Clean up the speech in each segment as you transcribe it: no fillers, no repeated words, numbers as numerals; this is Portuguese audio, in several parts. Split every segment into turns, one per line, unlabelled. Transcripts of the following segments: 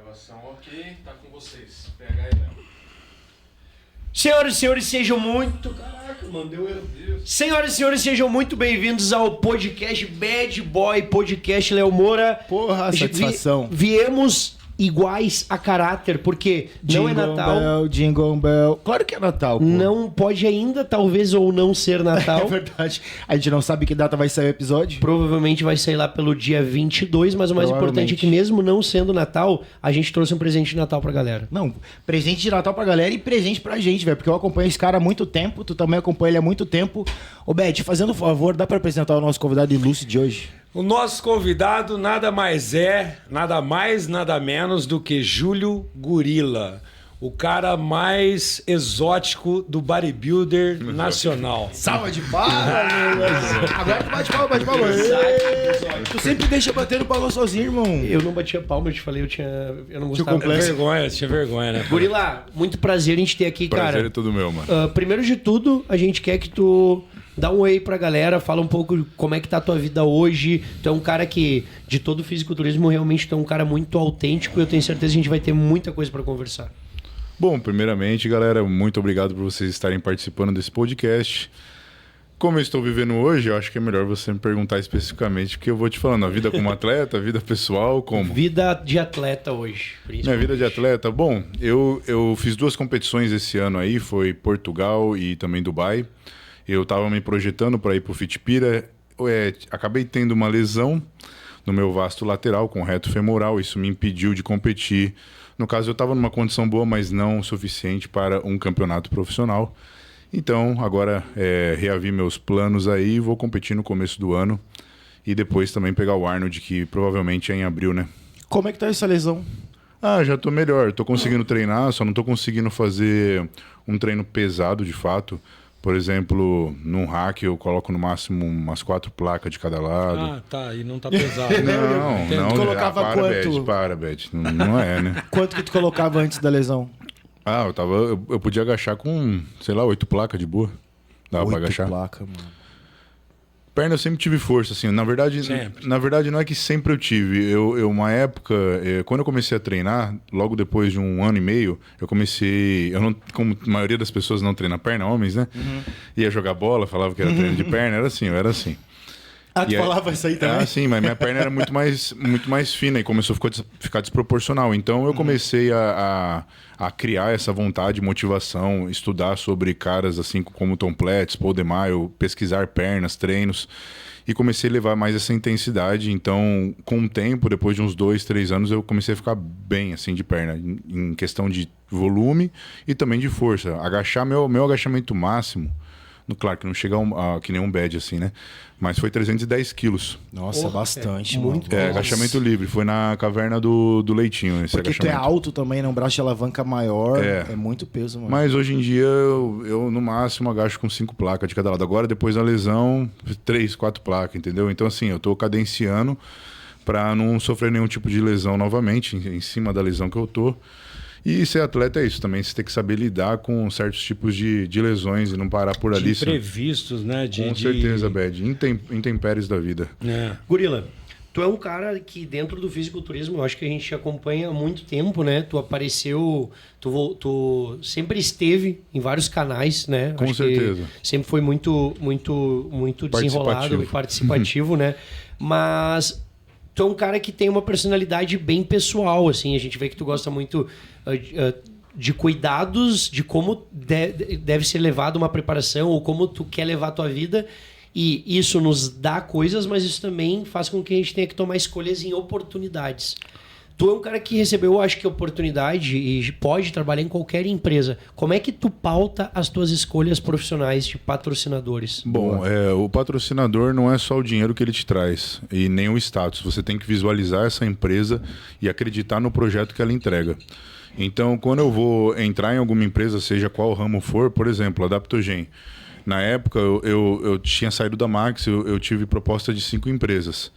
Gravação ok, tá com vocês. PH e Léo.
Senhoras e senhores, sejam muito... Caraca, mano, deu erro. Senhoras e senhores, sejam muito bem-vindos ao podcast Bad Boy Podcast Léo Moura.
Porra, satisfação.
Viemos iguais a caráter, porque não é Natal.
Jingle Bell. Claro que é Natal, pô.
Não pode ainda, talvez, ou não ser Natal.
É verdade. A gente não sabe que data vai sair o episódio.
Provavelmente vai sair lá pelo dia 22, mas o mais importante é que mesmo não sendo Natal, a gente trouxe um presente de Natal pra galera.
Não, presente de Natal pra galera e presente pra gente, velho. Porque eu acompanho esse cara há muito tempo, tu também acompanha ele há muito tempo. Ô, Beth, fazendo um favor, dá pra apresentar o nosso convidado ilustre de hoje?
O nosso convidado nada mais, nada menos do que Júlio Gorila, o cara mais exótico do bodybuilder nacional.
Salva de palmas! Agora tu bate palma. Tu sempre deixa batendo palma sozinho, irmão.
Eu não batia palma, eu te falei, eu não gostava.
Tinha vergonha, né?
Gorila, muito prazer em te ter aqui, cara.
Prazer é tudo meu, mano.
Primeiro de tudo, a gente quer que tu dá um oi pra galera, fala um pouco como é que tá a tua vida hoje. Tu é um cara que, de todo o fisiculturismo, realmente tu é um cara muito autêntico e eu tenho certeza que a gente vai ter muita coisa pra conversar.
Bom, primeiramente, galera, muito obrigado por vocês estarem participando desse podcast. Como eu estou vivendo hoje, eu acho que é melhor você me perguntar especificamente, porque eu vou te falando, a vida como atleta, a vida pessoal, como?
Vida de atleta hoje,
Minha vida de atleta? Bom, eu fiz 2 competições esse ano aí, foi Portugal e também Dubai. Eu estava me projetando para ir para o Fitpira, acabei tendo uma lesão no meu vasto lateral com reto femoral, isso me impediu de competir. No caso, eu estava numa condição boa, mas não o suficiente para um campeonato profissional. Então, agora reavi meus planos aí e vou competir no começo do ano. E depois também pegar o Arnold, que provavelmente é em abril, né?
Como é que tá essa lesão?
Já tô melhor. Tô conseguindo treinar, só não tô conseguindo fazer um treino pesado, de fato. Por exemplo, num hack eu coloco no máximo umas 4 placas de cada lado.
Ah, tá. E não tá pesado.
Não.
Tu colocava quanto?
Para, Beth. Não é, né?
Quanto que tu colocava antes da lesão?
Eu podia agachar com, sei lá, 8 placas de boa. Dava pra agachar.
8 placas, mano.
Perna eu sempre tive força, assim. Na verdade, não é que sempre eu tive. Uma época, quando eu comecei a treinar, logo depois de 1 ano e meio, eu comecei... como a maioria das pessoas não treina perna, homens, né? Uhum. Ia jogar bola, falava que era treino de perna, eu era assim.
Tu falava isso aí também?
Sim, mas minha perna era muito mais fina e começou a ficar desproporcional. Então eu comecei a criar essa vontade, motivação, estudar sobre caras assim como Tom Platz, Paul DeMaio, pesquisar pernas, treinos e comecei a levar mais essa intensidade. Então, com o tempo, depois de uns 2, 3 anos, eu comecei a ficar bem assim de perna, em questão de volume e também de força. Agachar meu agachamento máximo, claro que não chega que nem um bad assim, né? Mas foi 310 quilos.
Nossa, bastante,
muito.
Agachamento livre. Foi na caverna do Leitinho esse
Porque
agachamento.
tu é alto também, né? Um braço de alavanca maior. É muito peso, mano.
Mas hoje em dia, eu no máximo agacho com 5 placas de cada lado. Agora, depois da lesão, 3, 4 placas, entendeu? Então, assim, eu tô cadenciando pra não sofrer nenhum tipo de lesão novamente, em cima da lesão que eu tô. E ser atleta é isso também, você tem que saber lidar com certos tipos de lesões e não parar por ali.
Imprevistos, né?
Com certeza, Bad. Intempéries da vida.
Gorila, tu é um cara que dentro do fisiculturismo, eu acho que a gente acompanha há muito tempo, né? Tu apareceu, tu sempre esteve em vários canais, né?
Com certeza.
Sempre foi muito desenrolado e participativo, né? Mas tu é um cara que tem uma personalidade bem pessoal, assim. A gente vê que tu gosta muito de cuidados, de como deve ser levada uma preparação ou como tu quer levar a tua vida. E isso nos dá coisas, mas isso também faz com que a gente tenha que tomar escolhas em oportunidades. Tu é um cara que recebeu, acho que, oportunidade e pode trabalhar em qualquer empresa. Como é que tu pauta as tuas escolhas profissionais de patrocinadores?
Bom, o patrocinador não é só o dinheiro que ele te traz e nem o status. Você tem que visualizar essa empresa e acreditar no projeto que ela entrega. Então, quando eu vou entrar em alguma empresa, seja qual ramo for, por exemplo, a Adaptogen. Na época, eu tinha saído da Max, eu tive proposta de 5 empresas.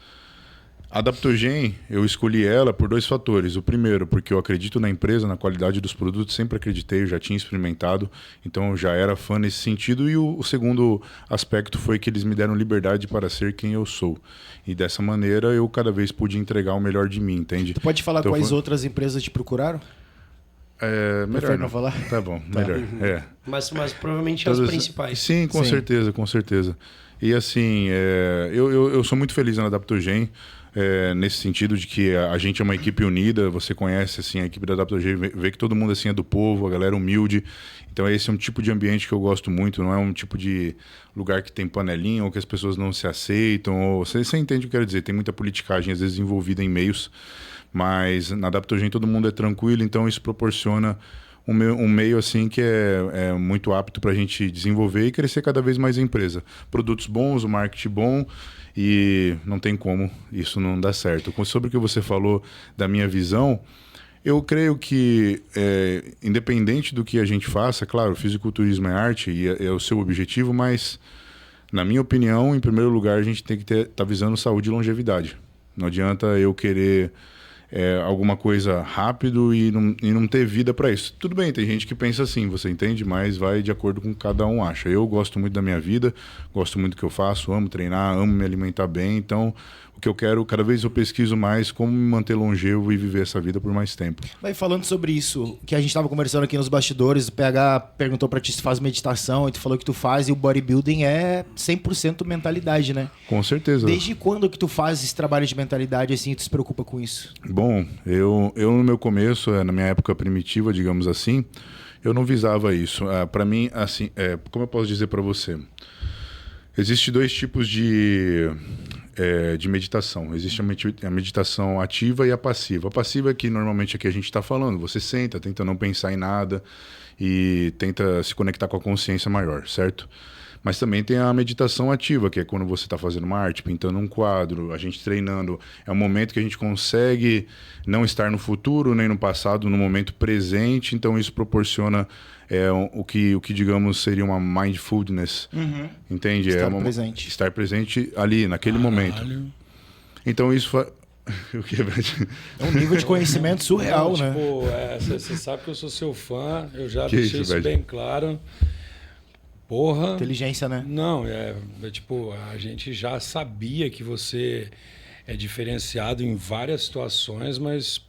A Adaptogen, eu escolhi ela por 2 fatores. O primeiro, porque eu acredito na empresa, na qualidade dos produtos, sempre acreditei, eu já tinha experimentado, então eu já era fã nesse sentido. E o segundo aspecto foi que eles me deram liberdade para ser quem eu sou. E dessa maneira eu cada vez pude entregar o melhor de mim, entende?
Tu pode falar
então,
quais outras empresas te procuraram?
Melhor não
falar?
Tá bom, melhor.
Mas provavelmente as principais.
Sim, com certeza, com certeza. E assim, eu sou muito feliz na Adaptogen, nesse sentido de que a gente é uma equipe unida. Você conhece assim, a equipe da Adaptogen, vê que todo mundo assim, é do povo, a galera humilde. Então esse é um tipo de ambiente que eu gosto muito, não é um tipo de lugar que tem panelinha ou que as pessoas não se aceitam. Você entende o que eu quero dizer, tem muita politicagem às vezes envolvida em meios, mas na Adaptogen todo mundo é tranquilo, então isso proporciona um meio assim que é muito apto para a gente desenvolver e crescer cada vez mais a empresa. Produtos bons, o marketing bom, e não tem como isso não dar certo. Sobre o que você falou da minha visão, eu creio que, independente do que a gente faça, claro, o fisiculturismo é arte e é o seu objetivo, mas, na minha opinião, em primeiro lugar, a gente tem que estar visando saúde e longevidade. Não adianta eu querer alguma coisa rápido e não ter vida para isso. Tudo bem, tem gente que pensa assim, você entende? Mas vai de acordo com o que cada um acha. Eu gosto muito da minha vida, gosto muito do que eu faço, amo treinar, amo me alimentar bem. Então, o que eu quero, cada vez eu pesquiso mais como me manter longevo e viver essa vida por mais tempo.
Vai falando sobre isso, que a gente estava conversando aqui nos bastidores, o PH perguntou para ti se faz meditação, e tu falou que tu faz, e o bodybuilding é 100% mentalidade, né?
Com certeza.
Desde quando que tu faz esse trabalho de mentalidade assim e tu se preocupa com isso?
Bom, eu no meu começo, na minha época primitiva, digamos assim, eu não visava isso. Para mim, assim, como eu posso dizer para você? Existem 2 tipos de meditação. Existe a meditação ativa e a passiva. A passiva é que normalmente aqui a gente está falando. Você senta, tenta não pensar em nada e tenta se conectar com a consciência maior, certo? Mas também tem a meditação ativa, que é quando você está fazendo uma arte, pintando um quadro, a gente treinando. É um momento que a gente consegue não estar no futuro nem no passado, no momento presente. Então isso proporciona o que digamos seria uma mindfulness, entende?
Presente.
Estar presente ali, naquele momento. Então isso o que
é um nível de conhecimento surreal, né?
Você sabe que eu sou seu fã, eu já deixei isso bem claro. Porra.
Inteligência, né?
Não, tipo, a gente já sabia que você é diferenciado em várias situações, mas,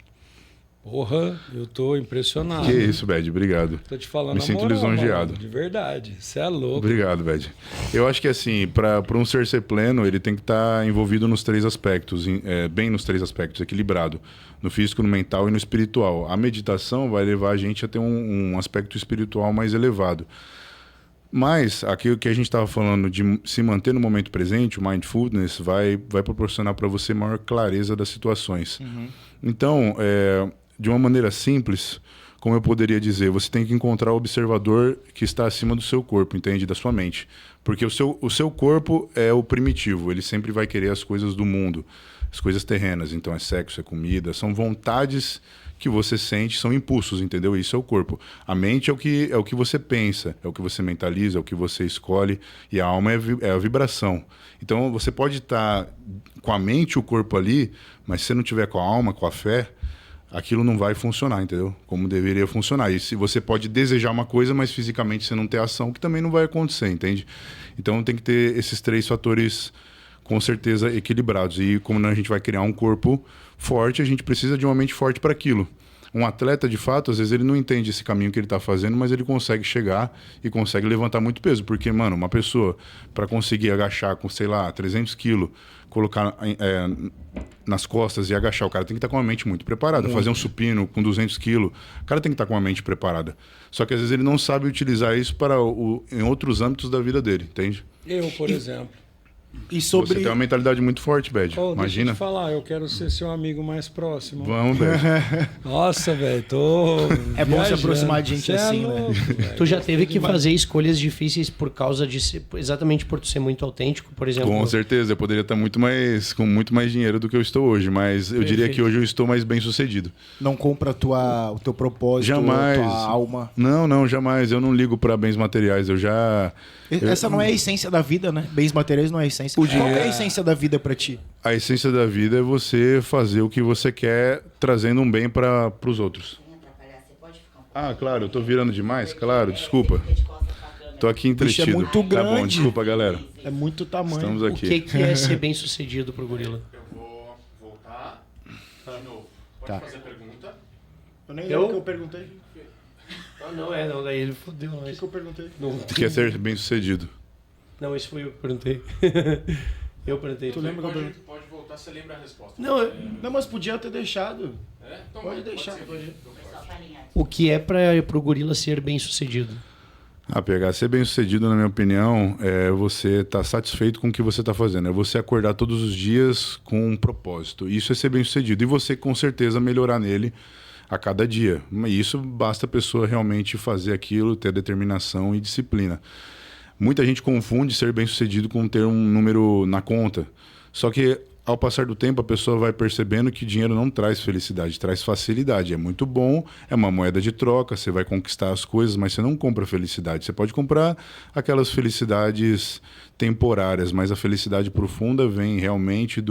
porra, eu tô impressionado.
Que isso, Bad, obrigado.
Tô te falando.
Me sinto lisonjeado.
Mano, de verdade, você é louco.
Obrigado, Bad. Eu acho que assim, para um ser pleno, ele tem que estar envolvido nos 3 aspectos, bem nos 3 aspectos, equilibrado. No físico, no mental e no espiritual. A meditação vai levar a gente a ter um aspecto espiritual mais elevado. Mas aquilo que a gente estava falando de se manter no momento presente, o mindfulness vai proporcionar para você maior clareza das situações. Então, de uma maneira simples, como eu poderia dizer, você tem que encontrar o observador que está acima do seu corpo, entende? Da sua mente. Porque o seu corpo é o primitivo, ele sempre vai querer as coisas do mundo, as coisas terrenas. Então é sexo, é comida, são vontades que você sente, são impulsos, entendeu? Isso é o corpo. A mente é o que você pensa, é o que você mentaliza, é o que você escolhe, e a alma é a vibração. Então você pode estar com a mente e o corpo ali, mas se você não tiver com a alma, com a fé, aquilo não vai funcionar, entendeu? Como deveria funcionar. E se você pode desejar uma coisa, mas fisicamente você não ter ação, que também não vai acontecer, entende? Então tem que ter esses 3 fatores com certeza equilibrados. E como a gente vai criar um corpo forte, a gente precisa de uma mente forte para aquilo. Um atleta, de fato, às vezes ele não entende esse caminho que ele está fazendo, mas ele consegue chegar e consegue levantar muito peso. Porque, mano, uma pessoa, para conseguir agachar com, sei lá, 300 quilos, colocar nas costas e agachar, o cara tem que estar com a mente muito preparada. Fazer um supino com 200 quilos, o cara tem que estar com a mente preparada. Só que às vezes ele não sabe utilizar isso em outros âmbitos da vida dele, entende?
Eu, por exemplo.
E sobre...
Você tem uma mentalidade muito forte, Bad. Imagina.
Deixa eu te falar, eu quero ser seu amigo mais próximo.
Vamos, Bad.
Nossa, velho, tô...
É bom se aproximar de gente assim,
louco,
né?
Véio.
Tu já teve que fazer escolhas difíceis por causa de exatamente por tu ser muito autêntico, por exemplo?
Com certeza, eu poderia estar com muito mais dinheiro do que eu estou hoje, mas eu diria que hoje eu estou mais bem sucedido.
Não compra o teu propósito,
jamais.
A tua alma?
Não, jamais. Eu não ligo para bens materiais, Essa
não é a essência da vida, né? Bens materiais não é a essência essência. Qual que é a essência da vida pra ti?
A essência da vida é você fazer o que você quer, trazendo um bem para os outros. Ah, claro, eu tô virando demais? Claro, desculpa. Tô aqui entretido.
Bicho, é muito grande.
Tá bom, desculpa, galera.
É muito tamanho.
Estamos aqui.
O que é ser bem sucedido pro gorila?
Eu vou voltar de novo.
Tá.
Fazer pergunta.
Eu nem lembro o que eu perguntei.
Não, daí ele fodeu.
O que eu perguntei?
O que é ser bem sucedido?
Não, esse foi eu que perguntei. Eu perguntei.
Tu lembra que eu perguntei?
Pode voltar, você lembra a resposta.
Não,
mas podia ter deixado.
Então
Pode deixar.
o que é pro gorila ser bem sucedido?
PH, ser bem sucedido, na minha opinião, é você estar satisfeito com o que você está fazendo. É você acordar todos os dias com um propósito. Isso é ser bem sucedido. E você, com certeza, melhorar nele a cada dia. E isso basta a pessoa realmente fazer aquilo, ter determinação e disciplina. Muita gente confunde ser bem sucedido com ter um número na conta. Só que, ao passar do tempo, a pessoa vai percebendo que dinheiro não traz felicidade, traz facilidade. É muito bom, é uma moeda de troca, você vai conquistar as coisas, mas você não compra felicidade. Você pode comprar aquelas felicidades temporárias, mas a felicidade profunda vem realmente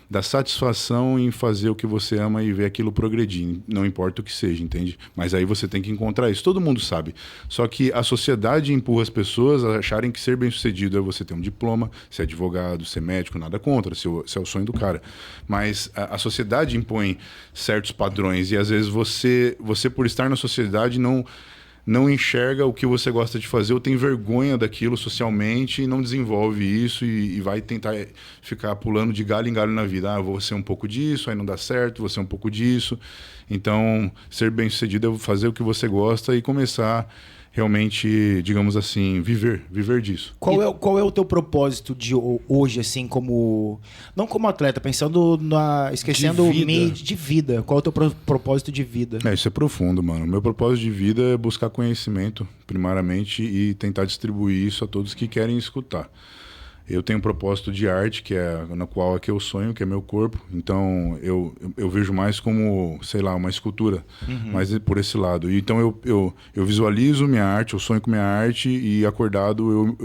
da satisfação em fazer o que você ama e ver aquilo progredir, não importa o que seja, entende? Mas aí você tem que encontrar isso, todo mundo sabe. Só que a sociedade empurra as pessoas a acharem que ser bem-sucedido é você ter um diploma, ser advogado, ser médico, nada contra, se é o sonho do cara. Mas a sociedade impõe certos padrões e às vezes você por estar na sociedade não enxerga o que você gosta de fazer ou tem vergonha daquilo socialmente e não desenvolve isso e vai tentar ficar pulando de galho em galho na vida. Vou ser um pouco disso, aí não dá certo, vou ser um pouco disso. Então, ser bem-sucedido é fazer o que você gosta e começar realmente, digamos assim, viver disso.
Qual é o teu propósito de hoje, assim, não como atleta, pensando esquecendo o meio de vida. Qual é o teu propósito de vida?
Isso é profundo, mano. Meu propósito de vida é buscar conhecimento, primariamente, e tentar distribuir isso a todos que querem escutar. Eu tenho um propósito de arte, que é na qual é que eu sonho, que é meu corpo. Então, eu vejo mais como, sei lá, uma escultura, mas por esse lado. E, então, eu visualizo minha arte, eu sonho com minha arte e, acordado,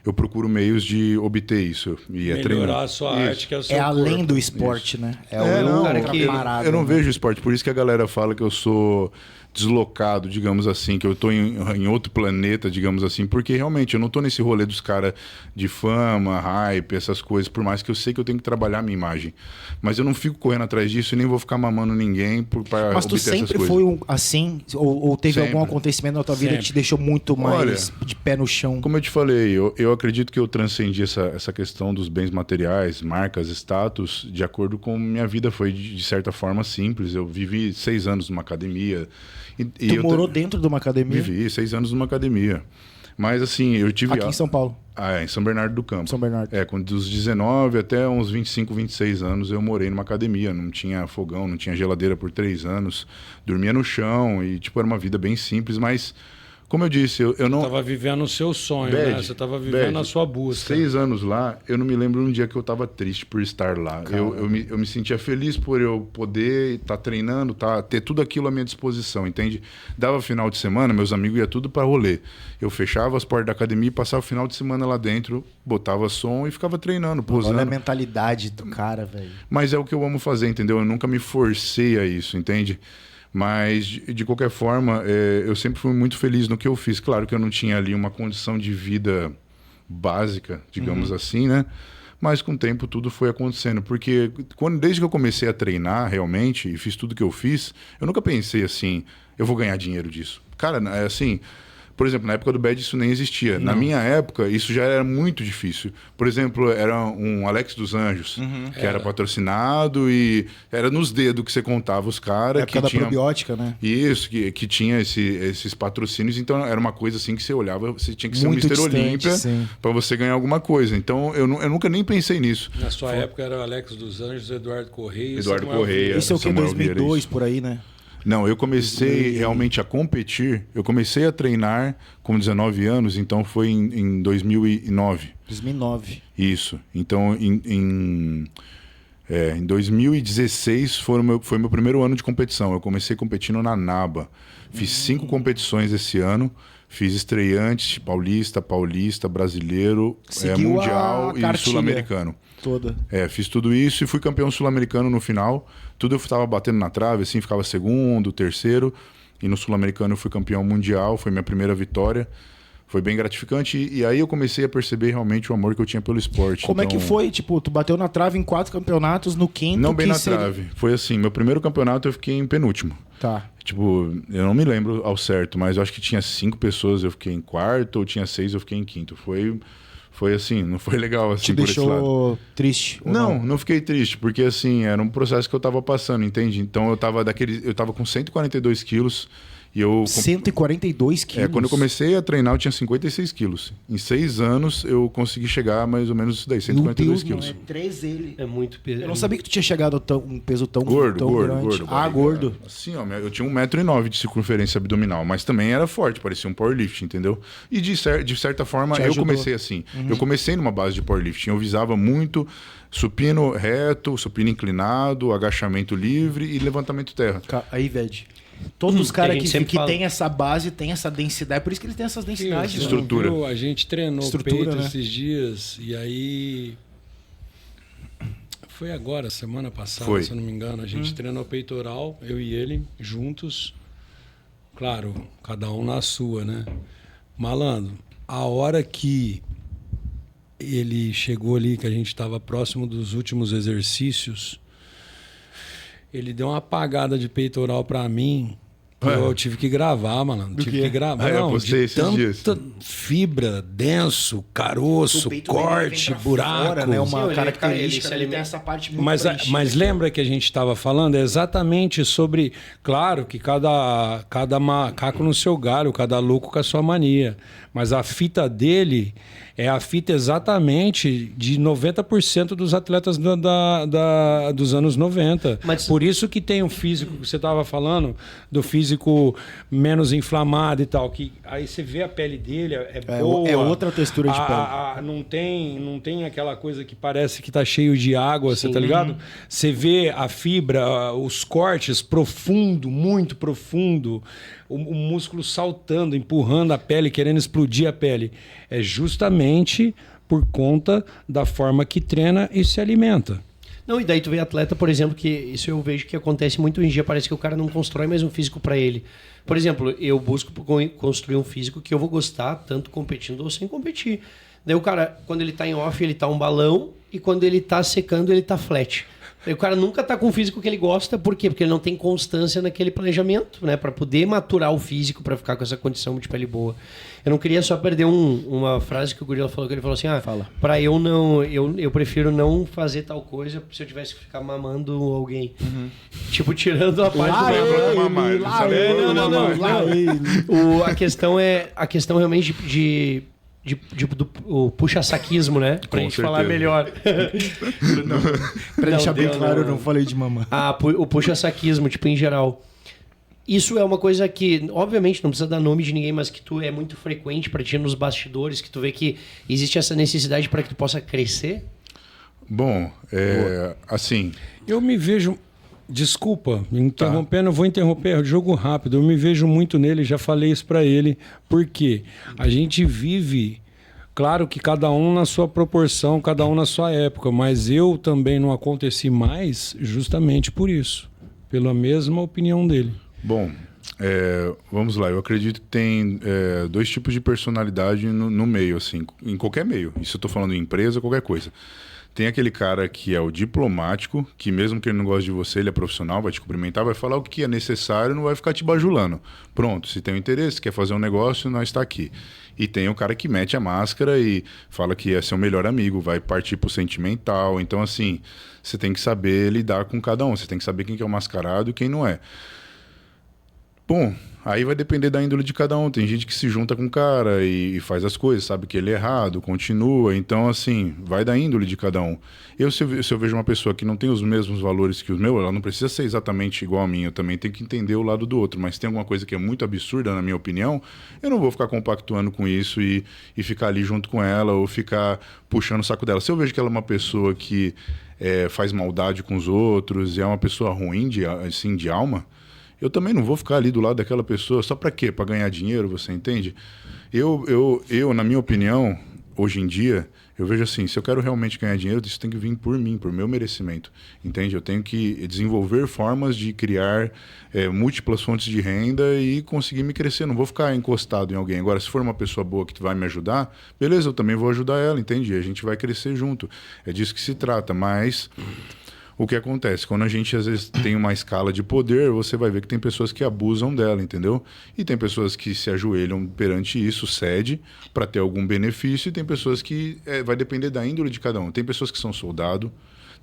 eu procuro meios de obter isso. E
melhorar a sua arte, que é o seu
corpo.
Além
do esporte, né?
Eu não vejo esporte. Por isso que a galera fala que eu sou deslocado, digamos assim, que eu tô em outro planeta, digamos assim, porque realmente eu não tô nesse rolê dos caras de fama, hype, essas coisas, por mais que eu sei que eu tenho que trabalhar a minha imagem. Mas eu não fico correndo atrás disso e nem vou ficar mamando ninguém para obter essas coisas. Mas tu sempre
foi assim? Ou teve algum acontecimento na tua vida que te deixou muito mais de pé no chão?
Como eu te falei, eu acredito que eu transcendi essa questão dos bens materiais, marcas, status, de acordo com minha vida. Foi, de certa forma, simples. Eu vivi 6 anos numa academia.
Tu morou dentro de uma academia?
Vivi 6 anos numa academia. Mas assim, eu tive...
Aqui em São Paulo?
Em São Bernardo do Campo.
São Bernardo.
Dos 19 até uns 25, 26 anos eu morei numa academia. Não tinha fogão, não tinha geladeira por 3 anos. Dormia no chão e era uma vida bem simples, mas... Como eu disse, eu não...
Você estava vivendo o seu sonho, né? Você estava vivendo a sua busca.
6 anos lá, eu não me lembro um dia que eu estava triste por estar lá. Eu me sentia feliz por eu poder estar treinando, ter tudo aquilo à minha disposição, entende? Dava final de semana, meus amigos iam tudo para rolê. Eu fechava as portas da academia e passava o final de semana lá dentro, botava som e ficava treinando, posando.
Olha a mentalidade do cara, velho.
Mas é o que eu amo fazer, entendeu? Eu nunca me forcei a isso, entende? Mas, de qualquer forma, eu sempre fui muito feliz no que eu fiz. Claro que eu não tinha ali uma condição de vida básica, digamos assim, né? Mas com o tempo tudo foi acontecendo. Porque desde que eu comecei a treinar realmente e fiz tudo que eu fiz, eu nunca pensei assim, eu vou ganhar dinheiro disso. Cara, é assim... Por exemplo, na época do BAD isso nem existia. Não. Na minha época, isso já era muito difícil. Por exemplo, era um Alex dos Anjos, que era patrocinado e era nos dedos que você contava os caras.
Época da probiótica, né?
Isso, que tinha esses patrocínios. Então, era uma coisa assim que você olhava, você tinha que ser
muito
um Mr. Olímpia para você ganhar alguma coisa. Então, eu nunca nem pensei nisso.
Na sua época era o Alex dos Anjos, Eduardo Correia.
Eduardo Correia.
Isso é o que? 2002, por aí, né?
Não, eu comecei realmente a competir, eu comecei a treinar com 19 anos, então foi em 2009.
2009.
Isso. Então, em 2016 foi meu primeiro ano de competição. Eu comecei competindo na NABA. Fiz 5 competições esse ano. Fiz estreante, paulista, brasileiro,
Seguiu
mundial
a
e
cartilha
sul-americano.
toda.
Fiz tudo isso e fui campeão sul-americano no final. Tudo eu estava batendo na trave, assim, ficava segundo, terceiro. E no sul-americano eu fui campeão mundial, foi minha primeira vitória. Foi bem gratificante e aí eu comecei a perceber realmente o amor que eu tinha pelo esporte.
Como é que foi? Tipo, tu bateu na trave em 4 campeonatos, no quinto...
Não bem na trave. Foi assim, meu primeiro campeonato eu fiquei em penúltimo.
Tá.
Tipo, eu não me lembro ao certo, mas eu acho que tinha 5 pessoas, eu fiquei em quarto, ou tinha 6, eu fiquei em quinto. Foi assim, não foi legal assim.
Te
por esse lado.
deixou triste?
Não fiquei triste, porque assim, era um processo que eu tava passando, entende? Então eu tava com 142 quilos e eu...
142 quilos?
Quando eu comecei a treinar eu tinha 56 quilos. Em 6 anos eu consegui chegar a mais ou menos isso daí, 142 quilos.
É 3 ele.
É muito peso.
Eu não sabia que tu tinha chegado a um peso tão
Gordo.
grande. Gordo.
Assim, ó, eu tinha 1,9 m de circunferência abdominal, mas também era forte, parecia um powerlifting, entendeu? E de certa forma eu comecei assim. Eu comecei numa base de powerlifting, eu visava muito supino reto, supino inclinado, agachamento livre e levantamento terra.
Aí, Ved. Todos os caras que tem essa base, tem essa densidade. Por isso que eles têm essas densidades.
Sim,
estrutura.
A gente treinou peito esses dias e aí... Foi agora, semana passada, se eu não me engano. A gente treinou peitoral, eu e ele, juntos. Claro, cada um na sua, né? Malandro, a hora que ele chegou ali, que a gente estava próximo dos últimos exercícios, ele deu uma apagada de peitoral pra mim. Eu tive que gravar, malandro. Tive que gravar.
Eu postei esses dias.
Fibra, denso, caroço, corte, buraco.
Fora, né? Uma característica, ele tem essa parte muito
mas lembra que a gente estava falando exatamente sobre... Claro que cada macaco no seu galho, cada louco com a sua mania. Mas a fita dele é a fita exatamente de 90% dos atletas dos anos 90. Mas... Por isso que tem o físico que você estava falando, do físico menos inflamado e tal. Que aí você vê a pele dele, é boa.
É outra textura de pele.
Não tem aquela coisa que parece que tá cheio de água, você tá ligado? Você vê a fibra, os cortes profundo, muito profundo. O músculo saltando, empurrando a pele, querendo explodir a pele. É justamente por conta da forma que treina e se alimenta.
Não, e daí tu vê atleta, por exemplo, que isso eu vejo que acontece muito hoje em dia, parece que o cara não constrói mais um físico para ele. Por exemplo, eu busco construir um físico que eu vou gostar, tanto competindo ou sem competir. Daí o cara, quando ele tá em off, ele tá um balão, e quando ele tá secando, ele tá flat. O cara nunca tá com o físico que ele gosta, por quê? Porque ele não tem constância naquele planejamento, né? Para poder maturar o físico, para ficar com essa condição de pele boa. Eu não queria só perder uma frase que o Gorila falou, que ele falou assim, para eu prefiro não fazer tal coisa se eu tivesse que ficar mamando alguém. Tipo, tirando a parte do... A questão realmente do puxa-saquismo, né? Pra gente falar melhor.
Pra deixar bem claro, eu não falei de mamãe.
O puxa-saquismo, tipo, em geral. Isso é uma coisa que, obviamente, não precisa dar nome de ninguém, mas que tu é muito frequente pra ti nos bastidores, que tu vê que existe essa necessidade para que tu possa crescer?
Bom, assim...
Eu me vejo... Desculpa, me interrompendo, eu vou interromper, jogo rápido. Eu me vejo muito nele, já falei isso para ele, porque a gente vive, claro que cada um na sua proporção, cada um na sua época, mas eu também não aconteci mais justamente por isso, pela mesma opinião dele.
Bom, vamos lá, eu acredito que tem 2 tipos de personalidade no meio, assim, em qualquer meio. Isso eu tô falando em empresa, qualquer coisa. Tem aquele cara que é o diplomático, que mesmo que ele não goste de você, ele é profissional, vai te cumprimentar, vai falar o que é necessário, não vai ficar te bajulando. Pronto, se tem um interesse, quer fazer um negócio, nós está aqui. E tem o cara que mete a máscara e fala que é seu melhor amigo, vai partir pro sentimental. Então, assim, você tem que saber lidar com cada um, você tem que saber quem que é o mascarado e quem não é. Bom, aí vai depender da índole de cada um. Tem gente que se junta com o cara e faz as coisas, sabe que ele é errado, continua. Então, assim, vai da índole de cada um. Se eu vejo uma pessoa que não tem os mesmos valores que os meus, ela não precisa ser exatamente igual a mim. Eu também tenho que entender o lado do outro. Mas tem alguma coisa que é muito absurda, na minha opinião, eu não vou ficar compactuando com isso e ficar ali junto com ela ou ficar puxando o saco dela. Se eu vejo que ela é uma pessoa que faz maldade com os outros e é uma pessoa ruim de alma... eu também não vou ficar ali do lado daquela pessoa só para quê? Para ganhar dinheiro, você entende? Eu, na minha opinião, hoje em dia, eu vejo assim, se eu quero realmente ganhar dinheiro, isso tem que vir por mim, por meu merecimento, entende? Eu tenho que desenvolver formas de criar múltiplas fontes de renda e conseguir me crescer. Não vou ficar encostado em alguém. Agora, se for uma pessoa boa que vai me ajudar, beleza, eu também vou ajudar ela, entende? E a gente vai crescer junto. É disso que se trata, mas... O que acontece? Quando a gente, às vezes, tem uma escala de poder, você vai ver que tem pessoas que abusam dela, entendeu? E tem pessoas que se ajoelham perante isso, cede para ter algum benefício, e tem pessoas que vai depender da índole de cada um. Tem pessoas que são soldado,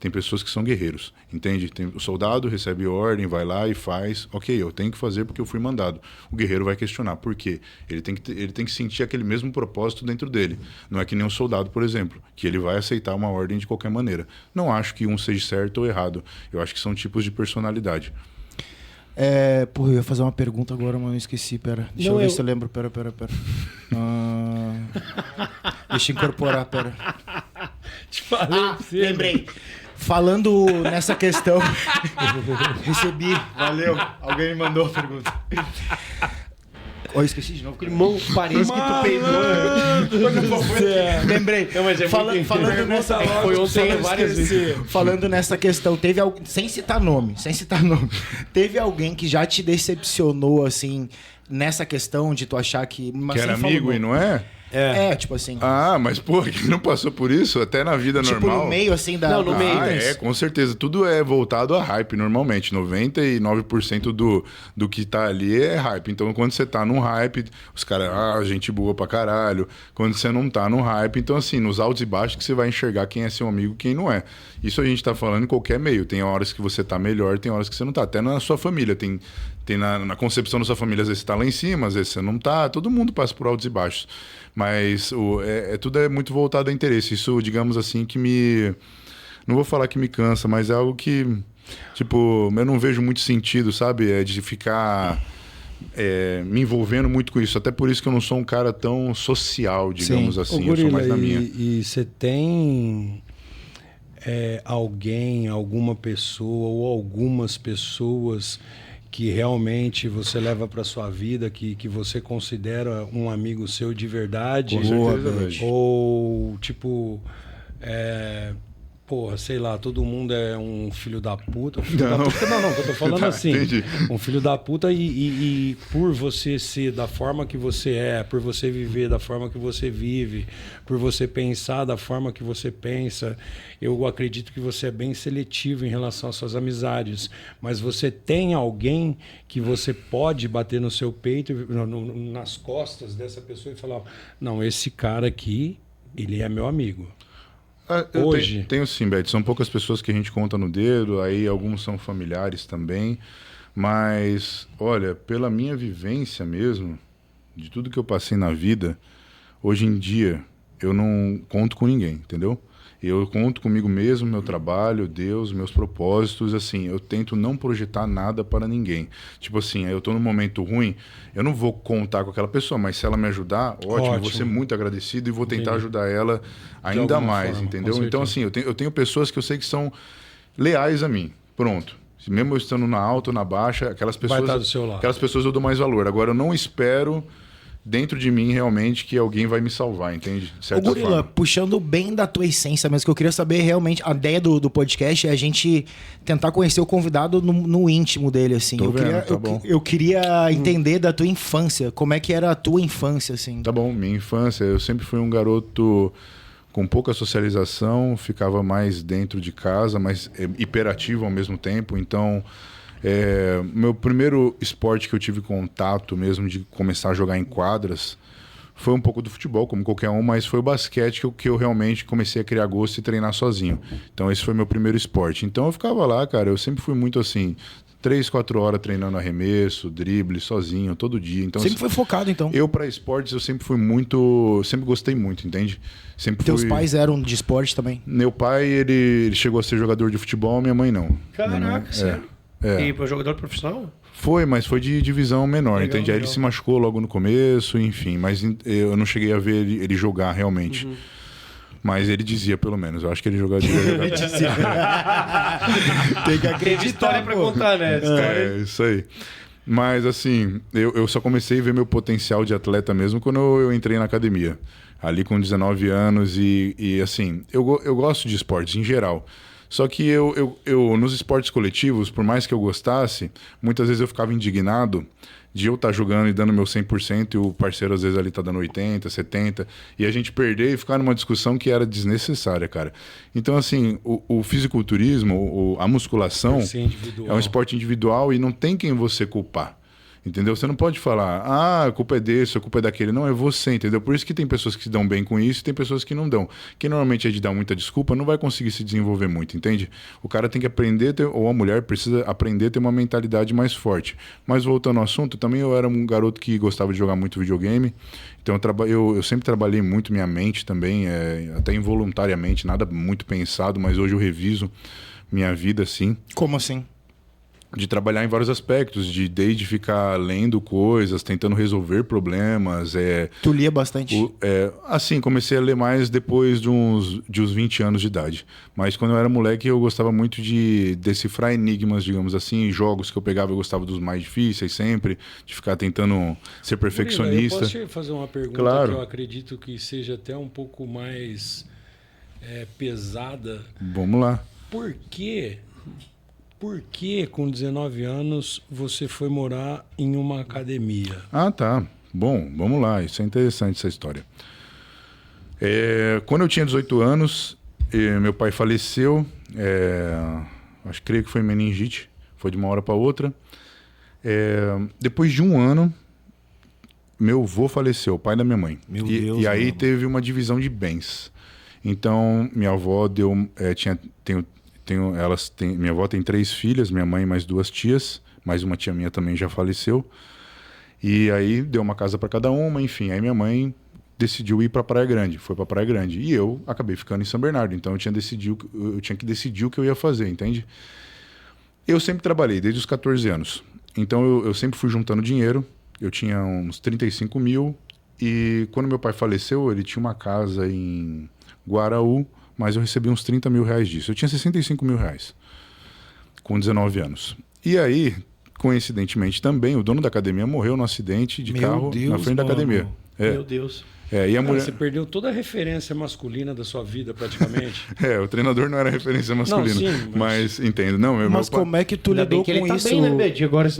tem pessoas que são guerreiros, entende? O soldado recebe ordem, vai lá e faz. Ok, eu tenho que fazer porque eu fui mandado. O guerreiro vai questionar. Por quê? Ele tem que sentir aquele mesmo propósito dentro dele. Não é que nem um soldado, por exemplo, que ele vai aceitar uma ordem de qualquer maneira. Não acho que um seja certo ou errado. Eu acho que são tipos de personalidade.
Eu ia fazer uma pergunta agora, mas eu esqueci. Pera. Deixa eu ver se eu lembro. Pera. Deixa eu incorporar, pera.
Te falei.
Lembrei. Falando nessa questão... Recebi. Valeu. Alguém me mandou a pergunta. Eu esqueci de novo.
Irmão, parece que tu peidou.
Lembrei.
Não, mas
falando nessa...
Foi ontem várias vezes.
Falando nessa questão, teve alguém... Sem citar nome. Teve alguém que já te decepcionou, assim, nessa questão de tu achar que...
Que era amigo e não é?
Tipo assim...
Ah, mas pô, quem não passou por isso? Até na vida normal.
Tipo no meio, assim, da...
Não, no meio.
Com certeza. Tudo é voltado a hype, normalmente. 99% do que tá ali é hype. Então, quando você tá num hype, os caras... gente boa pra caralho. Quando você não tá num hype... Então, assim, nos altos e baixos que você vai enxergar quem é seu amigo e quem não é. Isso a gente tá falando em qualquer meio. Tem horas que você tá melhor, tem horas que você não tá. Até na sua família. Tem na concepção da sua família, às vezes você tá lá em cima, às vezes você não tá. Todo mundo passa por altos e baixos. Mas tudo é muito voltado a interesse. Isso, digamos assim, que me... Não vou falar que me cansa, mas é algo que... Tipo, eu não vejo muito sentido, sabe? De ficar me envolvendo muito com isso. Até por isso que eu não sou um cara tão social, digamos assim.
Ô, Gorila,
eu sou mais na minha.
E você tem alguém, alguma pessoa ou algumas pessoas... que realmente você leva para sua vida, que você considera um amigo seu de verdade?
Com certeza,
ou, tipo, sei lá, todo mundo é um filho da puta. Não, eu tô falando assim.
Entendi.
Um filho da puta e por você ser da forma que você é, por você viver da forma que você vive, por você pensar da forma que você pensa, eu acredito que você é bem seletivo em relação às suas amizades. Mas você tem alguém que você pode bater no seu peito, nas costas dessa pessoa e falar, não, esse cara aqui, ele é meu amigo.
Hoje tenho sim, Beth. São poucas pessoas que a gente conta no dedo, aí alguns são familiares também. Mas, olha, pela minha vivência mesmo, de tudo que eu passei na vida, hoje em dia eu não conto com ninguém, entendeu? Eu conto comigo mesmo, meu trabalho, Deus, meus propósitos, assim, eu tento não projetar nada para ninguém. Tipo assim, eu tô num momento ruim, eu não vou contar com aquela pessoa, mas se ela me ajudar, ótimo. Vou ser muito agradecido e vou tentar ajudar ela ainda mais, forma, entendeu? Então, assim, eu tenho pessoas que eu sei que são leais a mim, pronto. Mesmo eu estando na alta ou na baixa, aquelas pessoas,
vai estar do seu lado.
Aquelas pessoas eu dou mais valor. Agora, eu não espero... dentro de mim, realmente, que alguém vai me salvar, entende?
Ô, Gorila, puxando bem da tua essência, mas que eu queria saber realmente, a ideia do podcast é a gente tentar conhecer o convidado no íntimo dele, assim. Eu queria entender da tua infância, como é que era a tua infância, assim.
Tá bom, minha infância, eu sempre fui um garoto com pouca socialização, ficava mais dentro de casa, mais hiperativo ao mesmo tempo, então... meu primeiro esporte que eu tive contato mesmo de começar a jogar em quadras foi um pouco do futebol, como qualquer um, mas foi o basquete que eu realmente comecei a criar gosto e treinar sozinho. Então esse foi meu primeiro esporte. Então eu ficava lá, cara, eu sempre fui muito assim, 3, 4 horas treinando arremesso, drible, sozinho, todo dia. Então,
sempre foi focado, então?
Eu, para esportes, eu sempre fui muito... Sempre gostei muito, entende?
Teus pais eram de esporte também?
Meu pai, ele chegou a ser jogador de futebol, minha mãe não.
Caraca, sério? E para jogador profissional?
Mas foi de divisão menor, entende? Aí ele se machucou logo no começo, enfim. Mas eu não cheguei a ver ele jogar realmente. Uhum. Mas ele dizia, pelo menos. Eu acho que ele jogaria.
Ele dizia. Tem que acreditar. História pra contar, né?
Isso aí. Mas, assim, eu só comecei a ver meu potencial de atleta mesmo quando eu entrei na academia. Ali com 19 anos assim, eu gosto de esportes em geral. Só que eu nos esportes coletivos, por mais que eu gostasse, muitas vezes eu ficava indignado de eu estar jogando e dando meu 100% e o parceiro às vezes ali tá dando 80%, 70%, e a gente perder e ficar numa discussão que era desnecessária, cara. Então, assim, o fisiculturismo, a musculação é um esporte individual e não tem quem você culpar. Entendeu? Você não pode falar, a culpa é desse, a culpa é daquele. Não, é você, entendeu? Por isso que tem pessoas que se dão bem com isso e tem pessoas que não dão. Quem normalmente é de dar muita desculpa não vai conseguir se desenvolver muito, entende? O cara tem que aprender, ou a mulher precisa aprender a ter uma mentalidade mais forte. Mas voltando ao assunto, também eu era um garoto que gostava de jogar muito videogame. Então eu sempre trabalhei muito minha mente também, até involuntariamente, nada muito pensado, mas hoje eu reviso minha vida assim.
Como assim?
De trabalhar em vários aspectos, desde ficar lendo coisas, tentando resolver problemas.
Tu lia bastante?
Assim, comecei a ler mais depois de uns 20 anos de idade. Mas quando eu era moleque, eu gostava muito de decifrar enigmas, digamos assim. Jogos que eu pegava, eu gostava dos mais difíceis sempre, de ficar tentando ser perfeccionista.
Murilo, eu posso te fazer uma pergunta
claro.
Que eu acredito que seja até um pouco mais pesada.
Vamos lá.
Por que com 19 anos você foi morar em uma academia?
Ah, tá. Bom, vamos lá. Isso é interessante, essa história. Quando eu tinha 18 anos, meu pai faleceu. Creio que foi meningite. Foi de uma hora para outra. Depois de um ano, meu avô faleceu, o pai da minha mãe.
Meu Deus,
e aí teve uma divisão de bens. Então, minha avó minha avó tem 3 filhas, minha mãe mais 2 tias, mais uma tia minha também já faleceu. E aí deu uma casa para cada uma, enfim. Aí minha mãe decidiu ir para Praia Grande, foi para Praia Grande. E eu acabei ficando em São Bernardo, então eu tinha que decidir o que eu ia fazer, entende? Eu sempre trabalhei, desde os 14 anos. Então eu sempre fui juntando dinheiro, eu tinha uns 35 mil. E quando meu pai faleceu, ele tinha uma casa em Guaraú, mas eu recebi uns 30 mil reais disso. Eu tinha 65 mil reais, com 19 anos. E aí, coincidentemente também, o dono da academia morreu num acidente de carro na frente da academia.
Meu Deus.
E a mulher...
Você perdeu toda a referência masculina da sua vida, praticamente.
O treinador não era referência masculina.
Não, sim,
mas entendo. Não,
mas como é que tu lidou com isso?
Bem, né, Bed? Agora,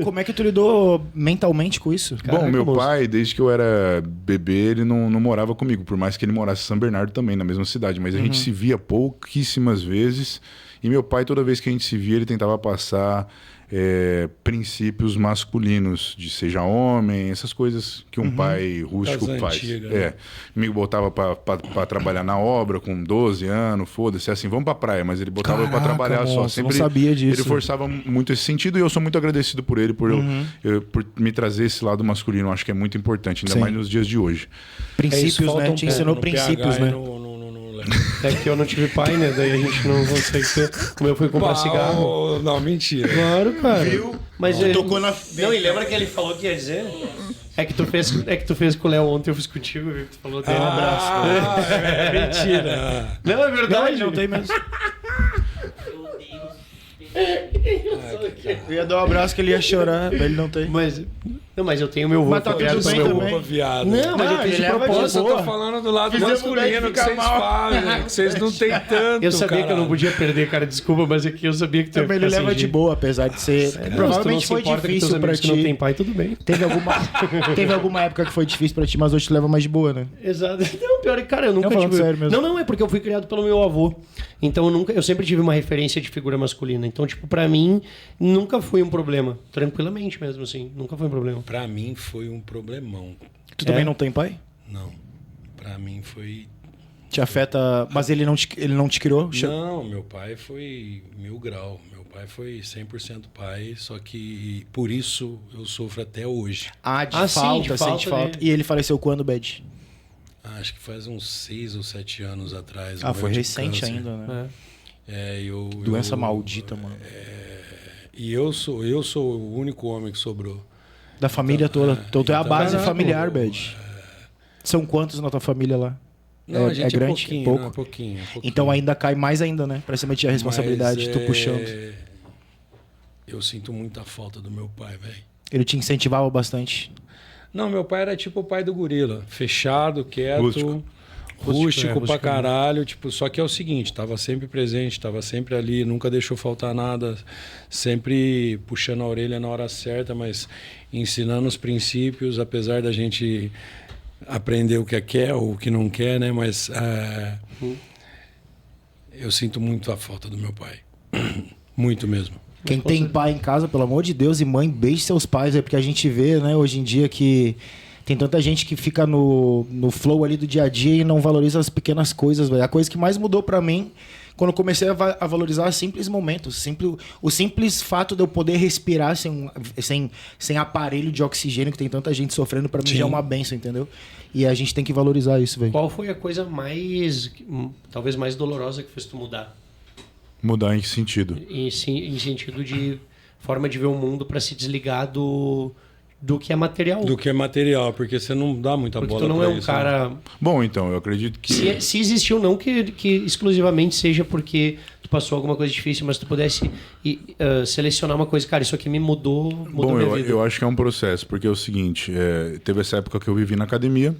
como é que tu lidou mentalmente com isso?
Caraca, bom, meu pai, desde que eu era bebê, ele não morava comigo, por mais que ele morasse em São Bernardo também, na mesma cidade. Mas a gente se via pouquíssimas vezes. E meu pai, toda vez que a gente se via, ele tentava passar princípios masculinos, de seja homem, essas coisas que um pai rústico faz. Né? Me botava para trabalhar na obra com 12 anos, foda-se, assim, vamos pra praia, mas ele botava para trabalhar só. Sempre
não sabia disso.
Ele forçava muito esse sentido e eu sou muito agradecido por ele, por me trazer esse lado masculino. Acho que é muito importante, ainda mais nos dias de hoje.
Princípios, né? Te ensinou princípios, né?
É que eu não tive pai, né? Daí a gente não consegue ter. Como eu fui comprar cigarro.
Não, mentira.
Claro, cara.
Viu?
Mas ele
tocou na...
Não, e lembra que ele falou que ia dizer? É que tu fez com o Léo ontem, eu fiz contigo, viu? Tu falou, dei um abraço.
Mentira.
Não, é verdade.
Não tem mesmo. Eu ia dar um abraço que ele ia chorar, mas ele não tem.
Mas eu tenho meu vô.
Mas tá tudo bem também.
Viado.
Não, mas eu fiz de propósito.
Eu tô falando do lado masculino que vocês fazem, que vocês não têm tanto.
Eu sabia que eu não podia perder, cara, desculpa, mas é que eu sabia que tu ia
ficar. Ele leva de boa, apesar de ser... Provavelmente foi difícil pra ti.
Se não tem pai, tudo bem.
Teve alguma época que foi difícil pra ti, mas hoje te leva mais de boa, né?
Exato. Não, pior é que, cara, eu nunca tive...
Sério mesmo.
Não, é porque eu fui criado pelo meu avô. Então eu sempre tive uma referência de figura masculina. Então, tipo, pra mim, nunca foi um problema. Tranquilamente mesmo, assim. Nunca foi um problema.
Pra mim foi um problemão.
Tu também não tem pai?
Não. Pra mim foi...
Te afeta... Mas ele não te criou?
Não, meu pai foi 1000 grau. Meu pai foi 100% pai, só que por isso eu sofro até hoje.
Sente falta. E ele faleceu quando, Bed?
Acho que faz uns 6 ou 7 anos atrás.
Foi recente ainda, né? Doença maldita, mano.
E eu sou o único homem que sobrou.
Da família toda. Então tu é a base familiar, Bed. São quantos na tua família lá?
Não, a gente
grande?
Pouquinho,
pouco?
Não, pouquinho.
Então ainda cai mais ainda, né? Pra cima de a responsabilidade, tu puxando.
eu sinto muita falta do meu pai, velho.
Ele te incentivava bastante?
Não, meu pai era tipo o pai do gorila. Fechado, quieto, rústico pra caralho. Tipo, só que é o seguinte, tava sempre presente, tava sempre ali, nunca deixou faltar nada. Sempre puxando a orelha na hora certa, mas ensinando os princípios, apesar da gente aprender o que quer ou o que não quer, né? Mas eu sinto muito a falta do meu pai. Muito mesmo.
Quem tem pai em casa, pelo amor de Deus, e mãe, beije seus pais, porque a gente vê, né, hoje em dia que tem tanta gente que fica no flow ali do dia a dia e não valoriza as pequenas coisas, velho. A coisa que mais mudou pra mim, quando eu comecei a valorizar simples momentos, o simples fato de eu poder respirar sem aparelho de oxigênio, que tem tanta gente sofrendo, pra mim já é uma benção, entendeu? E a gente tem que valorizar isso, velho.
Qual foi a coisa talvez mais dolorosa que fez tu mudar?
Mudar em que sentido?
Em sentido de forma de ver o mundo para se desligar do que é material.
Do que é material, porque você não dá muita bola pra isso.
Porque tu não é um cara...
Né? Bom, então, eu acredito que...
Se existiu, não que exclusivamente seja porque tu passou alguma coisa difícil, mas tu pudesse selecionar uma coisa. Cara, isso aqui me mudou minha vida.
Eu acho que é um processo, porque é o seguinte, teve essa época que eu vivi na academia,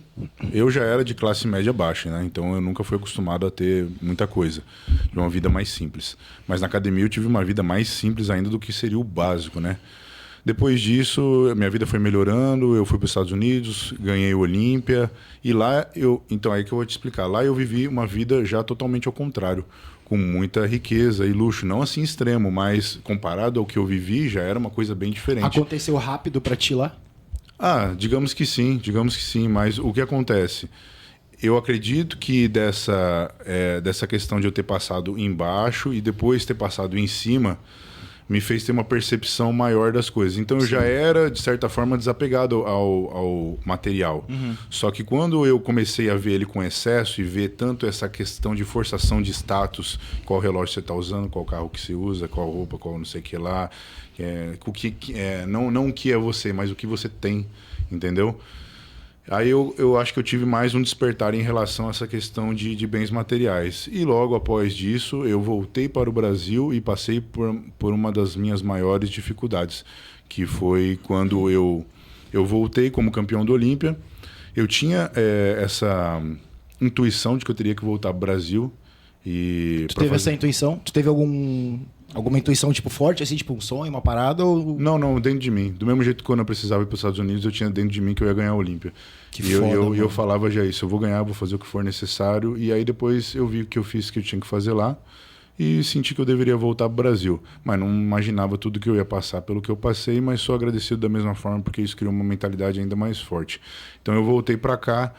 eu já era de classe média baixa, né? Então eu nunca fui acostumado a ter muita coisa, de uma vida mais simples. Mas na academia eu tive uma vida mais simples ainda do que seria o básico, né? Depois disso, minha vida foi melhorando, eu fui para os Estados Unidos, ganhei o Olímpia, e lá então aí que eu vou te explicar, lá eu vivi uma vida já totalmente ao contrário, com muita riqueza e luxo, não assim extremo, mas comparado ao que eu vivi, já era uma coisa bem diferente.
Aconteceu rápido para ti lá?
Digamos que sim, mas o que acontece? Eu acredito que dessa questão de eu ter passado embaixo e depois ter passado em cima, me fez ter uma percepção maior das coisas. Então eu já era, de certa forma, desapegado ao material. Uhum. Só que quando eu comecei a ver ele com excesso e ver tanto essa questão de forçação de status, qual relógio você está usando, qual carro que você usa, qual roupa, qual não sei o que lá, não o que é você, mas o que você tem, entendeu? Aí eu acho que eu tive mais um despertar em relação a essa questão de bens materiais. E logo após disso, eu voltei para o Brasil e passei por uma das minhas maiores dificuldades, que foi quando eu voltei como campeão do Olímpia. Eu tinha essa intuição de que eu teria que voltar para o Brasil.
Tu teve essa intuição? Tu teve alguma intuição tipo forte, assim, tipo um sonho, uma parada? Ou...
Não, dentro de mim. Do mesmo jeito que quando eu precisava ir para os Estados Unidos, eu tinha dentro de mim que eu ia ganhar a Olímpia. Eu falava já isso, eu vou ganhar, vou fazer o que for necessário. E aí depois eu vi que eu fiz o que eu tinha que fazer lá e senti que eu deveria voltar para o Brasil. Mas não imaginava tudo que eu ia passar pelo que eu passei, mas sou agradecido da mesma forma porque isso criou uma mentalidade ainda mais forte. Então eu voltei para cá,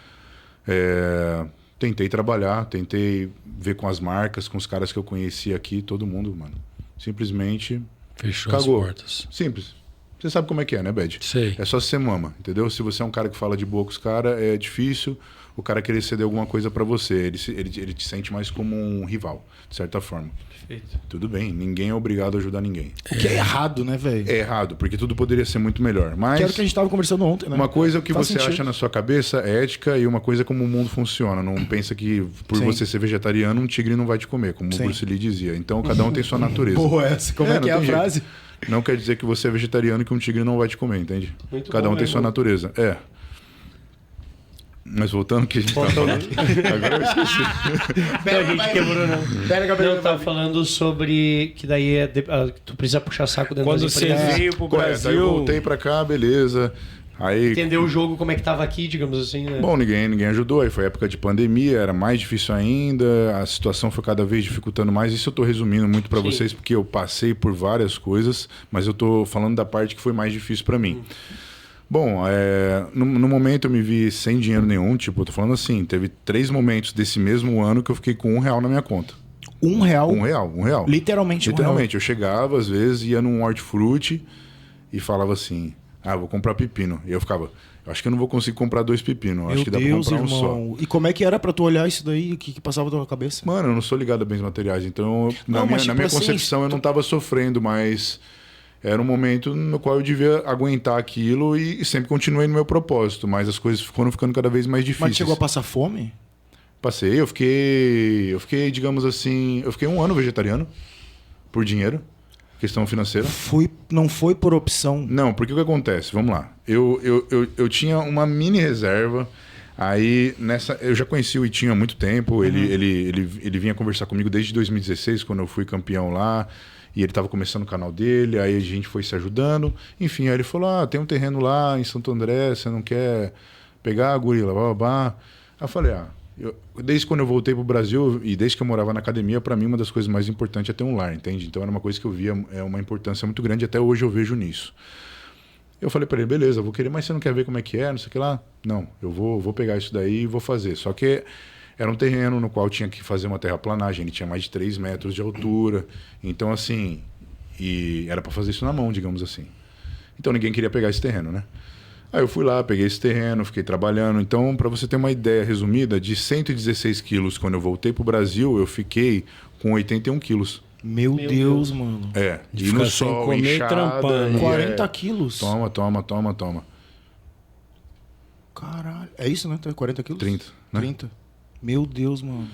tentei trabalhar, tentei ver com as marcas, com os caras que eu conhecia aqui, todo mundo, mano. Simplesmente
fechou
cagou.
As portas.
Simples. Você sabe como é que é, né, Bad?
Sei.
É só se você mama, entendeu? Se você é um cara que fala de boa com os caras, é difícil o cara querer ceder alguma coisa pra você. Ele te sente mais como um rival, de certa forma.
Perfeito.
Tudo bem, ninguém é obrigado a ajudar ninguém.
O que é errado, né, velho?
É errado, porque tudo poderia ser muito melhor. Mas
que era o que a gente tava conversando ontem, né?
Uma coisa é o que
Faz
você
sentido.
acha na sua cabeça, é ética, e uma coisa é como o mundo funciona. Não pensa que por você ser vegetariano, um tigre não vai te comer, como o Bruce Lee dizia. Então, cada um tem sua natureza.
Boa essa. Como é que é a frase?
Jeito. Não quer dizer que você é vegetariano e que um tigre não vai te comer, entende?
Muito
cada
bom,
um tem sua natureza. Mas voltando ao que a gente tá falando. Agora eu esqueci.
A gente quebrou, não.
Pera, Gabriel.
Eu tava falando sobre que daí tu precisa puxar saco dentro
Quando
das
você
empresas.
veio pro Brasil...
Aí eu voltei pra cá, beleza. Aí,
entendeu o jogo, como é que tava aqui, digamos assim, né?
Bom, ninguém ajudou. Aí foi época de pandemia, era mais difícil ainda. A situação foi cada vez dificultando mais. Isso eu tô resumindo muito pra vocês, porque eu passei por várias coisas, mas eu tô falando da parte que foi mais difícil pra mim. Bom, no momento eu me vi sem dinheiro nenhum. Tipo, eu tô falando assim, teve 3 momentos desse mesmo ano que eu fiquei com R$1 na minha conta.
R$1? Literalmente
R$1. Eu chegava, às vezes, ia num hortifruti e falava assim, vou comprar pepino. E eu ficava, acho que eu não vou conseguir comprar 2 pepinos. Acho que dá pra comprar um só.
E como é que era pra tu olhar isso daí? O que passava na tua cabeça?
Mano, eu não sou ligado a bens materiais. Então, na minha concepção, eu não tava sofrendo, mas... Era um momento no qual eu devia aguentar aquilo e sempre continuei no meu propósito, mas as coisas foram ficando cada vez mais difíceis.
Mas chegou a passar fome?
Passei, eu fiquei, digamos assim, eu fiquei 1 ano vegetariano, por dinheiro. Questão financeira?
Não foi por opção.
Não, porque o que acontece? Vamos lá. Eu tinha uma mini reserva. Aí, eu já conheci o Itinho há muito tempo. Ele vinha conversar comigo desde 2016, quando eu fui campeão lá. E ele estava começando o canal dele. Aí a gente foi se ajudando. Enfim, aí ele falou: tem um terreno lá em Santo André, você não quer pegar, Gorila? Blá, blá, blá. Aí eu falei: desde quando eu voltei pro Brasil e desde que eu morava na academia, para mim uma das coisas mais importantes é ter um lar, entende? Então era uma coisa que eu via, uma importância muito grande, até hoje eu vejo nisso. Eu falei para ele: beleza, eu vou querer, mas você não quer ver como é que é, não sei o que lá? Não, eu vou pegar isso daí e vou fazer. Só que era um terreno no qual tinha que fazer uma terraplanagem, ele tinha mais de 3 metros de altura, então assim, e era para fazer isso na mão, digamos assim. Então ninguém queria pegar esse terreno, né? Aí eu fui lá, peguei esse terreno, fiquei trabalhando. Então, para você ter uma ideia resumida, de 116 quilos, quando eu voltei pro Brasil, eu fiquei com 81 quilos.
Meu Deus, mano.
De no sol,
comer
inchada,
trampando.
40 quilos.
Toma.
Caralho. É isso, né? 40 quilos?
30, né?
30. Meu Deus, mano.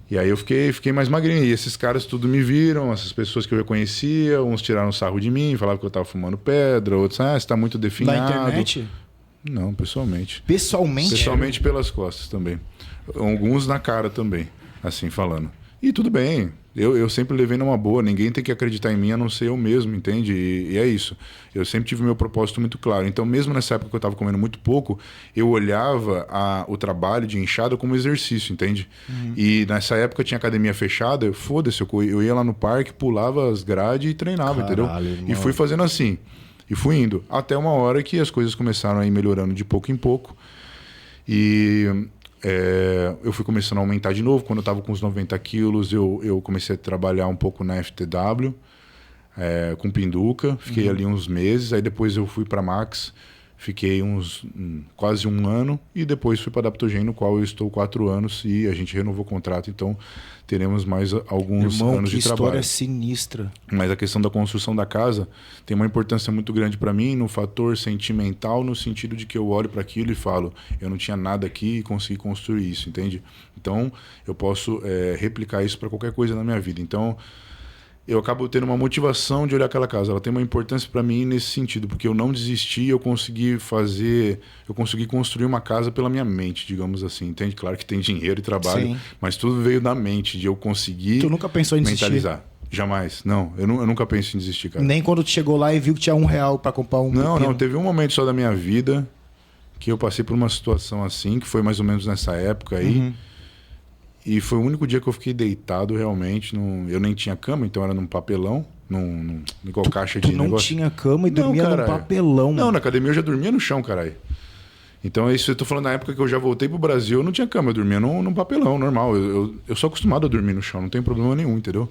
E aí eu fiquei mais magrinho. E esses caras tudo me viram, essas pessoas que eu conhecia, uns tiraram sarro de mim, falavam que eu tava fumando pedra, outros, você tá muito definhado.
Na internet?
Não, pessoalmente.
Pessoalmente?
Pessoalmente pelas costas também. Alguns na cara também, assim, falando. E tudo bem, eu sempre levei numa boa, ninguém tem que acreditar em mim a não ser eu mesmo, entende? E é isso. Eu sempre tive meu propósito muito claro. Então, mesmo nessa época que eu estava comendo muito pouco, eu olhava o trabalho de inchada como exercício, entende? E nessa época tinha academia fechada, foda-se, eu ia lá no parque, pulava as grades e treinava, entendeu?
Irmão.
E fui fazendo assim. E fui indo. Até uma hora que as coisas começaram a ir melhorando de pouco em pouco. E eu fui começando a aumentar de novo. Quando eu estava com uns 90 quilos, eu comecei a trabalhar um pouco na FTW, com Pinduca. Fiquei ali uns meses. Aí depois eu fui para Max. Fiquei quase um ano. E depois fui para Adaptogen, no qual eu estou 4 anos. E a gente renovou o contrato. Então teremos mais alguns anos de trabalho.
História sinistra.
Mas a questão da construção da casa tem uma importância muito grande para mim no fator sentimental, no sentido de que eu olho para aquilo e falo: eu não tinha nada aqui e consegui construir isso, entende? Então eu posso replicar isso para qualquer coisa na minha vida. Então eu acabo tendo uma motivação de olhar aquela casa. Ela tem uma importância para mim nesse sentido, porque eu não desisti, eu consegui construir uma casa pela minha mente, digamos assim, entende? Claro que tem dinheiro e trabalho, sim, mas tudo veio da mente, de eu conseguir.
Tu nunca pensou em
mentalizar?
Desistir?
Jamais, não. Eu nunca penso em desistir, cara.
Nem quando tu chegou lá e viu que tinha R$1 para comprar um
Não,
pepino.
não. Teve um momento só da minha vida que eu passei por uma situação assim, que foi mais ou menos nessa época aí. E foi o único dia que eu fiquei deitado realmente. Eu nem tinha cama, então era num papelão, igual caixa de negócio.
Tu não tinha cama e dormia num papelão.
Não, na academia eu já dormia no chão, caralho. Então isso eu tô falando na época que eu já voltei pro Brasil, eu não tinha cama, eu dormia num papelão normal. Eu sou acostumado a dormir no chão, não tem problema nenhum, entendeu?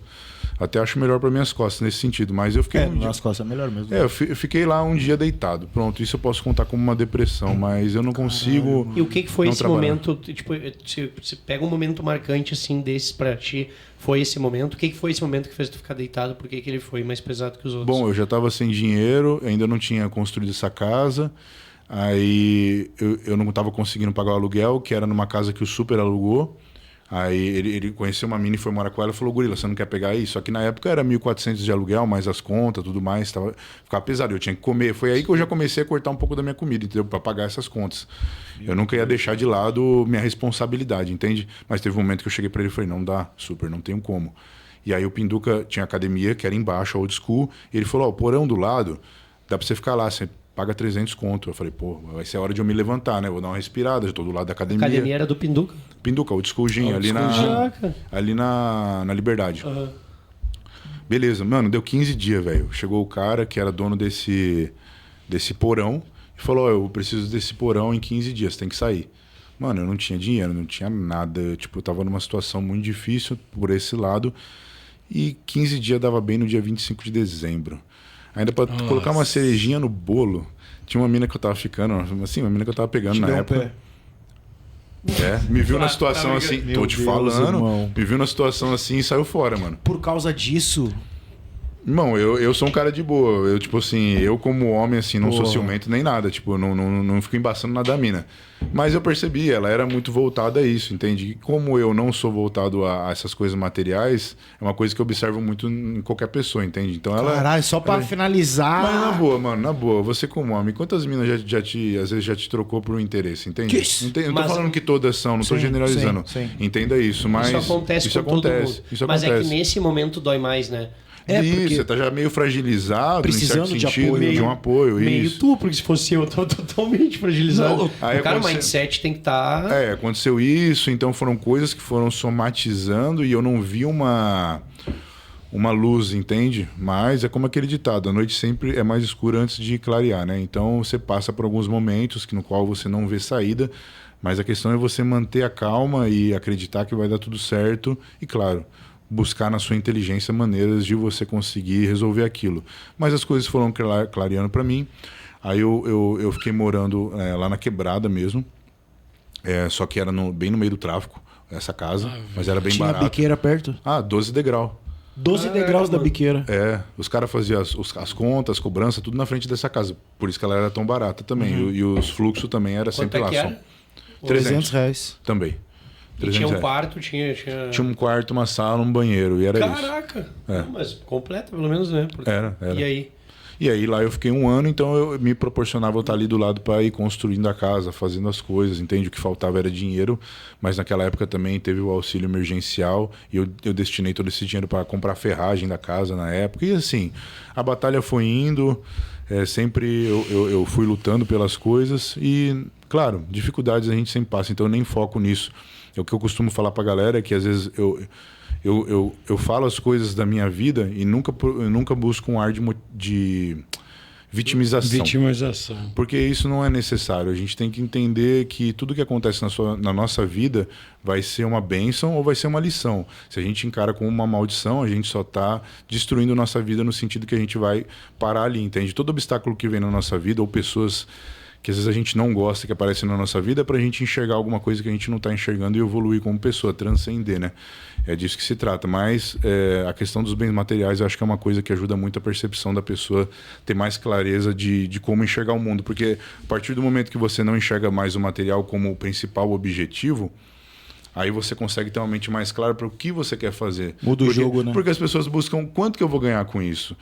Até acho melhor para minhas costas nesse sentido, mas eu fiquei
nas costas é melhor mesmo.
Eu fiquei lá um dia deitado. Pronto, isso eu posso contar como uma depressão, mas eu não consigo.
E o que foi esse momento? Tipo, se pega um momento marcante assim desses para ti, foi esse momento? O que foi esse momento que fez tu ficar deitado? Por que ele foi mais pesado que os outros?
Bom, eu já estava sem dinheiro, ainda não tinha construído essa casa. Aí eu não estava conseguindo pagar o aluguel, que era numa casa que o Super alugou. Aí ele conheceu uma mina e foi morar com ela e falou: Gorila, você não quer pegar isso? Só que na época era 1.400 de aluguel, mais as contas, tudo mais, ficava pesado, eu tinha que comer. Foi aí que eu já comecei a cortar um pouco da minha comida, entendeu? Para pagar essas contas. Eu nunca ia deixar de lado minha responsabilidade, entende? Mas teve um momento que eu cheguei para ele e falei: não dá, Super, não tenho como. E aí o Pinduca tinha academia, que era embaixo, old school, e ele falou: ó, o porão do lado, dá para você ficar lá, você paga 300 conto. Eu falei: pô, vai ser a hora de eu me levantar, né? Vou dar uma respirada, já tô do lado da academia.
A academia era do Pinduca?
Pinduca, o Schoolzinho, ali na Liberdade. Uhum. Beleza, mano, deu 15 dias, velho. Chegou o cara que era dono desse porão e falou: eu preciso desse porão em 15 dias, tem que sair. Mano, eu não tinha dinheiro, não tinha nada. Eu tava numa situação muito difícil por esse lado. E 15 dias dava bem no dia 25 de dezembro. Ainda pra colocar uma cerejinha no bolo, tinha uma mina que eu tava ficando, assim, uma mina que eu tava pegando na época. Me viu na situação assim, tô te falando, me viu na situação assim e saiu fora, mano.
Por causa disso?
Irmão, eu sou um cara de boa. Eu, tipo assim, eu como homem, assim, não sou ciumento nem nada. Tipo, não fico embaçando nada da mina. Mas eu percebi, ela era muito voltada a isso, entende? E como eu não sou voltado a essas coisas materiais, é uma coisa que eu observo muito em qualquer pessoa, entende? Então ela...
Caralho, só pra finalizar...
Mas na boa, mano, na boa. Você como homem, quantas minas às vezes já te trocou por um interesse, entende? Não tô falando que todas são, não tô generalizando.
Sim.
Entenda isso, mas...
Isso acontece com todo mundo. Mas é que nesse momento dói mais, né?
Isso, você tá já meio fragilizado,
precisando
em certo sentido, de um apoio.
Meio
isso.
tu, porque se fosse eu tô totalmente fragilizado.
Aí
o cara, o mindset tem que estar...
aconteceu isso, então foram coisas que foram somatizando e eu não vi uma luz, entende? Mas é como aquele ditado, a noite sempre é mais escura antes de clarear, né? Então você passa por alguns momentos no qual você não vê saída, mas a questão é você manter a calma e acreditar que vai dar tudo certo e, claro, buscar na sua inteligência maneiras de você conseguir resolver aquilo. Mas as coisas foram clareando para mim. Aí eu fiquei morando lá na Quebrada mesmo, só que era bem no meio do tráfico, essa casa, mas era bem barato.
Tinha biqueira perto?
12 degraus.
12 degraus da biqueira.
Os caras faziam as contas, as cobranças, tudo na frente dessa casa. Por isso que ela era tão barata também. E os fluxos também era sempre lá.
Era?
R$300 também.
E tinha um quarto, tinha
um quarto, uma sala, um banheiro, e era isso.
Caraca! Não, mas completa, pelo menos, né? Porque...
Era.
E
aí lá eu fiquei 1 ano, então eu me proporcionava estar ali do lado para ir construindo a casa, fazendo as coisas, entende? O que faltava era dinheiro, mas naquela época também teve o auxílio emergencial e eu destinei todo esse dinheiro para comprar a ferragem da casa na época. E assim, a batalha foi indo, sempre eu fui lutando pelas coisas e, claro, dificuldades a gente sempre passa, então eu nem foco nisso. O que eu costumo falar pra galera é que às vezes eu falo as coisas da minha vida e nunca busco um ar de vitimização. Porque isso não é necessário. A gente tem que entender que tudo que acontece na nossa vida vai ser uma bênção ou vai ser uma lição. Se a gente encara como uma maldição, a gente só está destruindo nossa vida no sentido que a gente vai parar ali, entende? Todo obstáculo que vem na nossa vida ou pessoas que às vezes a gente não gosta que aparecem na nossa vida, é para a gente enxergar alguma coisa que a gente não está enxergando e evoluir como pessoa, transcender, né? É disso que se trata. Mas a questão dos bens materiais eu acho que é uma coisa que ajuda muito a percepção da pessoa ter mais clareza de como enxergar o mundo. Porque a partir do momento que você não enxerga mais o material como o principal objetivo, aí você consegue ter uma mente mais clara para o que você quer fazer.
Muda o jogo, né?
Porque as pessoas buscam quanto que eu vou ganhar com isso.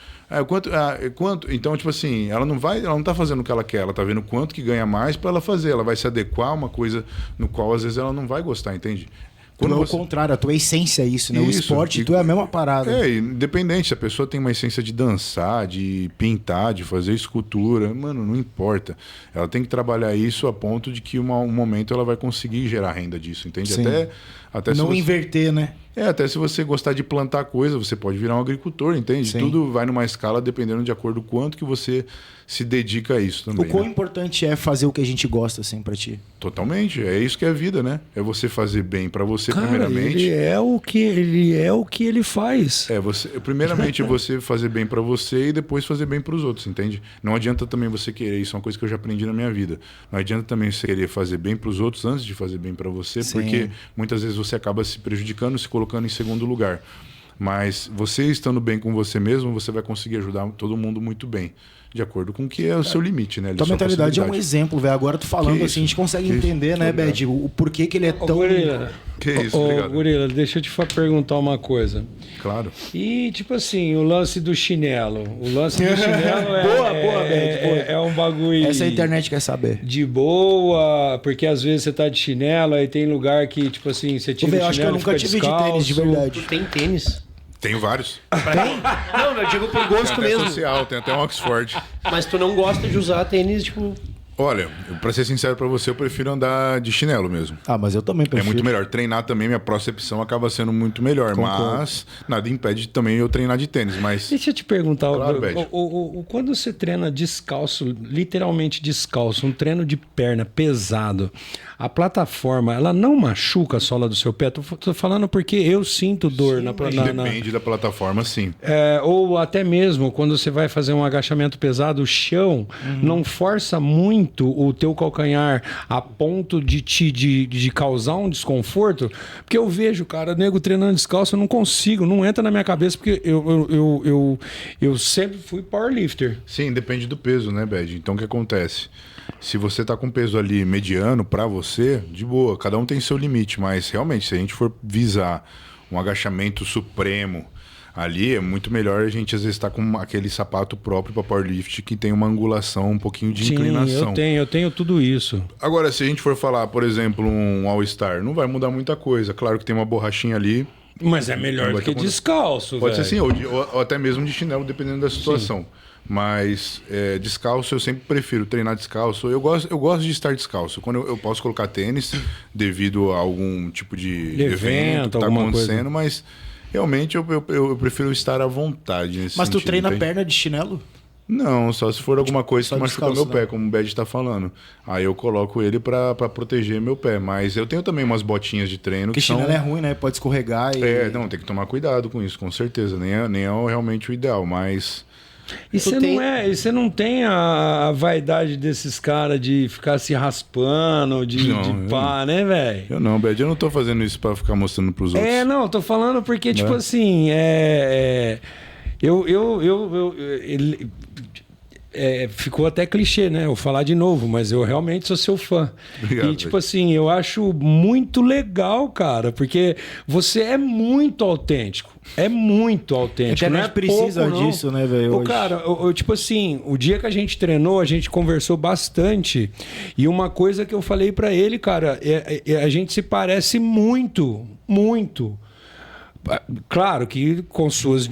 Quanto? Então, tipo assim, ela não está fazendo o que ela quer, ela está vendo quanto que ganha mais para ela fazer. Ela vai se adequar a uma coisa no qual às vezes ela não vai gostar, entende?
Quando o contrário, a tua essência é isso, né? Isso, o esporte, tu é a mesma parada.
Independente, se a pessoa tem uma essência de dançar, de pintar, de fazer escultura, mano, não importa. Ela tem que trabalhar isso a ponto de que um momento ela vai conseguir gerar renda disso, entende?
Sim.
Até
não inverter, né?
Até se você gostar de plantar coisa, você pode virar um agricultor, entende?
Sim.
Tudo vai numa escala dependendo de acordo com quanto que você se dedica a isso também.
O quão importante é fazer o que a gente gosta, assim, pra ti?
Totalmente. É isso que é a vida, né? É você fazer bem pra você,
cara,
primeiramente.
Ele é o que ele faz.
Primeiramente você fazer bem pra você e depois fazer bem pros outros, entende? Não adianta também você querer, isso é uma coisa que eu já aprendi na minha vida. Não adianta também você querer fazer bem pros outros antes de fazer bem pra você,
Sim.
porque muitas vezes você acaba se prejudicando, se colocando em segundo lugar. Mas você estando bem com você mesmo, você vai conseguir ajudar todo mundo muito bem. De acordo com o que é o seu limite, né?
Tua mentalidade é um exemplo, velho. Agora tu falando assim, a gente consegue entender, né, Bad, o porquê que ele é tão...
Gorila,
que isso, obrigado.
Gorila, deixa eu te perguntar uma coisa.
Claro.
E, tipo assim, o lance do chinelo. O lance do chinelo é um bagulho...
Essa a internet quer saber.
De boa, porque às vezes você tá de chinelo, aí tem lugar que, tipo assim, você tira o chinelo,
acho que eu nunca tive
descalço.
de tênis, de verdade.
Tu tem tênis?
Tenho vários.
Não, eu digo por gosto
tem
mesmo.
Social, tem até um Oxford.
Mas tu não gosta de usar tênis, tipo...
Olha, pra ser sincero pra você, eu prefiro andar de chinelo mesmo.
Mas eu também prefiro.
É muito melhor. Treinar também, minha percepção acaba sendo muito melhor.
Concordo.
Mas nada impede também eu treinar de tênis. Mas
Deixa eu te perguntar,
Claro,
quando você treina descalço, literalmente descalço, um treino de perna pesado, a plataforma, ela não machuca a sola do seu pé? Tô falando porque eu sinto dor
depende da plataforma, sim.
Ou até mesmo quando você vai fazer um agachamento pesado, o chão não força muito muito o teu calcanhar a ponto de causar um desconforto? Porque eu vejo, cara, nego treinando descalço, eu não consigo, não entra na minha cabeça, porque eu sempre fui powerlifter.
Sim, depende do peso, né, Bad? Então o que acontece? Se você tá com peso ali mediano pra você, de boa, cada um tem seu limite, mas realmente, se a gente for visar um agachamento supremo ali, é muito melhor a gente às vezes estar com aquele sapato próprio para powerlift que tem uma angulação, um pouquinho de inclinação.
Eu tenho tudo isso.
Agora, se a gente for falar, por exemplo, um All-Star, não vai mudar muita coisa. Claro que tem uma borrachinha ali.
Mas é melhor do que descalço,
Pode ser assim, ou até mesmo de chinelo, dependendo da situação. Sim. Mas descalço eu sempre prefiro treinar descalço. Eu gosto de estar descalço. Quando eu posso colocar tênis devido a algum tipo de evento que está acontecendo, mas realmente eu prefiro estar à vontade nesse
Mas
sentido,
tu treina perna de chinelo?
Não, só se for alguma coisa que machucar meu pé, como o Bad está falando. Aí eu coloco ele para proteger meu pé. Mas eu tenho também umas botinhas de treino.
Porque chinelo é ruim, né? Pode escorregar e...
não, tem que tomar cuidado com isso, com certeza. Nem é realmente o ideal, mas...
E você não tem a vaidade desses caras de ficar se raspando, de pá, né, velho?
Eu não, Bad, eu não tô fazendo isso pra ficar mostrando pros outros.
Não, tô falando porque, tipo assim, ficou até clichê, né? Eu falar de novo, mas eu realmente sou seu fã.
Obrigado,
e, tipo assim, eu acho muito legal, cara, porque você é muito autêntico. É muito autêntico.
A gente precisa disso, né, velho?
Cara, tipo assim, o dia que a gente treinou, a gente conversou bastante. E uma coisa que eu falei pra ele, cara, a gente se parece muito, muito. Claro que com suas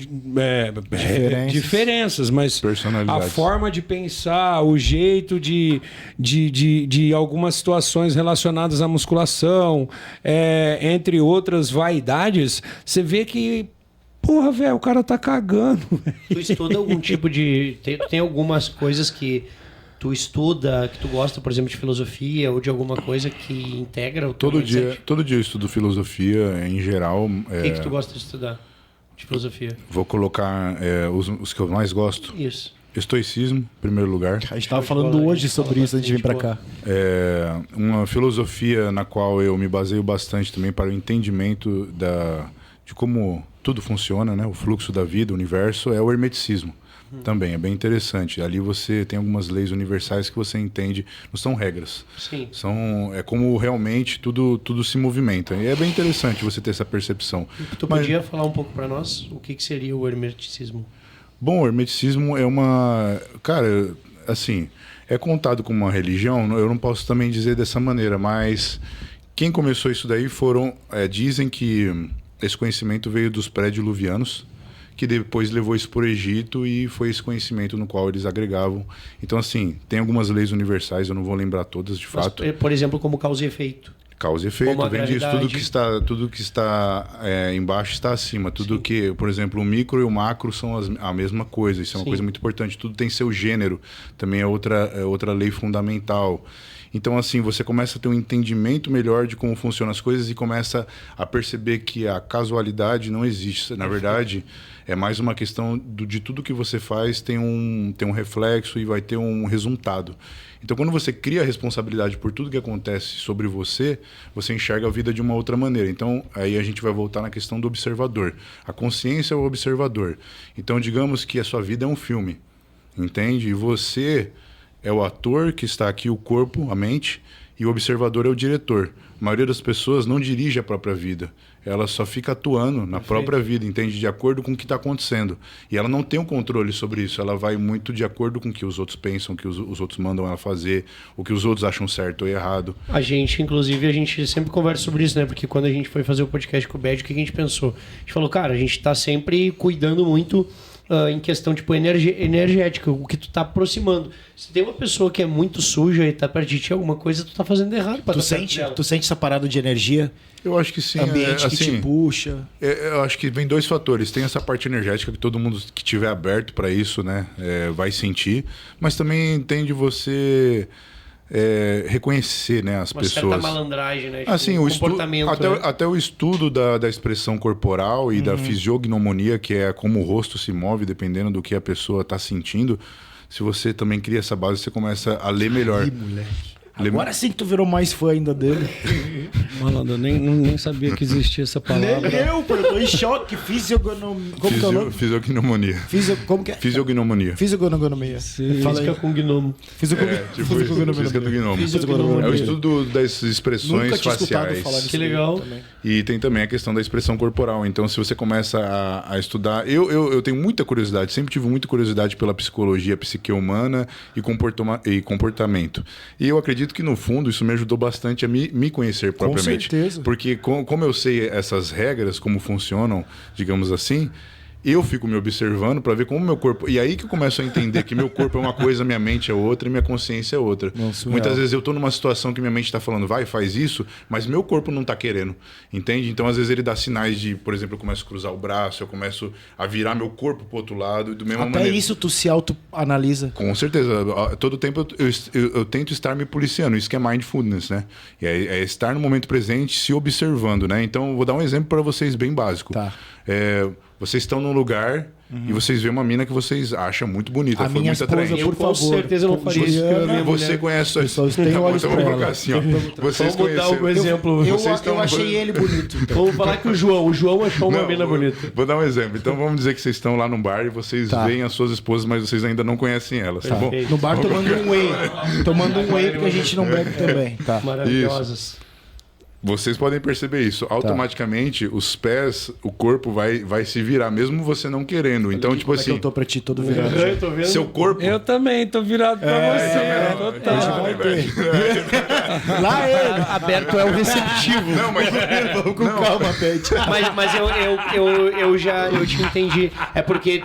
diferenças, mas a forma de pensar, o jeito de algumas situações relacionadas à musculação, entre outras vaidades, você vê que, porra, velho, o cara tá cagando.
Tu estuda algum tipo de... Tem algumas coisas que tu estuda, que tu gosta, por exemplo, de filosofia ou de alguma coisa que integra o teu mindset?
Todo dia eu estudo filosofia, em geral.
O que tu gosta de estudar de filosofia?
Vou colocar os que eu mais gosto.
Isso.
Estoicismo, em primeiro lugar.
A gente estava falando hoje sobre isso antes de vir para cá.
Uma filosofia na qual eu me baseio bastante também para o entendimento de como tudo funciona, né? O fluxo da vida, o universo, é o hermeticismo. Também é bem interessante. Ali você tem algumas leis universais que você entende, não são regras.
Sim.
É como realmente tudo se movimenta. E é bem interessante você ter essa percepção.
Podia falar um pouco para nós o que seria o hermeticismo?
Bom, o hermeticismo é uma... Cara, assim, é contado como uma religião, eu não posso também dizer dessa maneira, mas quem começou isso daí dizem que esse conhecimento veio dos pré-diluvianos, que depois levou isso para o Egito e foi esse conhecimento no qual eles agregavam. Então, assim, tem algumas leis universais, eu não vou lembrar todas de fato.
Por exemplo, como causa e efeito.
Causa e efeito, vem disso. Tudo que está embaixo está acima. Tudo Sim. que, por exemplo, o micro e o macro são a mesma coisa. Isso é uma coisa muito importante. Tudo tem seu gênero. Também é outra lei fundamental. Então, assim, você começa a ter um entendimento melhor de como funcionam as coisas e começa a perceber que a casualidade não existe. Na verdade, é mais uma questão de tudo que você faz tem um reflexo e vai ter um resultado. Então, quando você cria a responsabilidade por tudo que acontece sobre você, você enxerga a vida de uma outra maneira. Então, aí a gente vai voltar na questão do observador. A consciência é o observador. Então, digamos que a sua vida é um filme, entende? E você é o ator que está aqui, o corpo, a mente, e o observador é o diretor. A maioria das pessoas não dirige a própria vida. Ela só fica atuando na própria vida, entende? De acordo com o que está acontecendo. E ela não tem um controle sobre isso. Ela vai muito de acordo com o que os outros pensam, o que os outros mandam ela fazer, o que os outros acham certo ou errado.
Inclusive, a gente sempre conversa sobre isso, né? Porque quando a gente foi fazer o podcast com o Bad, o que a gente pensou? A gente falou, cara, a gente está sempre cuidando muito em questão tipo energética, o que tu tá aproximando. Se tem uma pessoa que é muito suja e tá perto de ti, alguma coisa tu tá fazendo errado.
Tu sente essa parada de energia?
Eu acho que sim.
Ambiente que te puxa.
Eu acho que vem dois fatores. Tem essa parte energética que todo mundo que tiver aberto para isso, né, vai sentir. Mas também tem de você reconhecer, né, as pessoas. Uma
certa malandragem, né? Tipo,
assim,
comportamento.
Até o estudo da expressão corporal e da fisiognomonia, que é como o rosto se move dependendo do que a pessoa está sentindo. se você também cria essa base, você começa a ler melhor.
Ih, moleque. Agora sim que tu virou mais fã ainda dele.
Malandro, eu nem sabia que existia essa palavra.
Nem eu, pô, eu tô em choque. Fisiognomonia. Como que é o nome?
Fisiognomonia.
Como que é?
Fisiognomonia.
Fisiognomonia.
Física com gnomo.
Física do gnomo. É o estudo das expressões faciais.
Falar disso.
Que legal.
Também.
E tem também a questão da expressão corporal. Então, se você começa a estudar... Eu tenho muita curiosidade, sempre tive muita curiosidade pela psicologia, psique humana e comportamento. E eu acredito que, no fundo, isso me ajudou bastante a me conhecer propriamente.
Com certeza.
Porque como eu sei essas regras, como funcionam, digamos assim... Eu fico me observando para ver como meu corpo... E aí que eu começo a entender que meu corpo é uma coisa, minha mente é outra e minha consciência é outra.
Nossa,
muitas vezes eu tô numa situação que minha mente tá falando, vai, faz isso, mas meu corpo não tá querendo, entende? Então, às vezes, ele dá sinais de, por exemplo, eu começo a cruzar o braço, eu começo a virar meu corpo pro outro lado, do mesma maneira.
Até isso tu se autoanalisa.
Com certeza. Todo tempo eu tento estar me policiando. Isso que é mindfulness, né? É estar no momento presente, se observando, né? Então, eu vou dar um exemplo para vocês bem básico.
Tá.
Vocês estão num lugar e vocês veem uma mina que vocês acham muito bonita.
A
foi
minha
muito
esposa,
atraente.
por favor.
Com certeza não faria isso.
Você conhece...
Pessoas têm olhos
Então, vou
pra
colocar
ela.
assim, ó. Vocês
Vamos dar um
conheceram...
exemplo.
Eu achei ele bonito. Então.
Vamos falar que o João achou uma mina bonita.
Vou dar um exemplo. Então vamos dizer que vocês estão lá num bar e vocês veem as suas esposas, mas vocês ainda não conhecem elas, tá bom?
No bar tomando um whey. Tomando um whey porque a gente não bebe também. Tá.
Maravilhosas.
Vocês podem perceber isso. Automaticamente, os pés, o corpo vai se virar, mesmo você não querendo. Então, tipo assim...
Eu tô pra ti todo virado.
Eu tô vendo.
Seu corpo...
Eu também tô virado pra você. Total.
Lá ele.
Aberto é o receptivo.
Não, mas...
Vamos com calma, Pet.
Mas eu te entendi. É porque,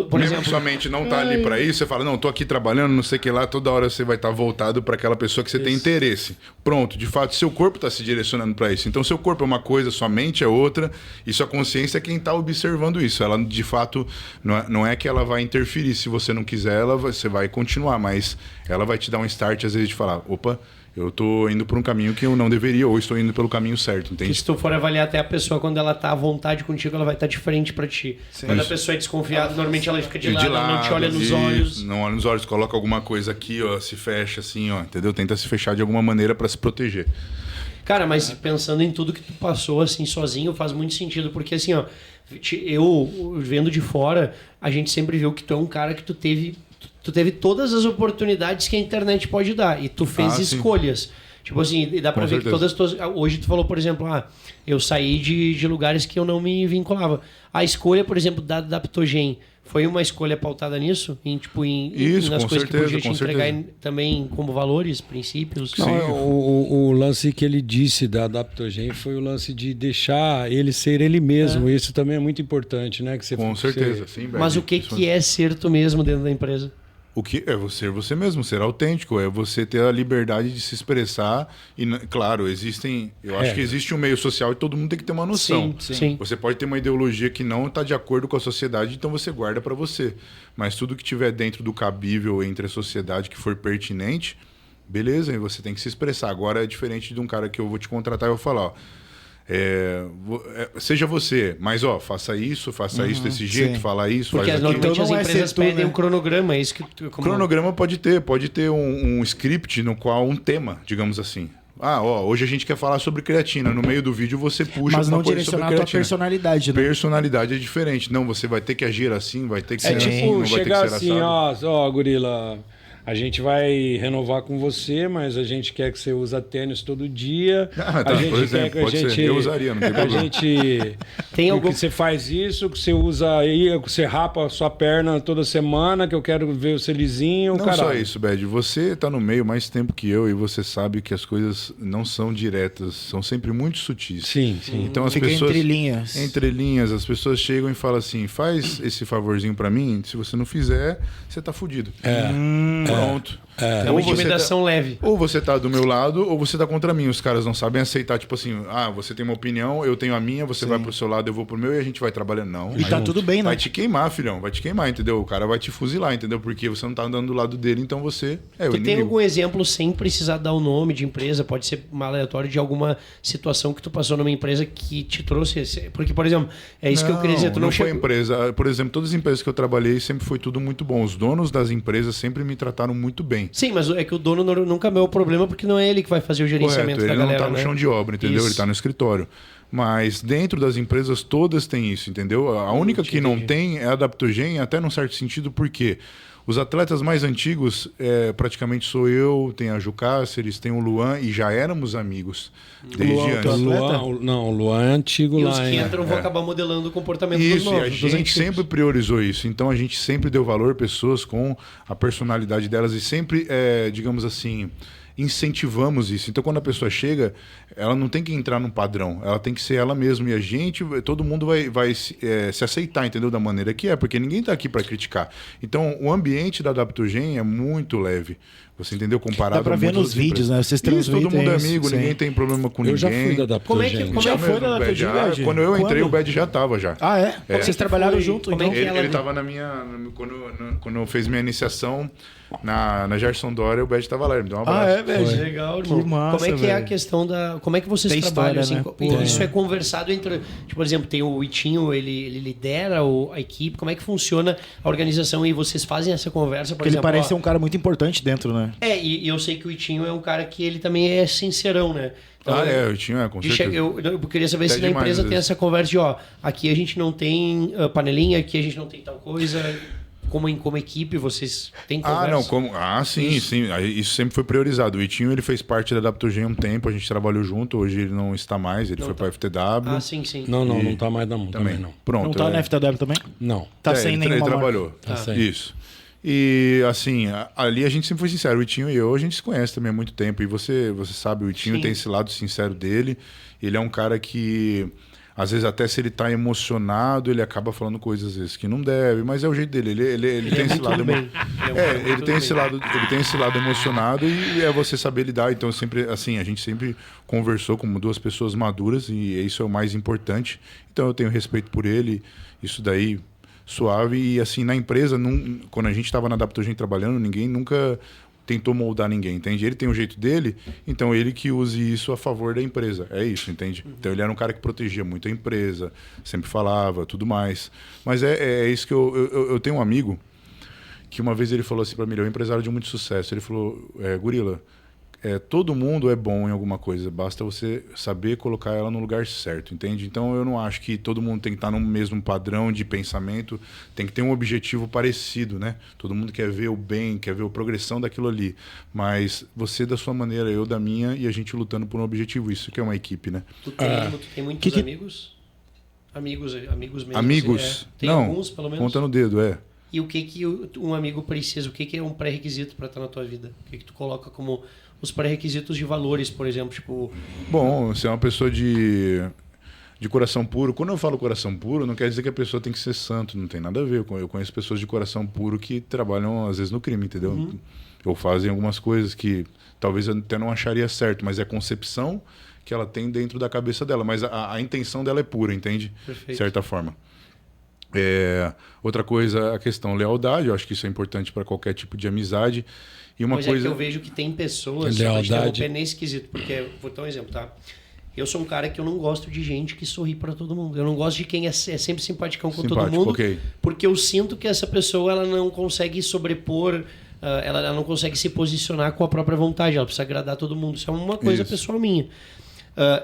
por
Mesmo
exemplo...
que sua mente não tá ali pra isso, você fala, não, tô aqui trabalhando, não sei o que lá, toda hora você vai estar voltado pra aquela pessoa que você tem interesse. Pronto, de fato, seu corpo tá se direcionando para isso. Então, seu corpo é uma coisa, sua mente é outra, e sua consciência é quem está observando isso. Ela, de fato, não é que ela vai interferir. Se você não quiser, você vai continuar, mas ela vai te dar um start, às vezes, de falar, opa, eu tô indo por um caminho que eu não deveria, ou estou indo pelo caminho certo, entende?
Se tu for avaliar até a pessoa, quando ela tá à vontade contigo, ela vai estar de frente para ti. Sim. Quando a pessoa é desconfiada, normalmente ela fica de lado, ela não te olha nos olhos.
Não olha nos olhos, coloca alguma coisa aqui, ó, se fecha assim, ó, entendeu? Tenta se fechar de alguma maneira para se proteger.
Cara, mas pensando em tudo que tu passou assim sozinho, faz muito sentido, porque assim, ó, eu vendo de fora, a gente sempre viu que tu é um cara que tu teve todas as oportunidades que a internet pode dar e tu fez escolhas. Sim. Tipo assim, e dá pra ver que todas as tuas... Hoje tu falou, por exemplo, eu saí de lugares que eu não me vinculava. A escolha, por exemplo, da Adaptogen, foi uma escolha pautada nisso?
Isso,
nas
com
coisas
certeza,
que podia te entregar também como valores, princípios?
Não, o lance que ele disse da Adaptogen foi o lance de deixar ele ser ele mesmo. Isso também é muito importante, né? Que você,
com certeza, sim.
Mas o que é ser tu mesmo dentro da empresa?
O que é você mesmo, ser autêntico, é você ter a liberdade de se expressar e, claro, eu acho que existe um meio social e todo mundo tem que ter uma noção.
Sim.
Você pode ter uma ideologia que não está de acordo com a sociedade, então você guarda para você. Mas tudo que tiver dentro do cabível entre a sociedade, que for pertinente, beleza, e você tem que se expressar. Agora é diferente de um cara que eu vou te contratar e eu vou falar, ó, seja você, mas faça isso desse jeito, fala isso,
porque
faz aquilo.
Porque normalmente as empresas pedem um cronograma, é isso que
Cronograma pode ter um script no qual um tema, digamos assim. Hoje a gente quer falar sobre creatina. No meio do vídeo você puxa
mas não
uma coisa sobre
direcionar a
creatina.
tua personalidade, né?
Personalidade é diferente. Não, você vai ter que agir assim, vai ter que ser
tipo
assim, não vai ter que
chegar
ser
assim,
assado.
gorila, a gente vai renovar com você, mas a gente quer que você use tênis todo dia.
A gente por exemplo, quer que
pode ser. Eu usaria, não tem problema. A gente
tem algum...
que você faz isso, que você usa aí, que você rapa a sua perna toda semana, que eu quero ver você lisinho.
Não só isso, Bad. Você tá no meio mais tempo que eu e você sabe que as coisas não são diretas, são sempre muito sutis.
Sim.
Então as
Fica
pessoas
entre linhas,
as pessoas chegam e falam assim: faz esse favorzinho para mim. Se você não fizer, você tá fudido. Pronto.
É uma intimidação leve.
Ou você tá do meu lado, ou você tá contra mim. Os caras não sabem aceitar, tipo assim, você tem uma opinião, eu tenho a minha, você vai pro seu lado, eu vou pro meu e a gente vai trabalhando. Não.
E tá tudo bem, né?
Vai te queimar, filhão. Vai te queimar, entendeu? O cara vai te fuzilar, entendeu? Porque você não tá andando do lado dele, então você é o inimigo.
Tem algum exemplo, sem precisar dar o nome de empresa, pode ser aleatório, de alguma situação que tu passou numa empresa que te trouxe? Porque, por exemplo, é isso que eu queria dizer. Tu não
foi empresa. Por exemplo, todas as empresas que eu trabalhei sempre foi tudo muito bom. Os donos das empresas sempre me trataram muito bem.
Sim, mas é que o dono nunca é o problema, porque não é ele que vai fazer o gerenciamento da galera.
Ele não tá no chão de obra, entendeu? Isso. Ele tá no escritório. Mas dentro das empresas todas tem isso, entendeu? A única que não tem é a Adaptogen, até num certo sentido, porque os atletas mais antigos, praticamente sou eu, tem a Ju Cáceres, tem o Luan, e já éramos amigos desde antes.
O Luan é antigo lá.
E os que entram vão acabar modelando o comportamento dos novos.
Isso, e a gente sempre priorizou isso. Então a gente sempre deu valor a pessoas com a personalidade delas e sempre, digamos assim, incentivamos isso. Então, quando a pessoa chega, ela não tem que entrar num padrão, ela tem que ser ela mesma. E a gente, todo mundo vai se aceitar, entendeu? Da maneira que é, porque ninguém está aqui para criticar. Então, o ambiente da Adaptogen é muito leve. Você entendeu? Comparado
dá pra ver nos vídeos, né? Vocês transmitem
todo mundo é amigo, ninguém tem problema com ninguém.
Eu já fui da Adaptogen.
Como já foi da Adaptogen?
Quando eu entrei, o Bad já tava já.
Ah, é? Vocês trabalharam junto?
Como
então?
Ele tava na minha... Quando eu fiz minha iniciação na Gerson Dória, o Bad tava lá, ele me deu um abraço.
Bad? Legal, irmão.
Que massa,
como é que é a questão da... Como é que vocês
tem
trabalham?
História,
assim,
né?
Isso é conversado entre... Tipo, por exemplo, tem o Itinho, ele lidera a equipe. Como é que funciona a organização e vocês fazem essa conversa, por exemplo?
Ele parece ser um cara muito importante dentro, né?
E eu sei que o Itinho é um cara que ele também é sincerão, né? Então,
o Itinho com certeza.
Eu queria saber se na empresa tem essa conversa de, aqui a gente não tem panelinha, aqui a gente não tem tal coisa... Como equipe, vocês têm conversa?
Sim. Isso sempre foi priorizado. O Itinho, ele fez parte da Adaptogen há um tempo, a gente trabalhou junto, hoje ele não está mais, ele foi para a FTW.
Sim.
Não está mais também não.
Pronto.
Não está na FTW também?
Não.
Tá sem nenhuma
ele trabalhou. Isso. E, assim, ali a gente sempre foi sincero. O Itinho e eu, a gente se conhece também há muito tempo. E você sabe, o Itinho tem esse lado sincero dele. Ele é um cara que... Às vezes, até se ele tá emocionado, ele acaba falando coisas às vezes que não deve, mas é o jeito dele. Ele tem esse lado. Ele tem esse lado emocionado e é você saber lidar. Então, sempre, assim, a gente sempre conversou como duas pessoas maduras e isso é o mais importante. Então, eu tenho respeito por ele, isso daí suave. E, assim, na empresa, quando a gente estava na Adaptogen trabalhando, ninguém nunca tentou moldar ninguém, entende? Ele tem o jeito dele, então ele que use isso a favor da empresa. É isso, entende? Então ele era um cara que protegia muito a empresa, sempre falava, tudo mais. Mas é isso que eu tenho um amigo que uma vez ele falou assim para mim, ele é um empresário de muito sucesso. Ele falou, Gorila, todo mundo é bom em alguma coisa, basta você saber colocar ela no lugar certo, entende? Então eu não acho que todo mundo tem que estar no mesmo padrão de pensamento, tem que ter um objetivo parecido, né? Todo mundo quer ver o bem, quer ver a progressão daquilo ali, mas você da sua maneira, eu da minha, e a gente lutando por um objetivo, isso que é uma equipe, né?
Tu tem muitos amigos? Amigos mesmo?
Amigos?
Tem
não,
alguns, pelo menos?
Conta no dedo,
E o que um amigo precisa? O que é um pré-requisito para estar na tua vida? O que tu coloca como os pré-requisitos de valores, por exemplo? Tipo...
Bom, você é uma pessoa de coração puro. Quando eu falo coração puro, não quer dizer que a pessoa tem que ser santo, não tem nada a ver. Eu conheço pessoas de coração puro que trabalham, às vezes, no crime, entendeu? Ou fazem algumas coisas que talvez eu até não acharia certo, mas é a concepção que ela tem dentro da cabeça dela. Mas a intenção dela é pura, entende?
Perfeito.
De certa forma. Outra coisa, a questão lealdade. Eu acho que isso é importante para qualquer tipo de amizade. E uma coisa...
que eu vejo que tem pessoas
lealdade
nesse quesito, porque vou dar um exemplo, tá? Eu sou um cara que eu não gosto de gente que sorri para todo mundo. Eu não gosto de quem é sempre simpaticão com todo mundo, porque eu sinto que essa pessoa ela não consegue sobrepor, ela não consegue se posicionar com a própria vontade, ela precisa agradar todo mundo. Isso é uma coisa pessoal minha.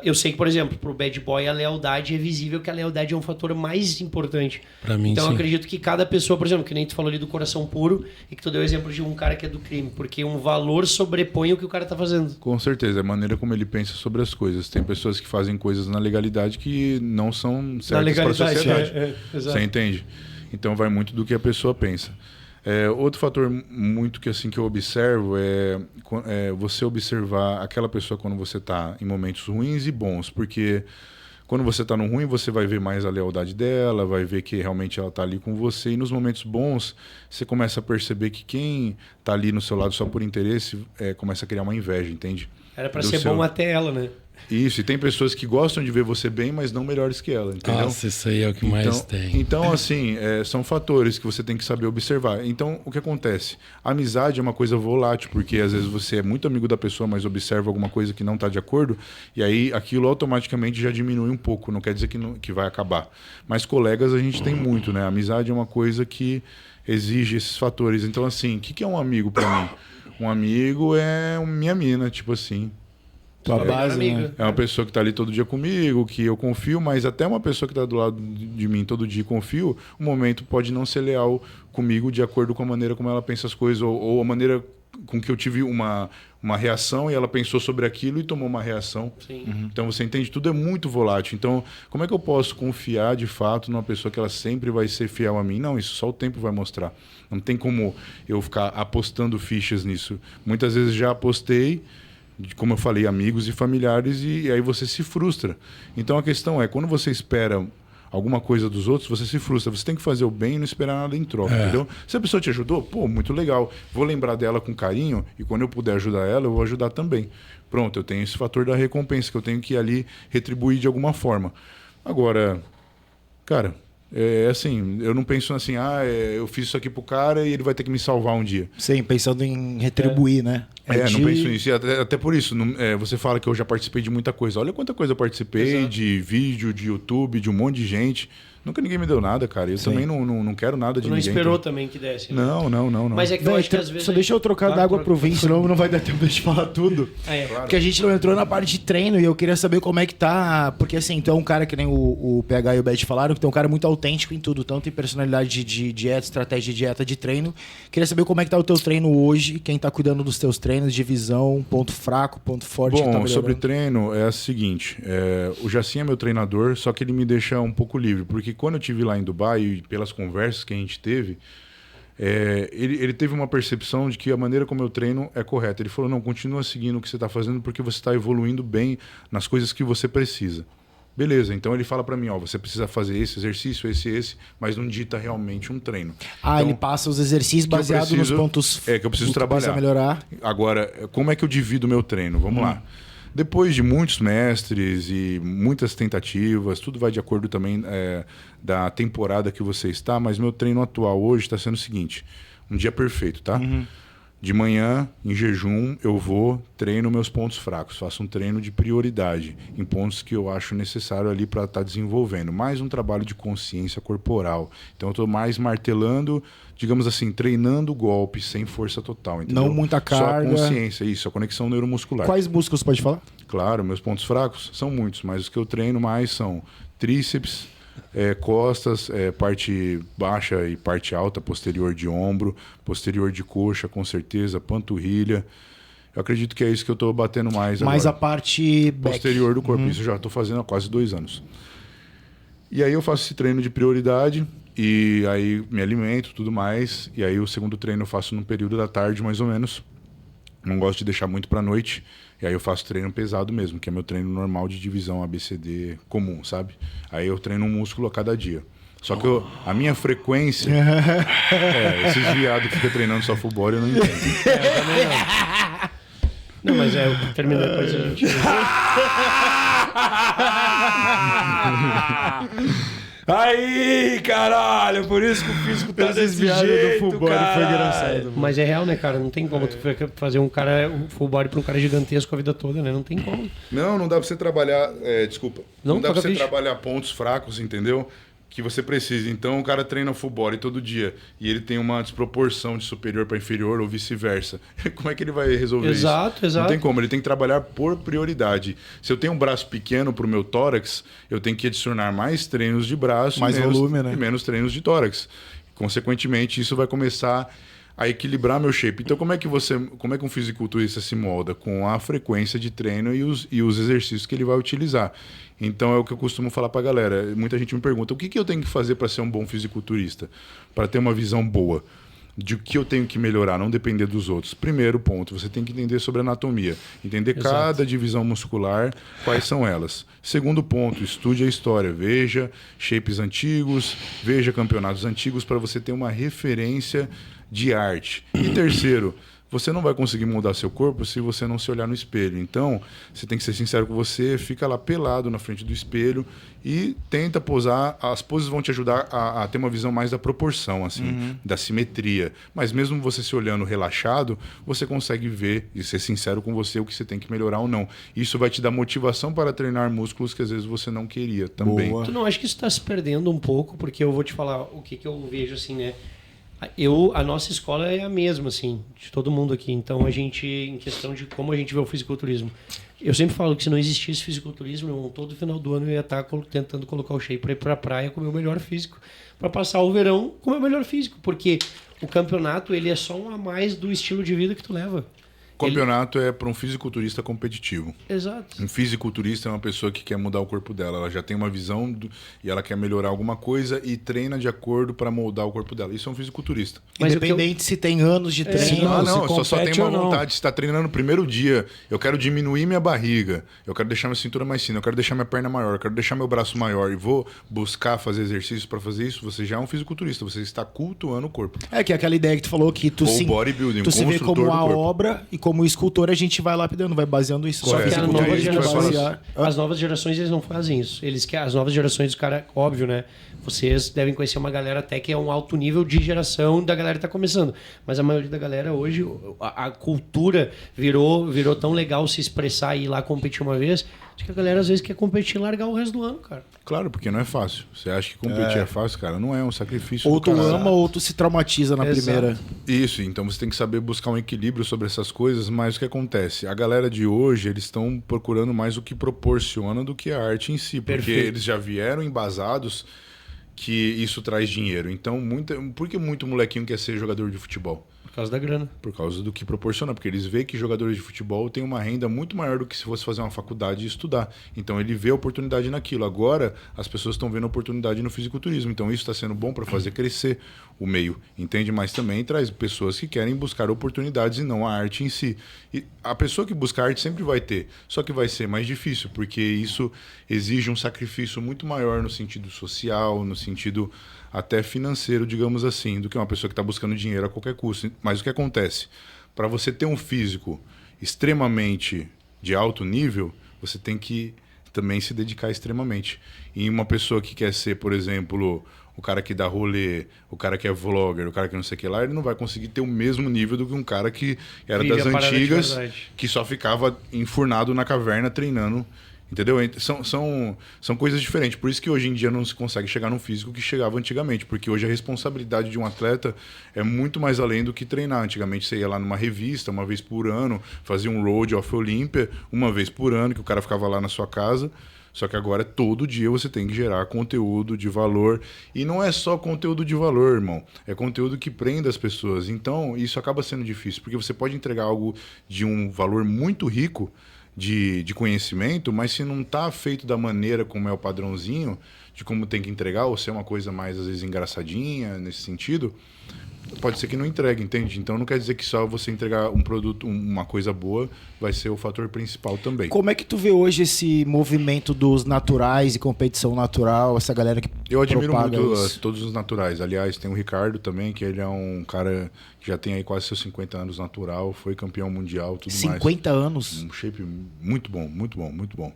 Eu sei que, por exemplo, pro bad boy a lealdade é visível, que a lealdade é um fator mais importante.
Pra mim,
então
sim.
Eu acredito que cada pessoa, por exemplo, que nem tu falou ali do coração puro, e que tu deu o exemplo de um cara que é do crime, porque um valor sobrepõe o que o cara tá fazendo.
Com certeza, é a maneira como ele pensa sobre as coisas. Tem pessoas que fazem coisas na legalidade que não são certas para a sociedade. Você entende? Então vai muito do que a pessoa pensa. Outro fator muito que eu observo é você observar aquela pessoa quando você está em momentos ruins e bons, porque Quando você tá no ruim, você vai ver mais a lealdade dela, vai ver que realmente ela tá ali com você. E nos momentos bons, você começa a perceber que quem tá ali no seu lado só por interesse começa a criar uma inveja, entende?
Era para ser bom até ela, né?
Isso, e tem pessoas que gostam de ver você bem, mas não melhores que ela, entendeu?
Nossa, isso aí é o que mais tem.
Então, assim, são fatores que você tem que saber observar. Então, o que acontece? A amizade é uma coisa volátil, porque às vezes você é muito amigo da pessoa, mas observa alguma coisa que não está de acordo, e aí aquilo automaticamente já diminui um pouco, não quer dizer que vai acabar. Mas colegas a gente tem muito, né? A amizade é uma coisa que exige esses fatores. Então, assim, o que é um amigo para mim? Um amigo é minha mina, tipo assim.
Tua base, né?
É uma pessoa que está ali todo dia comigo, que eu confio, mas até uma pessoa que está do lado de mim todo dia e confio, um momento pode não ser leal comigo de acordo com a maneira como ela pensa as coisas, ou a maneira com que eu tive uma reação e ela pensou sobre aquilo e tomou uma reação. Então você entende, tudo é muito volátil. Então, como é que eu posso confiar de fato numa pessoa que ela sempre vai ser fiel a mim? Não, isso só o tempo vai mostrar. Não tem como eu ficar apostando fichas nisso. Muitas vezes já apostei, como eu falei, amigos e familiares, e aí você se frustra. Então a questão é, quando você espera alguma coisa dos outros, você se frustra. Você tem que fazer o bem e não esperar nada em troca, entendeu? Se a pessoa te ajudou, pô, muito legal. Vou lembrar dela com carinho, e quando eu puder ajudar ela, eu vou ajudar também. Pronto, eu tenho esse fator da recompensa, que eu tenho que ali retribuir de alguma forma. Agora, cara, assim, eu não penso assim, eu fiz isso aqui pro cara e ele vai ter que me salvar um dia.
Sim, pensando em retribuir, né?
Não penso nisso. E até por isso, você fala que eu já participei de muita coisa. Olha quanta coisa eu participei. Exato. De vídeo, de YouTube, de um monte de gente. Nunca ninguém me deu nada, cara. Eu também não quero nada de ninguém.
Não esperou também que desse. Né?
Não.
Mas é que eu acho que às vezes...
Só deixa eu trocar d'água pro vinho, senão não vai dar tempo de falar tudo.
Claro.
Porque a gente não entrou na parte de treino e eu queria saber como é que tá. Porque assim, tu é um cara que nem o PH e o Bet falaram, que tu é um cara muito autêntico em tudo, tanto em personalidade de dieta, estratégia de dieta, de treino. Queria saber como é que tá o teu treino hoje, quem tá cuidando dos teus treinos, de visão, ponto fraco, ponto forte.
Bom, sobre treino é o seguinte, o Jacim é meu treinador, só que ele me deixa um pouco livre, porque quando eu estive lá em Dubai, e pelas conversas que a gente teve, ele teve uma percepção de que a maneira como eu treino é correta. Ele falou, não, continua seguindo o que você está fazendo porque você está evoluindo bem nas coisas que você precisa. Beleza, então ele fala para mim, você precisa fazer esse exercício, esse, mas não dita realmente um treino. Então,
ele passa os exercícios baseados nos pontos
que eu preciso trabalhar.
Melhorar.
Agora, como é que eu divido o meu treino? Vamos lá. Depois de muitos mestres e muitas tentativas, tudo vai de acordo também da temporada que você está, mas meu treino atual hoje está sendo o seguinte, um dia perfeito, tá? De manhã, em jejum, eu treino meus pontos fracos, faço um treino de prioridade, em pontos que eu acho necessário ali para estar desenvolvendo. Mais um trabalho de consciência corporal. Então eu estou mais martelando, digamos assim, treinando o golpe sem força total. Entendeu?
Não muita carga.
Só a consciência, isso, a conexão neuromuscular.
Quais músculos pode falar?
Claro, meus pontos fracos são muitos, mas os que eu treino mais são tríceps, costas, parte baixa e parte alta, posterior de ombro, posterior de coxa, com certeza, panturrilha. Eu acredito que é isso que eu estou batendo mais agora.
Mais a parte
posterior do corpo. Isso eu já estou fazendo há quase 2 anos. E aí eu faço esse treino de prioridade e aí me alimento, tudo mais. E aí o segundo treino eu faço no período da tarde, mais ou menos. Não gosto de deixar muito para a noite. E aí eu faço treino pesado mesmo, que é meu treino normal de divisão ABCD comum, sabe? Aí eu treino um músculo a cada dia. Só que a minha frequência... esses viados que ficam treinando só full body, eu não entendo.
Eu também não. Não, mas termina depois a gente...
Aí, caralho, por isso que o físico tá desse jeito, do full body foi engraçado.
Mas é real, né, cara? Não tem como tu fazer um full body pra um cara gigantesco a vida toda, né? Não tem como.
Não dá pra você trabalhar... desculpa. Não dá pra você trabalhar pontos fracos, entendeu? Que você precisa. Então o cara treina full body todo dia e ele tem uma desproporção de superior para inferior ou vice-versa. Como é que ele vai resolver isso?
Exato.
Não tem como, ele tem que trabalhar por prioridade. Se eu tenho um braço pequeno para o meu tórax, eu tenho que adicionar mais treinos de braço
volume, né?
E menos treinos de tórax. Consequentemente, isso vai começar a equilibrar meu shape. Então, como é que um fisiculturista se molda? Com a frequência de treino e os exercícios que ele vai utilizar. Então, é o que eu costumo falar para a galera. Muita gente me pergunta, o que eu tenho que fazer para ser um bom fisiculturista? Para ter uma visão boa? de que eu tenho que melhorar, não depender dos outros. Primeiro ponto, você tem que entender sobre anatomia. Entender cada divisão muscular, quais são elas. Segundo ponto, estude a história. Veja shapes antigos, veja campeonatos antigos para você ter uma referência de arte. E terceiro, você não vai conseguir mudar seu corpo se você não se olhar no espelho. Então, você tem que ser sincero com você, fica lá pelado na frente do espelho e tenta posar. As poses vão te ajudar a ter uma visão mais da proporção, assim, da simetria. Mas mesmo você se olhando relaxado, você consegue ver e ser sincero com você o que você tem que melhorar ou não. Isso vai te dar motivação para treinar músculos que às vezes você não queria também.
Tu não acha que isso está se perdendo um pouco? Porque eu vou te falar o que eu vejo assim, né? A nossa escola é a mesma, assim, de todo mundo aqui. Então, a gente, em questão de como a gente vê o fisiculturismo, eu sempre falo que se não existisse fisiculturismo, eu, todo final do ano eu ia estar tentando colocar o shape para ir para a praia com o meu melhor físico, para passar o verão com o meu melhor físico, porque o campeonato ele é só um a mais do estilo de vida que tu leva.
O campeonato é para um fisiculturista competitivo.
Exato.
Um fisiculturista é uma pessoa que quer mudar o corpo dela. Ela já tem uma visão e ela quer melhorar alguma coisa e treina de acordo para moldar o corpo dela. Isso é um fisiculturista.
Mas independente se tem anos de treino.
Não, só tem uma vontade. Você está treinando no primeiro dia. Eu quero diminuir minha barriga. Eu quero deixar minha cintura mais fina. Eu quero deixar minha perna maior. Eu quero deixar meu braço maior. E vou buscar fazer exercícios para fazer isso. Você já é um fisiculturista. Você está cultuando o corpo.
É que é aquela ideia que tu falou que tu se vê como a obra e como escultor a gente vai lapidando, vai baseando isso.
Só que as novas gerações eles não fazem isso. Eles querem as novas gerações dos caras, óbvio, né? Vocês devem conhecer uma galera até que é um alto nível de geração da galera que tá começando. Mas a maioria da galera hoje, a cultura virou tão legal se expressar e ir lá competir uma vez, que a galera às vezes quer competir e largar o resto do ano, cara.
Claro, porque não é fácil. Você acha que competir é fácil, cara? Não é um sacrifício.
Ou tu ama ou tu se traumatiza na primeira.
Isso, então você tem que saber buscar um equilíbrio sobre essas coisas, mas o que acontece? A galera de hoje, eles estão procurando mais o que proporciona do que a arte em si, porque eles já vieram embasados que isso traz dinheiro. Então, por que muito molequinho quer ser jogador de futebol?
Por causa da grana.
Por causa do que proporciona, porque eles veem que jogadores de futebol têm uma renda muito maior do que se fosse fazer uma faculdade e estudar. Então ele vê a oportunidade naquilo. Agora as pessoas estão vendo a oportunidade no fisiculturismo. Então isso está sendo bom para fazer crescer o meio, entende? Mas também traz pessoas que querem buscar oportunidades e não a arte em si. E a pessoa que busca arte sempre vai ter, só que vai ser mais difícil, porque isso exige um sacrifício muito maior no sentido social, no sentido até financeiro, digamos assim, do que uma pessoa que está buscando dinheiro a qualquer custo. Mas o que acontece? Para você ter um físico extremamente de alto nível, você tem que também se dedicar extremamente. E uma pessoa que quer ser, por exemplo, o cara que dá rolê, o cara que é vlogger, o cara que não sei o que lá, ele não vai conseguir ter o mesmo nível do que um cara que era das antigas, que só ficava enfurnado na caverna treinando. Entendeu? São coisas diferentes. Por isso que hoje em dia não se consegue chegar num físico que chegava antigamente. Porque hoje a responsabilidade de um atleta é muito mais além do que treinar. Antigamente você ia lá numa revista, uma vez por ano, fazia um Road of Olympia, uma vez por ano, que o cara ficava lá na sua casa. Só que agora todo dia você tem que gerar conteúdo de valor. E não é só conteúdo de valor, irmão. É conteúdo que prenda as pessoas. Então isso acaba sendo difícil. Porque você pode entregar algo de um valor muito rico, de conhecimento, mas se não está feito da maneira como é o padrãozinho, de como tem que entregar, ou se é uma coisa mais, às vezes, engraçadinha, nesse sentido, pode ser que não entregue, entende? Então não quer dizer que só você entregar um produto, uma coisa boa, vai ser o fator principal também.
Como é que tu vê hoje esse movimento dos naturais e competição natural, essa galera que
eu admiro muito todos os naturais. Aliás, tem o Ricardo também, que ele é um cara que já tem aí quase seus 50 anos natural, foi campeão mundial, tudo
50
mais.
50 anos?
Um shape muito bom, muito bom, muito bom.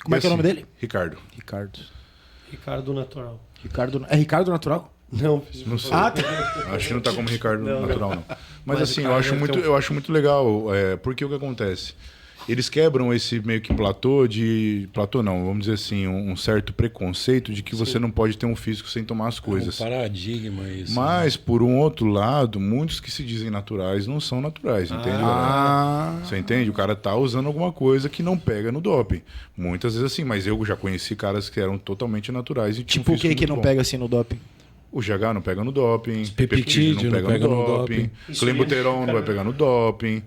Como é que é o nome dele?
Ricardo.
Ricardo Natural.
É Ricardo Natural?
Não sei. Acho que não tá como Ricardo Natural, não. Mas assim, eu acho muito legal, porque o que acontece? Eles quebram esse meio que platô não, vamos dizer assim, um certo preconceito de que você não pode ter um físico sem tomar as coisas.
É um paradigma isso.
Mas, por um outro lado, muitos que se dizem naturais não são naturais, entende? Você entende? O cara tá usando alguma coisa que não pega no doping. Muitas vezes assim, mas eu já conheci caras que eram totalmente naturais e
tipo o que não pega assim no doping?
O GH não pega no doping,
peptídeo não pega no doping,
clenbuterol não vai pegar no doping,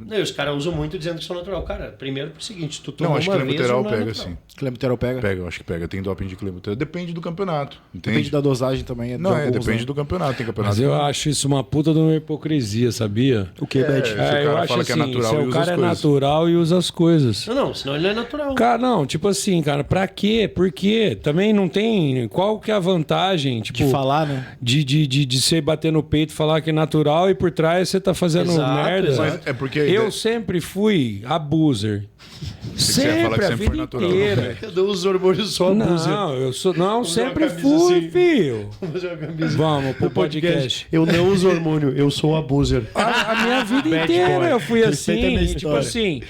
Não, e os caras usam muito dizendo que são natural. Cara, primeiro pro seguinte, tu toma
não, acho que clenbuterol
não é
pega,
natural.
sim.
Clenbuterol pega?
Pega, eu acho que pega. Tem doping de clenbuterol. Depende do campeonato. Entende?
Depende da dosagem também.
Não, depende do campeonato. Tem campeonato.
Mas eu acho isso uma puta de uma hipocrisia, sabia?
O que, Beth?
Se o cara
eu acho
fala que é
assim,
natural
se
e
o
usa
cara
as
é
coisas.
natural e usa as coisas.
Não, senão ele não é natural.
Cara, não, tipo assim, cara, pra quê? Por quê? Também não tem... Qual que é a vantagem, tipo...
De falar, né?
De você bater no peito e falar que é natural e por trás você tá fazendo
Exato,
merda.
exato.
Mas é porque
Eu sempre fui abuser.
você ia falar que
Sempre, a
sempre
vida
foi natural.
inteira.
Eu dou os hormônios só abuser.
Não, eu sou... Não, sempre
uma camisa
fui,
assim.
filho.
Vou fazer uma camisa.
Vamos pro
No
podcast.
Eu não uso hormônio, eu sou abuser.
A minha vida
Bad
inteira
boy.
eu fui
Respeita a
assim,
minha
tipo
história.
assim,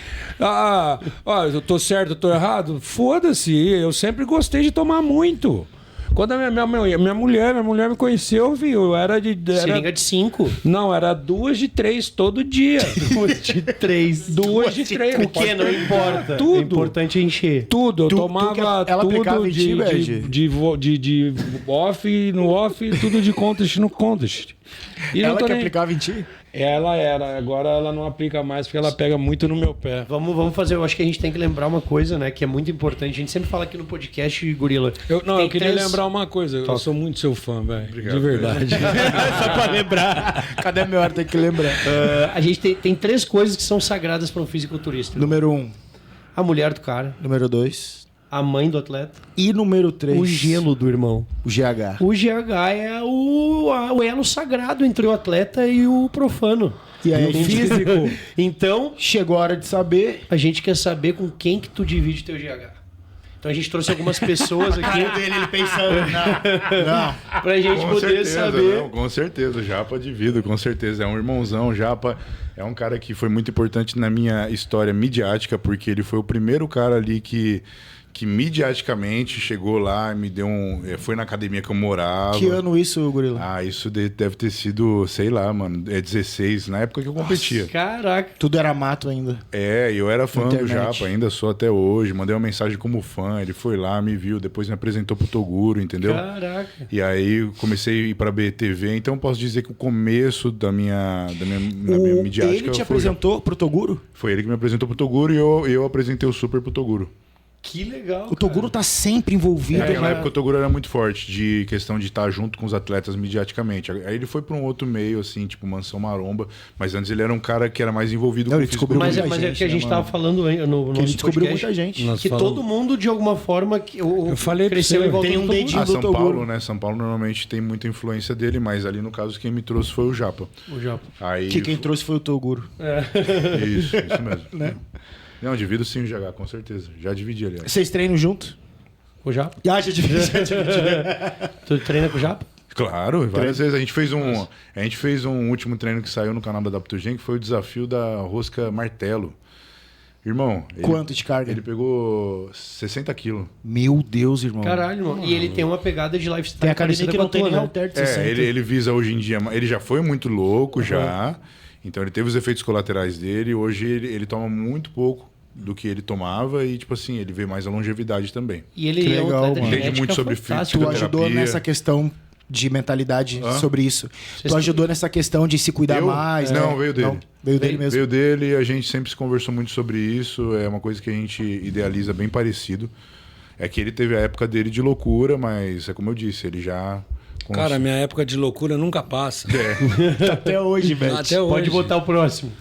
eu tô certo, eu tô errado, foda-se, eu sempre gostei de tomar muito. Quando a minha mulher me conheceu, viu, eu era de...
Seringa de 5.
Não, era 2 de 3 todo dia.
2 de 3.
2 de 3.
O que não importa.
Tudo.
O importante é encher.
Tudo, eu
Tu
tomava
que ela aplicava
tudo
em ti, Bad?
de off no off, tudo de contest no contest. E não
Ela
tô
que
nem...
aplicava em ti?
Ela era, agora ela não aplica mais porque ela pega muito no meu pé.
Vamos fazer, eu acho que a gente tem que lembrar uma coisa, né, que é muito importante. A gente sempre fala aqui no podcast, Gorila.
Eu queria
3...
lembrar uma coisa. Eu sou muito seu fã, velho. De verdade.
Só pra lembrar. Cadê a minha hora? Tem que lembrar.
A gente tem 3 coisas que são sagradas para um fisiculturista.
Número 1.
A mulher do cara,
Número 2.
a mãe do atleta,
E número 3.
o gelo do irmão.
O GH.
O GH é o elo sagrado entre o atleta e o profano.
E aí, físico.
Então,
Chegou a hora de saber.
a gente quer saber com quem que tu divide teu GH. Então a gente trouxe algumas pessoas aqui
ele pensando. Não.
pra gente
Com
poder
certeza,
saber.
não, com certeza. Japa de vida, com certeza. É um irmãozão. Japa é um cara que foi muito importante na minha história midiática, porque ele foi o primeiro cara ali que midiaticamente chegou lá e me deu foi na academia que eu morava.
Que ano isso, Gorila?
Ah, isso deve ter sido, sei lá, mano, 16, na época que eu competia.
Caraca.
Tudo era mato ainda.
Eu era fã do
Internet.
Japa, ainda sou até hoje. Mandei uma mensagem como fã, ele foi lá, me viu, depois me apresentou pro Toguro, entendeu?
Caraca.
E aí comecei a ir pra BTV, então posso dizer que o começo da minha midiática
Ele te
foi
apresentou pro Toguro?
Foi ele que me apresentou pro Toguro e eu apresentei o Super pro Toguro.
Que legal.
O Toguro tá sempre envolvido.
Naquela
né?
época o Toguro era muito forte, de questão de estar junto com os atletas midiaticamente. Aí ele foi pra um outro meio, assim, tipo Mansão Maromba, mas antes ele era um cara que era mais envolvido
Não,
com
ele
o fisiculturismo.
descobriu
Mas é
muita
que a
gente,
gente
né,
tava
mano?
falando no
Que ele
nosso
descobriu
podcast,
muita gente.
Nós
que
falamos-
todo mundo, de alguma forma, eu
falei pra
cresceu
você,
em volta
tem
do
um
Toguro.
dedinho
São
do Toguro.
Paulo, né? São Paulo normalmente tem muita influência dele, mas ali no caso quem me trouxe foi o Japa.
O Japa.
Aí,
Que quem trouxe foi o Toguro.
Isso mesmo.
Né?
Não, divido sim o GH, com certeza. Já dividi, aliás.
Vocês treinam junto?
O Japa?
Ah, já dividi.
Tu treina com o Japa?
Claro, várias vezes. A gente fez um último treino que saiu no canal da Adaptogen, que foi o desafio da rosca martelo. Irmão,
Quanto de carga?
ele pegou 60 quilos.
Meu Deus, irmão.
Caralho, mano. E ele tem uma pegada de lifestyle
Tem a academia
parecida
que
com a
não tem
tua,
nem
né?
halter de 60.
Ele visa hoje em dia... Ele já foi muito louco, já. Então ele teve os efeitos colaterais dele. Hoje ele toma muito pouco do que ele tomava e, tipo assim, ele vê mais a longevidade também.
E ele
Que
é um
legal,
atleta
mano.
de
Entende
genética
muito sobre
fantástico.
Tu ajudou
terapia.
nessa questão de mentalidade sobre isso.
Vocês
Tu ajudou nessa questão de se cuidar
Eu?
mais.
Não,
né?
veio dele.
Não, veio dele mesmo.
Veio dele e a gente sempre se conversou muito sobre isso. É uma coisa que a gente idealiza bem parecido. É que ele teve a época dele de loucura, mas é como eu disse, ele já...
Cara, minha época de loucura nunca passa.
Até hoje, velho.
Até hoje.
Pode botar o próximo.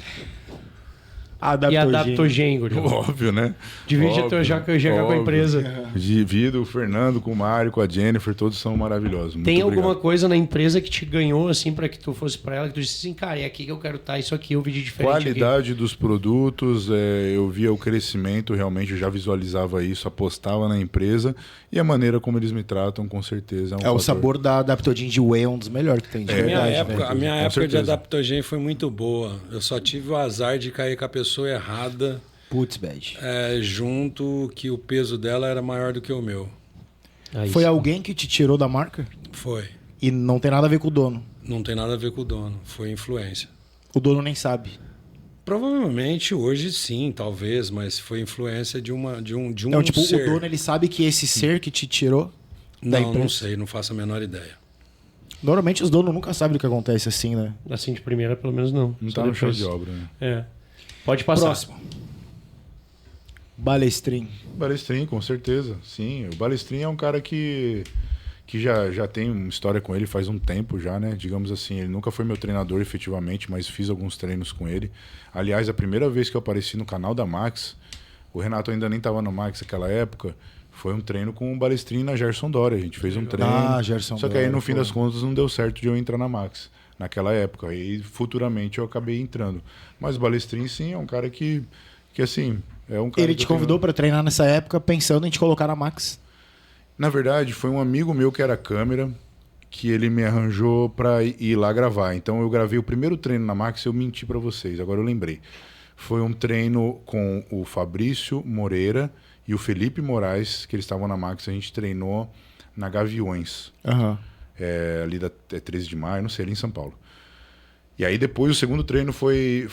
E Adaptogen, Gorila.
Óbvio, né?
Divide o teu GH com a
óbvio.
empresa.
Divido o Fernando com o Mário, com a Jennifer, todos são maravilhosos. Muito
Tem
obrigado.
alguma coisa na empresa que te ganhou, assim, pra que tu fosse pra ela, que tu disse assim, cara, é aqui que eu quero estar, isso aqui eu vi de diferente aqui.
Qualidade dos produtos, eu via o crescimento, realmente eu já visualizava isso, apostava na empresa e a maneira como eles me tratam, com certeza. É, um
O
fator.
sabor da Adaptogen de Whey é um dos melhores que tem, de
A minha
verdade.
época,
velho.
a minha
Com
época de
certeza.
Adaptogen foi muito boa. Eu só tive o azar de cair com a pessoa errada
Putz, bad.
junto, que o peso dela era maior do que o meu.
Aí
Foi
sim.
alguém que te tirou da marca?
Foi.
E não tem nada a ver com o dono.
Não tem nada a ver com o dono. Foi influência.
O dono nem sabe.
Provavelmente hoje sim, talvez, mas foi influência de um
Então, tipo,
ser.
o dono ele sabe que esse ser que te tirou da
Não
empresa.
sei, não faço a menor ideia.
Normalmente os donos nunca sabem do que acontece assim, né?
Assim de primeira, pelo menos não.
Não tá no show de obra, né?
É. Pode passar.
Próximo. Balestrin.
Balestrin, com certeza. Sim, o Balestrin é um cara que já tem uma história com ele faz um tempo já, né? Digamos assim, ele nunca foi meu treinador efetivamente, mas fiz alguns treinos com ele. Aliás, a primeira vez que eu apareci no canal da Max, o Renato ainda nem estava no Max naquela época, foi um treino com o Balestrin na Gerson Dória. A gente fez um treino.
Gerson
Só que aí, no fim das contas, não deu certo de eu entrar na Max naquela época. E futuramente eu acabei entrando. Mas o Balestrin, sim, é um cara que assim, é um cara.
Ele te convidou para treinar nessa época pensando em te colocar na Max?
Na verdade, foi um amigo meu que era câmera que ele me arranjou para ir lá gravar. Então eu gravei o primeiro treino na Max, eu menti para vocês, agora eu lembrei. Foi um treino com o Fabrício Moreira e o Felipe Moraes, que eles estavam na Max, a gente treinou na Gaviões. Ali da 13 de maio, não sei, ali em São Paulo. E aí depois o segundo treino foi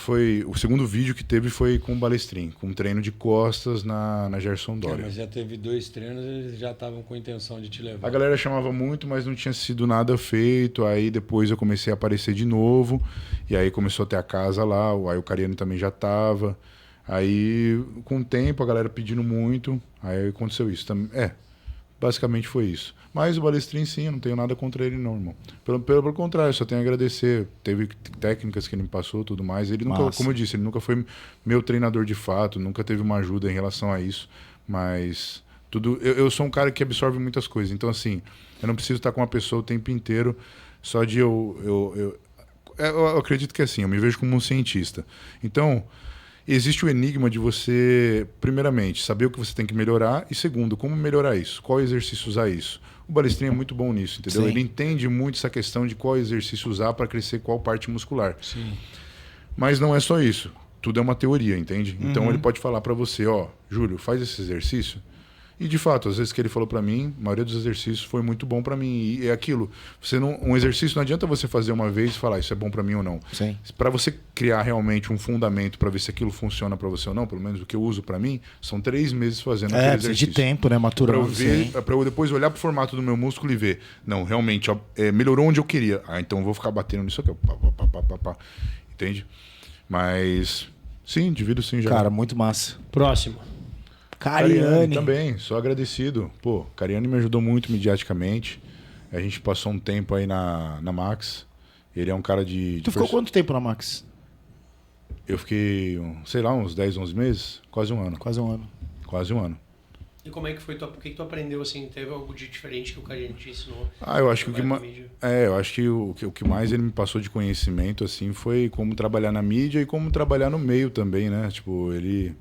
o segundo vídeo que teve foi com o Balestrin, com um treino de costas na Gerson Dória.
Mas já teve 2 treinos e eles já estavam com a intenção de te levar.
A galera chamava muito, mas não tinha sido nada feito. Aí depois eu comecei a aparecer de novo. E aí começou a ter a casa lá. Aí o Cariani também já tava. Aí com o tempo a galera pedindo muito. Aí aconteceu isso. Basicamente foi isso. Mas o Balestrin, sim, eu não tenho nada contra ele, não, irmão. Pelo contrário, só tenho a agradecer. Teve técnicas que ele me passou, tudo mais. Ele nunca, como eu disse, ele nunca foi meu treinador de fato, nunca teve uma ajuda em relação a isso. Mas tudo. Eu sou um cara que absorve muitas coisas. Então, assim, eu não preciso estar com uma pessoa o tempo inteiro só de eu acredito que é assim, eu me vejo como um cientista. Então, existe o enigma de você, primeiramente, saber o que você tem que melhorar e, segundo, como melhorar isso, qual exercício usar isso. O Balestrin é muito bom nisso, entendeu?
Sim.
Ele entende muito essa questão de qual exercício usar para crescer qual parte muscular.
Sim.
Mas não é só isso. Tudo é uma teoria, entende? Então ele pode falar para você, Júlio, faz esse exercício. E de fato, às vezes que ele falou para mim, a maioria dos exercícios foi muito bom para mim. E é aquilo. Um exercício não adianta você fazer uma vez e falar isso é bom para mim ou não. Para você criar realmente um fundamento para ver se aquilo funciona para você ou não, pelo menos o que eu uso para mim, são 3 meses fazendo aquele exercício.
De tempo, né? Maturando.
Para eu depois olhar pro formato do meu músculo e ver, não, realmente melhorou onde eu queria. Então eu vou ficar batendo nisso aqui. Entende? Mas sim, divido sim já.
Cara, muito massa.
Próximo.
Cariani
também, sou agradecido. Pô, Cariani me ajudou muito mediaticamente. A gente passou um tempo aí na Max. Ele é um cara de...
Tu ficou quanto tempo na Max?
Eu fiquei, sei lá, uns 10, 11 meses. Quase um ano.
Quase um ano.
E como é que foi? O que tu aprendeu, assim? Teve algo de diferente que o Cariani te ensinou?
Eu acho que o que mais ele me passou de conhecimento, assim, foi como trabalhar na mídia e como trabalhar no meio também, né? Tipo, ele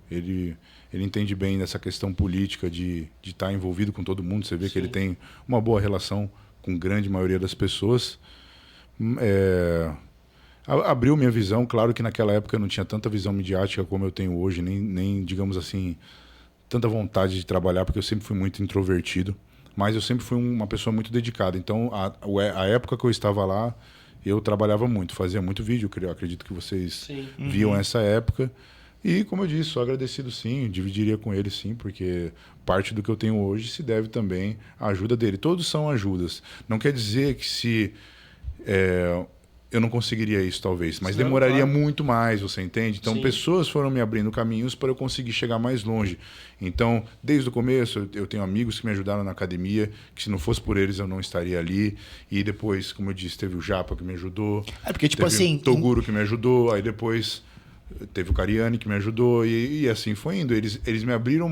entende bem dessa questão política de estar envolvido com todo mundo. Você vê que ele tem uma boa relação com a grande maioria das pessoas. Abriu minha visão. Claro que naquela época eu não tinha tanta visão midiática como eu tenho hoje, nem digamos assim, tanta vontade de trabalhar, porque eu sempre fui muito introvertido. Mas eu sempre fui uma pessoa muito dedicada. Então, a época que eu estava lá, eu trabalhava muito, fazia muito vídeo. Eu acredito que vocês viam essa época. E, como eu disse, sou agradecido sim, dividiria com ele sim, porque parte do que eu tenho hoje se deve também à ajuda dele. Todos são ajudas. Não quer dizer que se eu não conseguiria isso, talvez, mas demoraria muito mais, você entende? Então, pessoas foram me abrindo caminhos para eu conseguir chegar mais longe. Então, desde o começo, eu tenho amigos que me ajudaram na academia, que se não fosse por eles, eu não estaria ali. E depois, como eu disse, teve o Japa que me ajudou.
Porque, tipo
teve
assim...
o Toguro que me ajudou, aí depois... Teve o Cariani que me ajudou e assim foi indo. Eles me abriram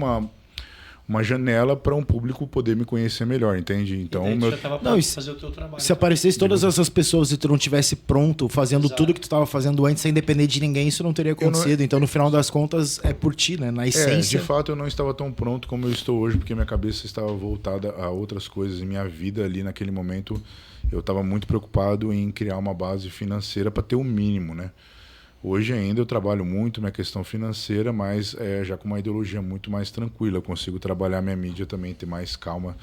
uma janela para um público poder me conhecer melhor, entende? Então,
já tava pra fazer o teu trabalho.
Se aparecesse todas essas pessoas e tu não tivesse pronto, fazendo tudo que tu estava fazendo antes, sem depender de ninguém, isso não teria acontecido. Então, no final das contas, é por ti, né? Na essência.
De fato, eu não estava tão pronto como eu estou hoje, porque minha cabeça estava voltada a outras coisas. E minha vida ali, naquele momento, eu estava muito preocupado em criar uma base financeira para ter o mínimo, né? Hoje ainda eu trabalho muito minha questão financeira, mas já com uma ideologia muito mais tranquila. Eu consigo trabalhar minha mídia também, ter mais calma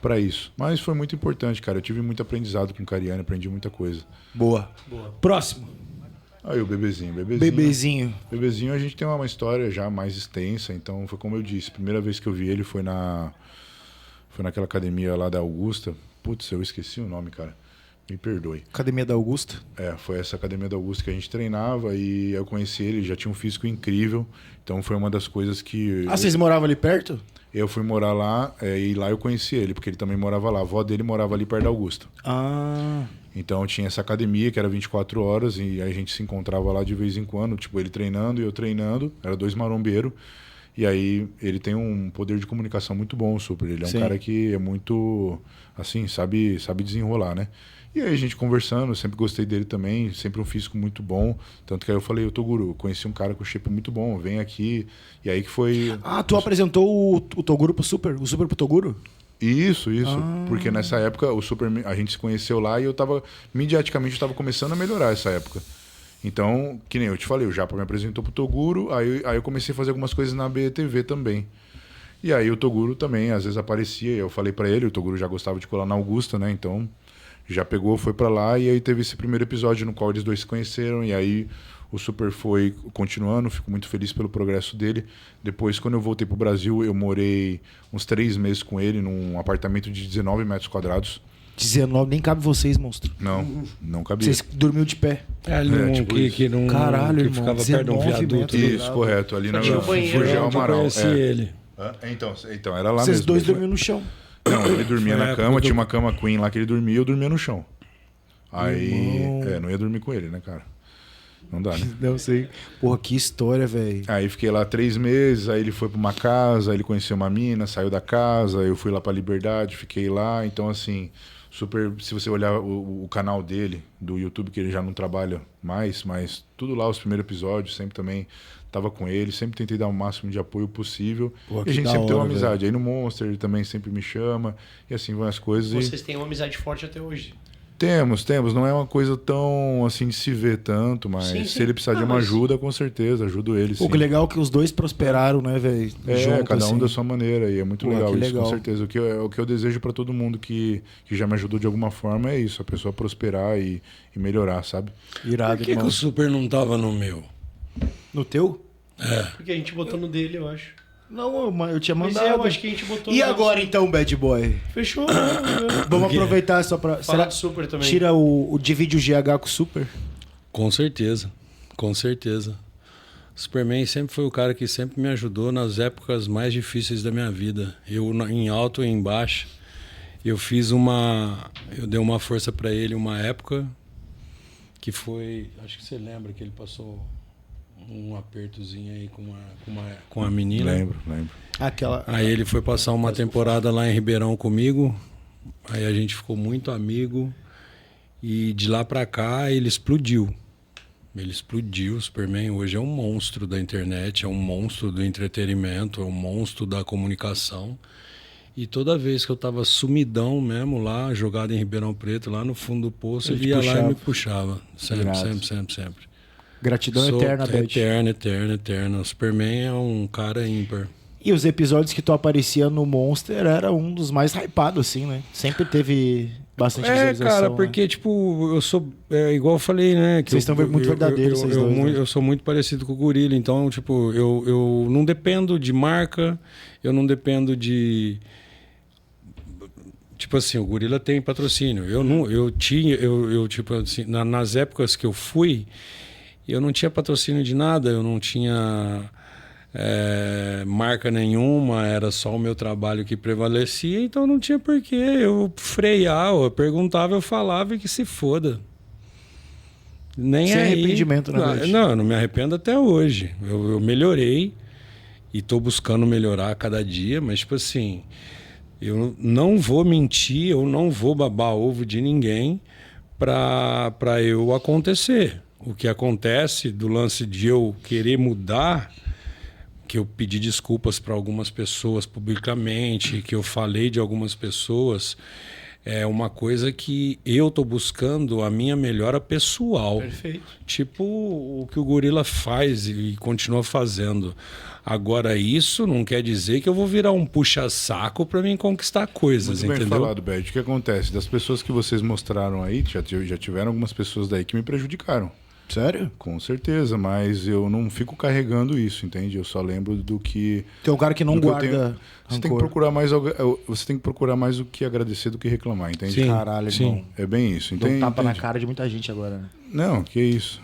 para isso. Mas foi muito importante, cara. Eu tive muito aprendizado com o Cariani, aprendi muita coisa.
Boa.
Próximo.
Aí o Bebezinho. Bebezinho, a gente tem uma história já mais extensa. Então foi como eu disse, a primeira vez que eu vi ele foi naquela academia lá da Augusta. Putz, eu esqueci o nome, cara. Me perdoe.
Academia da Augusta?
Foi essa Academia da Augusta que a gente treinava e eu conheci ele, já tinha um físico incrível. Então foi uma das coisas que...
vocês moravam ali perto?
Eu fui morar lá e lá eu conheci ele, porque ele também morava lá. A avó dele morava ali perto da Augusta. Então tinha essa academia que era 24 horas e a gente se encontrava lá de vez em quando, tipo, ele treinando e eu treinando, era 2 marombeiros. E aí ele tem um poder de comunicação muito bom, o Super. Ele é um cara que é muito, assim, sabe desenrolar, né? E aí a gente conversando, eu sempre gostei dele também, sempre um físico muito bom. Tanto que aí eu falei, ô Toguro, conheci um cara com shape muito bom, vem aqui. E aí que foi...
tu apresentou o Toguro pro Super? O Super pro Toguro?
Isso. Porque nessa época o Super, a gente se conheceu lá e midiaticamente eu tava começando a melhorar essa época. Então, que nem eu te falei, o Japa me apresentou pro Toguro, aí eu comecei a fazer algumas coisas na BTV também. E aí o Toguro também, às vezes aparecia, eu falei pra ele, o Toguro já gostava de colar na Augusta, né? Então... já pegou, foi pra lá e aí teve esse primeiro episódio no qual eles dois se conheceram e aí o Super foi continuando, fico muito feliz pelo progresso dele. Depois, quando eu voltei pro Brasil, eu morei uns 3 meses com ele num apartamento de 19 metros quadrados.
19, nem cabe vocês, monstro.
Não cabia.
Vocês dormiu de pé.
Tipo
que não,
caralho,
que
irmão,
ficava perto de um viaduto.
Isso, correto. Ali na Fugel Amaral.
Eu conheci ele.
Então, era lá
Vocês
mesmo.
dois dormiam no chão.
Não, ele dormia na cama, tinha uma cama queen lá que ele dormia e eu dormia no chão. Aí, não ia dormir com ele, né, cara? Não dá, né?
Não sei. Porra, que história, velho.
Aí fiquei lá 3 meses, aí ele foi pra uma casa, aí ele conheceu uma mina, saiu da casa, eu fui lá pra Liberdade, fiquei lá. Então, assim, Super... Se você olhar o canal dele, do YouTube, que ele já não trabalha mais, mas tudo lá, os primeiros episódios, sempre também... Tava com ele, sempre tentei dar o máximo de apoio possível.
Pô,
e a gente sempre tem uma amizade. Aí no Monster ele também sempre me chama. E assim vão as coisas.
Vocês têm uma amizade forte até hoje?
Temos. Não é uma coisa tão assim de se ver tanto, mas se ele precisar de uma ajuda, com certeza, ajudo ele.
Pô, que legal que os dois prosperaram, né, velho?
Cada um da sua maneira. E é muito legal isso, com certeza. O que eu desejo pra todo mundo que já me ajudou de alguma forma é isso, a pessoa prosperar e melhorar, sabe?
Irado,
Por que o Super não tava no meu?
No teu?
Porque a gente botou no dele, eu acho.
Não, eu tinha mandado.
Mas eu acho que a gente botou
E agora então, Bad Boy?
Fechou.
Vamos aproveitar só pra...
Falar do Super também.
Tira divide o GH com o Super?
Com certeza. Superman sempre foi o cara que sempre me ajudou nas épocas mais difíceis da minha vida. Eu em alto e em baixo. Eu dei uma força pra ele uma época que foi... Acho que você lembra que ele passou... um apertozinho aí com a menina.
Lembro.
Aí ele foi passar uma temporada lá em Ribeirão comigo. Aí a gente ficou muito amigo. E de lá pra cá ele explodiu. O Superman hoje é um monstro da internet, é um monstro do entretenimento, é um monstro da comunicação. E toda vez que eu tava sumidão mesmo lá, jogado em Ribeirão Preto, lá no fundo do poço, ele ia lá e me puxava. Sempre.
Gratidão eterna, Bad.
Eterna. O Superman é um cara ímpar.
E os episódios que tu aparecia no Monster era um dos mais hypados, assim, né? Sempre teve bastante visualização.
Cara, porque, tipo, eu sou... igual eu falei, né? Que
vocês estão muito verdadeiros, vocês dois, né?
Eu sou muito parecido com o Gorila, então, tipo, eu não dependo de marca, eu não dependo de... Tipo assim, o Gorila tem patrocínio. Tipo assim, nas épocas que eu fui... Eu não tinha patrocínio de nada, eu não tinha marca nenhuma, era só o meu trabalho que prevalecia, então não tinha porquê eu frear, eu perguntava, eu falava e que se foda. Nem
sem
aí.
Arrependimento, né?
Não, eu não me arrependo até hoje. Eu melhorei e estou buscando melhorar a cada dia, mas tipo assim, eu não vou mentir, eu não vou babar ovo de ninguém para eu acontecer. O que acontece do lance de eu querer mudar, que eu pedi desculpas para algumas pessoas publicamente, que eu falei de algumas pessoas, é uma coisa que eu tô buscando a minha melhora pessoal.
Perfeito.
Tipo o que o Gorila faz e continua fazendo. Agora, isso não quer dizer que eu vou virar um puxa-saco para mim conquistar coisas,
muito bem
entendeu?
falado, Bert. O que acontece? Das pessoas que vocês mostraram aí, já tiveram algumas pessoas daí que me prejudicaram.
Sério?
Com certeza, mas eu não fico carregando isso, entende? Eu só lembro do que...
Tem um cara que não guarda
Você tem que procurar mais o que agradecer do que reclamar, entende?
Sim,
Caralho, irmão.
É bem isso.
Dá um tapa na cara de muita gente agora, né?
Não, que isso.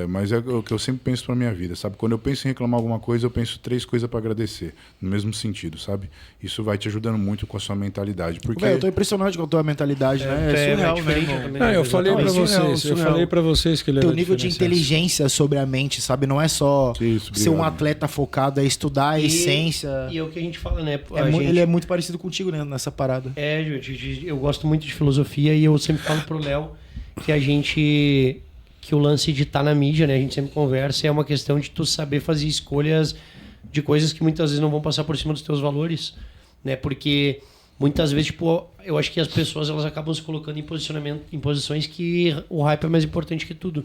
Mas é o que eu sempre penso pra minha vida, sabe? Quando eu penso em reclamar alguma coisa, eu penso 3 coisas pra agradecer. No mesmo sentido, sabe? Isso vai te ajudando muito com a sua mentalidade. Porque...
Véio, eu tô impressionado com a tua mentalidade, né? É surreal, né, irmão?
Eu falei pra vocês. Eu falei pra vocês que ele era
teu nível de inteligência sobre a mente, sabe? Não é só ser um atleta focado, é estudar a essência.
E é o que a gente fala, né?
Ele é muito parecido contigo, né? Nessa parada.
Eu gosto muito de filosofia e eu sempre falo pro Léo que o lance de estar na mídia, né? A gente sempre conversa, é uma questão de tu saber fazer escolhas de coisas que muitas vezes não vão passar por cima dos teus valores, né? Porque muitas vezes, tipo, eu acho que as pessoas elas acabam se colocando em posições que o hype é mais importante que tudo.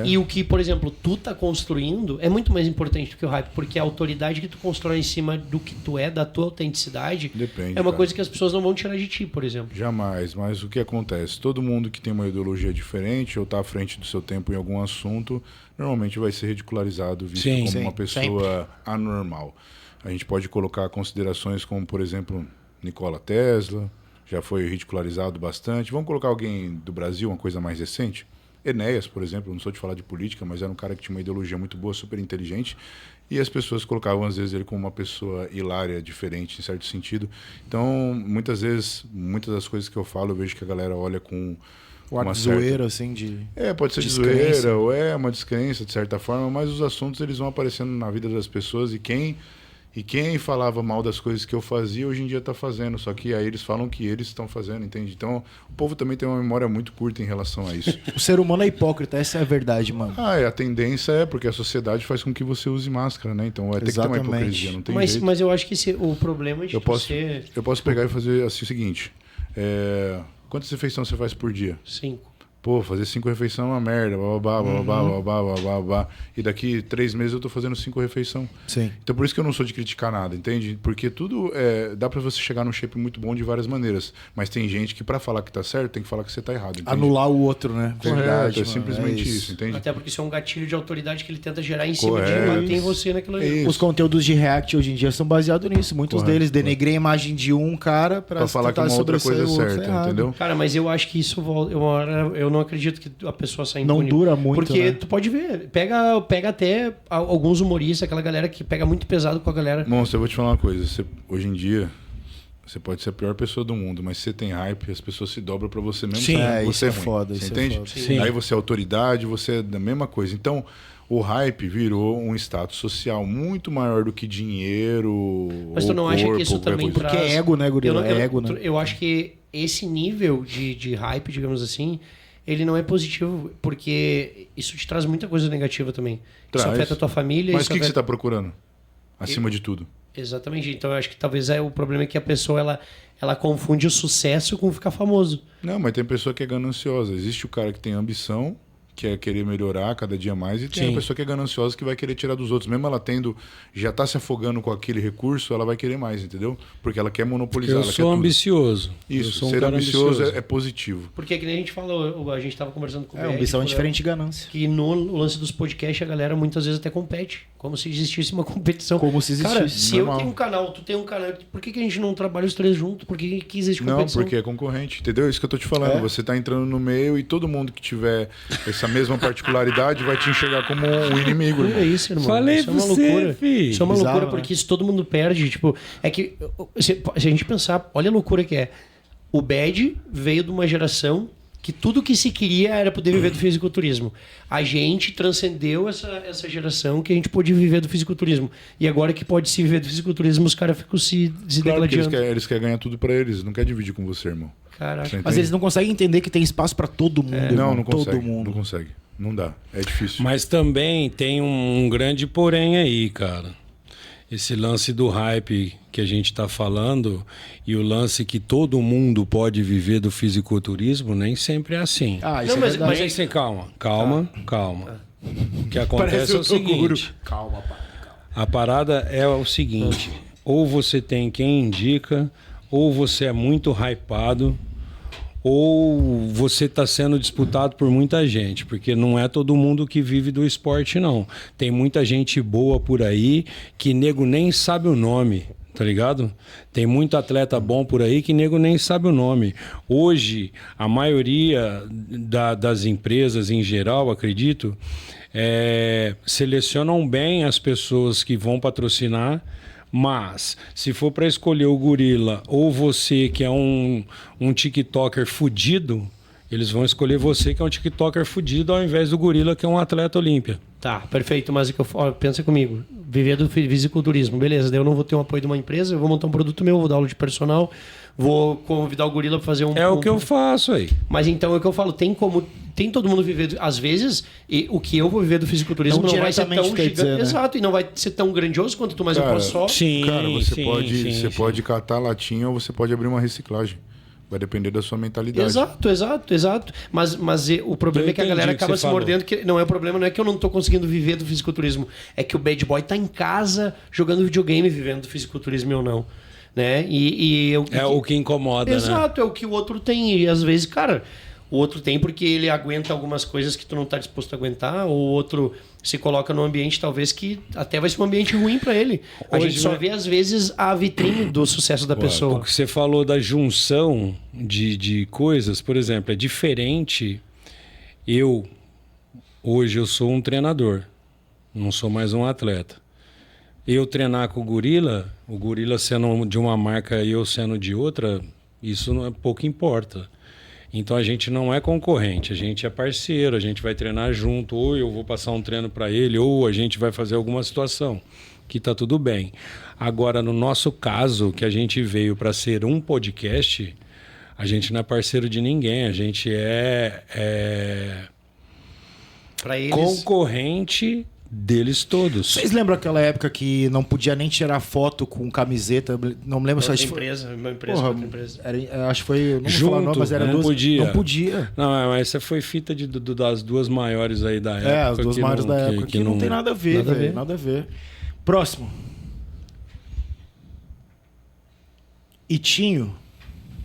E o que, por exemplo, tu tá construindo é muito mais importante do que o hype, porque a autoridade que tu constrói em cima do que tu é, da tua autenticidade,
depende,
é uma coisa que as pessoas não vão tirar de ti, por exemplo.
Jamais, mas o que acontece? Todo mundo que tem uma ideologia diferente ou tá à frente do seu tempo em algum assunto, normalmente vai ser ridicularizado, visto como uma pessoa anormal. A gente pode colocar considerações como, por exemplo, Nikola Tesla, já foi ridicularizado bastante. Vamos colocar alguém do Brasil, uma coisa mais recente? Enéas, por exemplo, não sou de falar de política, mas era um cara que tinha uma ideologia muito boa, super inteligente, e as pessoas colocavam, às vezes, ele como uma pessoa hilária, diferente, em certo sentido. Então, muitas vezes, muitas das coisas que eu falo, eu vejo que a galera olha com uma
zoeira, assim, de...
pode ser de zoeira, ou uma descrença, de certa forma, mas os assuntos, eles vão aparecendo na vida das pessoas, e quem falava mal das coisas que eu fazia, hoje em dia está fazendo. Só que aí eles falam que eles estão fazendo, entende? Então, o povo também tem uma memória muito curta em relação a isso.
O ser humano é hipócrita, essa é a verdade, mano.
A tendência é porque a sociedade faz com que você use máscara, né? Então vai ter que ter uma hipocrisia, não tem jeito.
Mas eu acho que o problema é de
eu posso pegar e fazer assim o seguinte. Quantas refeições você faz por dia?
5.
Pô, fazer 5 refeições é uma merda, babá. E daqui 3 meses eu tô fazendo 5 refeições.
Sim.
Então por isso que eu não sou de criticar nada, entende? Porque tudo dá pra você chegar num shape muito bom de várias maneiras. Mas tem gente que pra falar que tá certo, tem que falar que você tá errado, entende?
Anular o outro, né?
Verdade, é simplesmente isso, entende?
Até porque isso é um gatilho de autoridade que ele tenta gerar em cima de manter você naquilo ali.
Os conteúdos de React hoje em dia são baseados nisso. Muitos deles denegreem a imagem de um cara pra
falar que uma outra coisa é certa, entendeu?
Cara, mas eu acho que isso volta. Eu não acredito que a pessoa saia
impune. Não dura muito,
porque tu pode ver, pega até alguns humoristas, aquela galera que pega muito pesado com a galera.
Monstro, eu vou te falar uma coisa. Hoje em dia, você pode ser a pior pessoa do mundo, mas se você tem hype, as pessoas se dobram pra você mesmo.
Sim,
você
é foda.
Você entende?
Sim.
Aí você é autoridade, você é da mesma coisa. Então, o hype virou um status social muito maior do que dinheiro.
Mas tu não acha que isso também
traz... Porque é ego, né, Gurila? É ego, né?
Eu acho que esse nível de hype, digamos assim, ele não é positivo, porque isso te traz muita coisa negativa também. Isso afeta a tua família.
Mas o que você está procurando? Acima de tudo.
Exatamente. Então eu acho que talvez o problema é que a pessoa ela confunde o sucesso com ficar famoso.
Não, mas tem pessoa que é gananciosa. Existe o cara que tem ambição, que é querer melhorar cada dia mais, e tem a pessoa que é gananciosa, que vai querer tirar dos outros. Mesmo ela já tá se afogando com aquele recurso, ela vai querer mais, entendeu? Porque ela quer monopolizar.
Eu sou ambicioso.
Isso, ser ambicioso é positivo.
Porque que nem a gente falou, a gente tava conversando com o Bed,
ambição é diferente de ganância.
Que no lance dos podcasts a galera muitas vezes até compete, como se existisse uma competição.
Como se existisse.
Cara, se eu tenho um canal, tu tem um canal, por que a gente não trabalha os 3 juntos? Por que existe competição?
Não, porque é concorrente, entendeu? Isso que eu tô te falando. Você tá entrando no meio e todo mundo que tiver essa mesma particularidade vai te enxergar como um inimigo.
É isso, irmão.
Falei
isso
pra você, filho.
Isso é uma loucura, porque isso todo mundo perde. Tipo, é que se a gente pensar, olha a loucura que é. O Bad veio de uma geração que tudo que se queria era poder viver do fisiculturismo. A gente transcendeu essa geração que a gente pôde viver do fisiculturismo. E agora que pode se viver do fisiculturismo, os caras ficam se degladiando.
Eles querem ganhar tudo pra eles, não quer dividir com você, irmão.
Caraca.
Mas eles não conseguem entender que tem espaço pra todo mundo.
Não consegue. Não consegue. Não dá. É difícil.
Mas também tem um grande porém aí, cara. Esse lance do hype que a gente está falando e o lance que todo mundo pode viver do fisiculturismo nem sempre é assim.
Não, mas
calma. O que acontece é o seguinte.
Calma, pai.
A parada é o seguinte. Ou você tem quem indica, ou você é muito hypado, ou você está sendo disputado por muita gente, porque não é todo mundo que vive do esporte, não. Tem muita gente boa por aí que nego nem sabe o nome. Tá ligado? Tem muito atleta bom por aí que nego nem sabe o nome. Hoje, a maioria das empresas em geral, acredito, selecionam bem as pessoas que vão patrocinar, mas se for para escolher o gorila ou você que é um TikToker fudido, eles vão escolher você que é um TikToker fudido ao invés do gorila que é um atleta olímpia.
Tá, perfeito, mas pensa comigo, viver do fisiculturismo, beleza, daí eu não vou ter um apoio de uma empresa, eu vou montar um produto meu, vou dar aula de personal, vou convidar o gorila para fazer
o que eu faço aí.
Mas então é o que eu falo, tem todo mundo viver, às vezes, e o que eu vou viver do fisiculturismo não vai ser tão gigante, né? Exato, e não vai ser tão grandioso quanto tu, mas eu posso só...
Sim, cara, você pode catar latinha ou você pode abrir uma reciclagem. Vai depender da sua mentalidade.
Exato. Mas o problema é que a galera acaba se mordendo. Que não é o problema, não é que eu não tô conseguindo viver do fisiculturismo. É que o bad boy tá em casa jogando videogame vivendo do fisiculturismo ou não. Né?
O que incomoda,
Exato, é o que o outro tem. E às vezes, cara, o outro tem porque ele aguenta algumas coisas que tu não tá disposto a aguentar, ou o outro se coloca num ambiente talvez que até vai ser um ambiente ruim para ele. A gente só vê às vezes a vitrine do sucesso da pessoa.
O que você falou da junção de coisas, por exemplo, é diferente. Hoje eu sou um treinador, não sou mais um atleta. Eu treinar com o gorila sendo de uma marca e eu sendo de outra, isso não pouco importa. Então a gente não é concorrente, a gente é parceiro, a gente vai treinar junto, ou eu vou passar um treino para ele, ou a gente vai fazer alguma situação, que tá tudo bem. Agora, no nosso caso, que a gente veio para ser um podcast, a gente não é parceiro de ninguém, a gente
pra eles...
concorrente deles todos.
Vocês lembram aquela época que não podia nem tirar foto com camiseta? Não me lembro se
outra empresa.
Acho que foi. Não
junto,
vou falar não, mas era
não
duas.
Podia.
Não podia.
Não, mas essa foi fita das duas maiores aí da época.
As duas maiores da época. Que não tem nada a ver, velho. Nada a ver. Próximo. Itinho.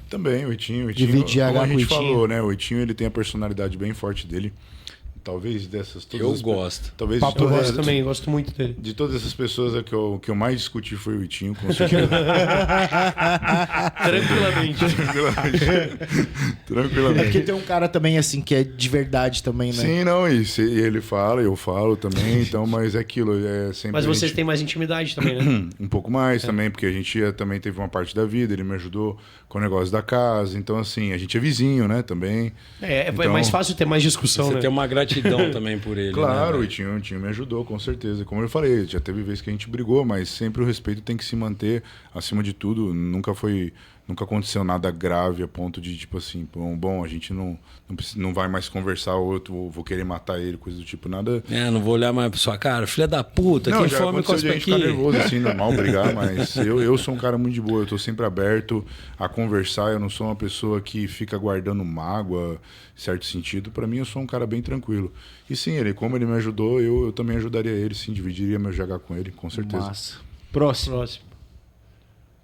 Também, o Itinho.
Dividir
como a gente
com o
falou, né? O Itinho ele tem a personalidade bem forte dele. Talvez dessas todas.
Eu gosto.
Talvez
Papo eu gosto também, gosto muito dele.
De todas essas pessoas, o que eu mais discuti foi o Itinho, com certeza. Tranquilamente.
É porque tem um cara também, assim, que é de verdade também, né?
Sim, não, e ele fala, eu falo também, então, mas é aquilo, é sempre...
Mas vocês têm mais intimidade também, né?
Um pouco mais também, porque a gente também teve uma parte da vida, ele me ajudou com o negócio da casa, então, assim, a gente é vizinho, né, também.
É mais fácil ter mais discussão,
você
né?
tem uma gratidão também por ele,
claro,
né,
o Itinho me ajudou, com certeza. Como eu falei, já teve vezes que a gente brigou, mas sempre o respeito tem que se manter acima de tudo. Nunca aconteceu nada grave a ponto de, tipo assim, bom, a gente não vai mais conversar, ou eu vou querer matar ele, coisa do tipo, nada...
não vou olhar mais pra sua cara, filha da puta,
não,
quem
já
fome cospe
de a gente
aqui.
Ficar nervoso, assim, normal, brigar, mas eu sou um cara muito de boa, eu tô sempre aberto a conversar, eu não sou uma pessoa que fica guardando mágoa, em certo sentido. Pra mim, eu sou um cara bem tranquilo. E sim, como ele me ajudou, eu também ajudaria ele, sim, dividiria meu GH com ele, com certeza.
Massa. Próximo.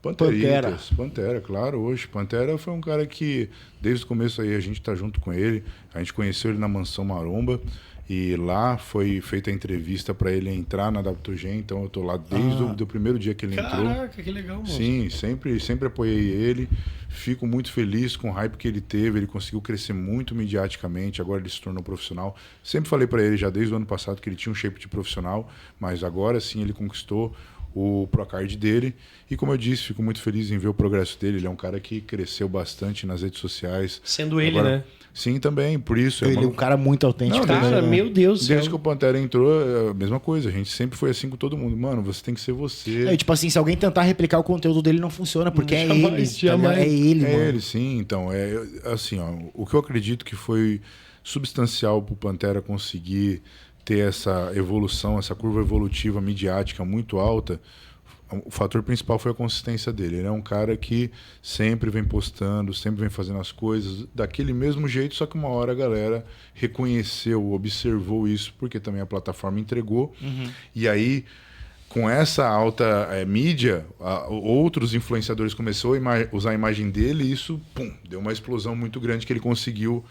Pantera, claro, hoje. Pantera foi um cara que, desde o começo aí, a gente tá junto com ele. A gente conheceu ele na Mansão Maromba. E lá foi feita a entrevista para ele entrar na WG, então eu tô lá desde o primeiro dia que ele entrou.
Caraca, que legal, moço.
Sim, sempre apoiei ele. Fico muito feliz com o hype que ele teve. Ele conseguiu crescer muito mediaticamente, agora ele se tornou profissional. Sempre falei para ele já desde o ano passado que ele tinha um shape de profissional, mas agora sim ele conquistou o Procard dele. E como eu disse, fico muito feliz em ver o progresso dele. Ele é um cara que cresceu bastante nas redes sociais.
Sendo ele, né?
Sim, também, por isso.
Ele é um cara muito autêntico.
Cara, meu Deus do céu.
Desde que o Pantera entrou, é a mesma coisa. A gente sempre foi assim com todo mundo. Mano, você tem que ser você.
Tipo assim, se alguém tentar replicar o conteúdo dele, não funciona, porque é ele. É ele, mano.
É ele, sim. Então, assim, ó, o que eu acredito que foi substancial pro Pantera conseguir ter essa evolução, essa curva evolutiva midiática muito alta, o fator principal foi a consistência dele. Ele é um cara que sempre vem postando, sempre vem fazendo as coisas daquele mesmo jeito, só que uma hora a galera reconheceu, observou isso, porque também a plataforma entregou. E aí com essa alta mídia, outros influenciadores começaram a usar a imagem dele e isso, deu uma explosão muito grande que ele conseguiu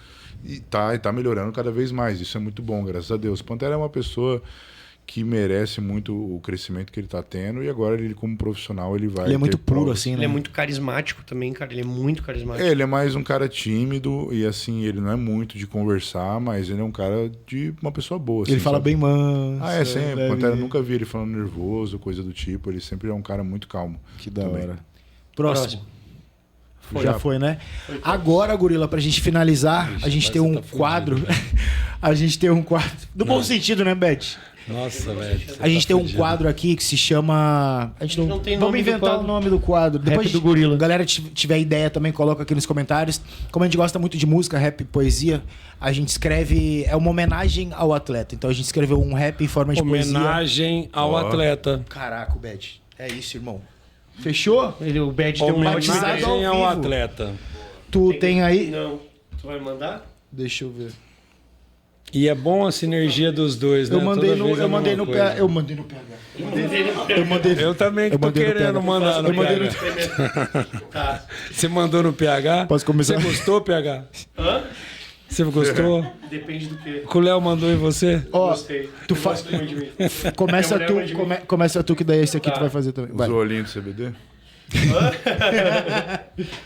e tá melhorando cada vez mais. Isso é muito bom, graças a Deus. Pantera é uma pessoa que merece muito o crescimento que ele tá tendo e agora ele, como profissional, ele vai...
Ele é muito puro, assim, né?
Ele é muito carismático também, cara. Ele é muito carismático.
Ele é mais um cara tímido e, assim, ele não é muito de conversar, mas ele é um cara de uma pessoa boa. Assim,
ele fala bem manso.
Sempre. Pantera, nunca vi ele falando nervoso, coisa do tipo. Ele sempre é um cara muito calmo.
Que da hora. Próximo. Já foi, né? Agora, Gorila, pra gente finalizar, a gente tem um quadro. A gente tem um quadro. Do bom sentido, né, Beth?
Nossa, velho.
A gente tem um quadro aqui que se chama... A gente não tem nome. Vamos inventar o nome do quadro. Depois
do Gorila.
A galera tiver ideia também, coloca aqui nos comentários. Como a gente gosta muito de música, rap e poesia, a gente escreve... É uma homenagem ao atleta. Então a gente escreveu um rap em forma de poesia.
Homenagem ao atleta.
Caraca, o Bad. É isso, irmão. Fechou?
O Bad tem um
homenagem ao atleta.
Tu tem aí?
Não. Tu vai mandar?
Deixa eu ver.
E é bom a sinergia dos dois, né?
Eu mandei no PH.
Eu também que tô querendo mandar no PH.
Tá.
Você mandou no PH?
Posso começar?
Você gostou, PH?
Hã?
Você gostou?
Depende do quê.
O Léo mandou em você?
Ó,
Gostei.
tu faz. Começa tu que daí esse aqui tu vai fazer também. Vai.
Os olhinhos do CBD?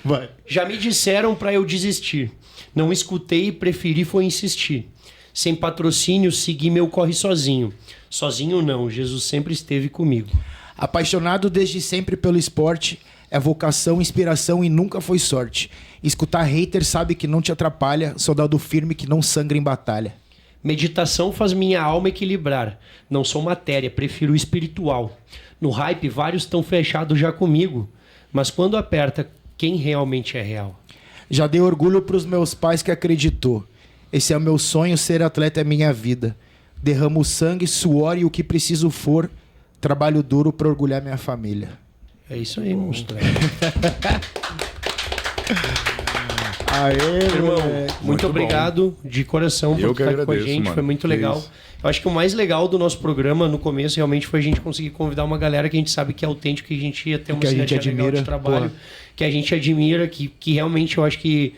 Vai.
Já me disseram pra eu desistir. Não escutei e preferi foi insistir. Sem patrocínio, segui meu corre sozinho. Sozinho não, Jesus sempre esteve comigo.
Apaixonado desde sempre pelo esporte, é vocação, inspiração e nunca foi sorte. Escutar hater sabe que não te atrapalha, soldado firme que não sangra em batalha.
Meditação faz minha alma equilibrar. Não sou matéria, prefiro o espiritual. No hype, vários estão fechados já comigo. Mas quando aperta, quem realmente é real?
Já dei orgulho pros meus pais que acreditou. Esse é o meu sonho, ser atleta é minha vida. Derramo sangue, suor e o que preciso for. Trabalho duro pra orgulhar minha família.
É isso aí, monstro.
Aê,
irmão, muito obrigado de coração por estar aqui com a gente.
Mano.
Foi muito legal. Eu acho que o mais legal do nosso programa no começo realmente foi a gente conseguir convidar uma galera que a gente sabe que é autêntico, que a gente ia ter uma sinergia legal de trabalho, que a gente admira, que realmente eu acho que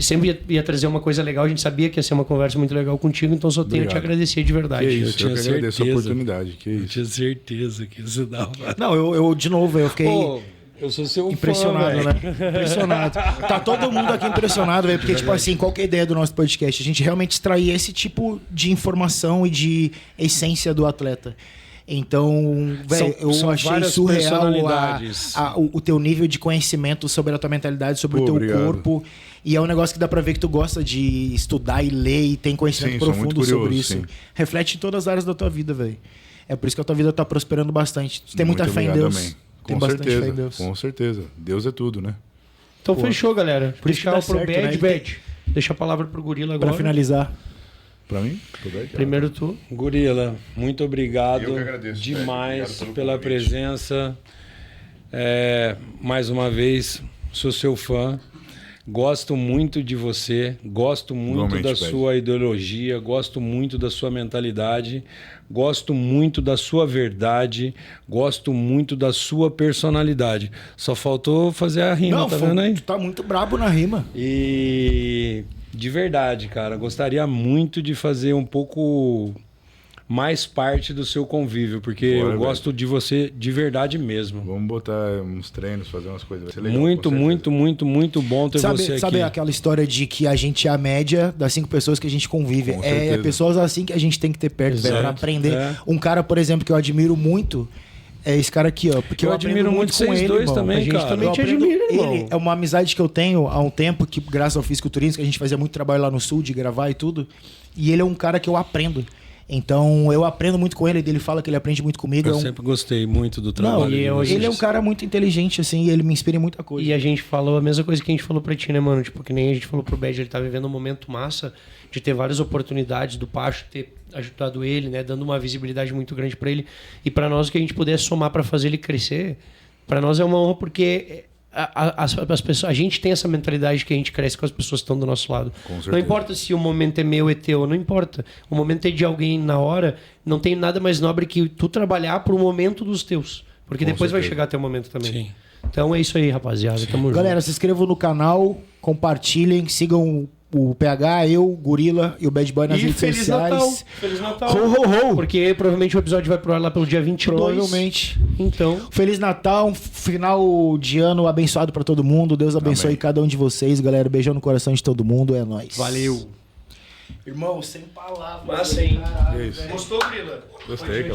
sempre ia trazer uma coisa legal. A gente sabia que ia ser uma conversa muito legal contigo, então só tenho a te agradecer de verdade.
Que isso, eu que agradeço a oportunidade. Que isso.
Eu tinha certeza que isso dava.
Não, eu de novo, eu fiquei...
Eu sou seu
impressionado,
fã,
né? Impressionado. Tá todo mundo aqui impressionado, velho. Porque, tipo assim, qual que é a ideia do nosso podcast? A gente realmente extrair esse tipo de informação e de essência do atleta. Então, velho, eu achei surreal o teu nível de conhecimento sobre a tua mentalidade, sobre o teu corpo. E é um negócio que dá pra ver que tu gosta de estudar e ler e tem conhecimento profundo curioso, sobre isso. Sim. Reflete em todas as áreas da tua vida, velho. É por isso que a tua vida tá prosperando bastante. Tu tem muita fé em Deus. Também.
Com certeza, fé em Deus. Com certeza. Deus é tudo, né?
Então fechou, galera.
Por isso que dá certo, né?
Bad. Deixa a palavra pro Gorila agora.
Pra finalizar.
Pra mim?
Primeiro tu.
Gorila, muito obrigado.
Eu que agradeço,
demais pela presença. Mais uma vez, sou seu fã. Gosto muito de você, gosto muito da sua ideologia, gosto muito da sua mentalidade, gosto muito da sua verdade, gosto muito da sua personalidade. Só faltou fazer a rima, tá vendo aí?
Tu tá muito brabo na rima.
E de verdade, cara, gostaria muito de fazer um pouco mais parte do seu convívio, porque eu gosto de você de verdade mesmo.
Vamos botar uns treinos, fazer umas coisas. Vai ser legal,
muito bom ter você aqui.
Sabe aquela história de que a gente é a média das 5 pessoas que a gente convive? É pessoas assim que a gente tem que ter perto, velho, pra aprender. Um cara, por exemplo, que eu admiro muito é esse cara aqui, ó. Porque eu
admiro muito vocês dois irmão. Também,
a gente
cara.
também te admira, irmão.
Ele é uma amizade que eu tenho há um tempo, que graças ao fisiculturismo, que a gente fazia muito trabalho lá no sul, de gravar e tudo. E ele é um cara que eu aprendo. Então, eu aprendo muito com ele. Ele fala que ele aprende muito comigo.
Eu sempre gostei muito do trabalho.
Ele é um cara muito inteligente, assim, e ele me inspira em muita coisa.
E a gente falou a mesma coisa que a gente falou pra ti, né, mano? Tipo, que nem a gente falou pro Bad, ele tá vivendo um momento massa de ter várias oportunidades, do Pacho ter ajudado ele, né? Dando uma visibilidade muito grande pra ele. E pra nós, o que a gente puder somar pra fazer ele crescer, pra nós é uma honra, porque as pessoas, a gente tem essa mentalidade que a gente cresce com as pessoas que estão do nosso lado.
Com certeza.
Não importa se o momento é meu ou é teu, não importa. O momento é de alguém na hora, não tem nada mais nobre que tu trabalhar pro momento dos teus. Porque
Com
depois
certeza.
vai chegar teu momento também.
Sim.
Então é isso aí, rapaziada. Tamo
Galera,
junto.
se inscrevam no canal, compartilhem, sigam o PH, eu, Gorila e o Bad Boy nas
E
redes
Feliz
sociais.
Natal! Feliz Natal!
Ho, ho, ho!
Porque provavelmente o episódio vai pro ar lá pelo dia 22.
Provavelmente.
Então,
Feliz Natal, um final de ano abençoado pra todo mundo. Deus abençoe
Amém.
cada um de vocês, galera. Beijão no coração de todo mundo, é nóis.
valeu!
Irmão, sem palavras.
Massa, hein?
Caralho,
É isso.
velho.
Gostou, Grila?
Gostei, claro.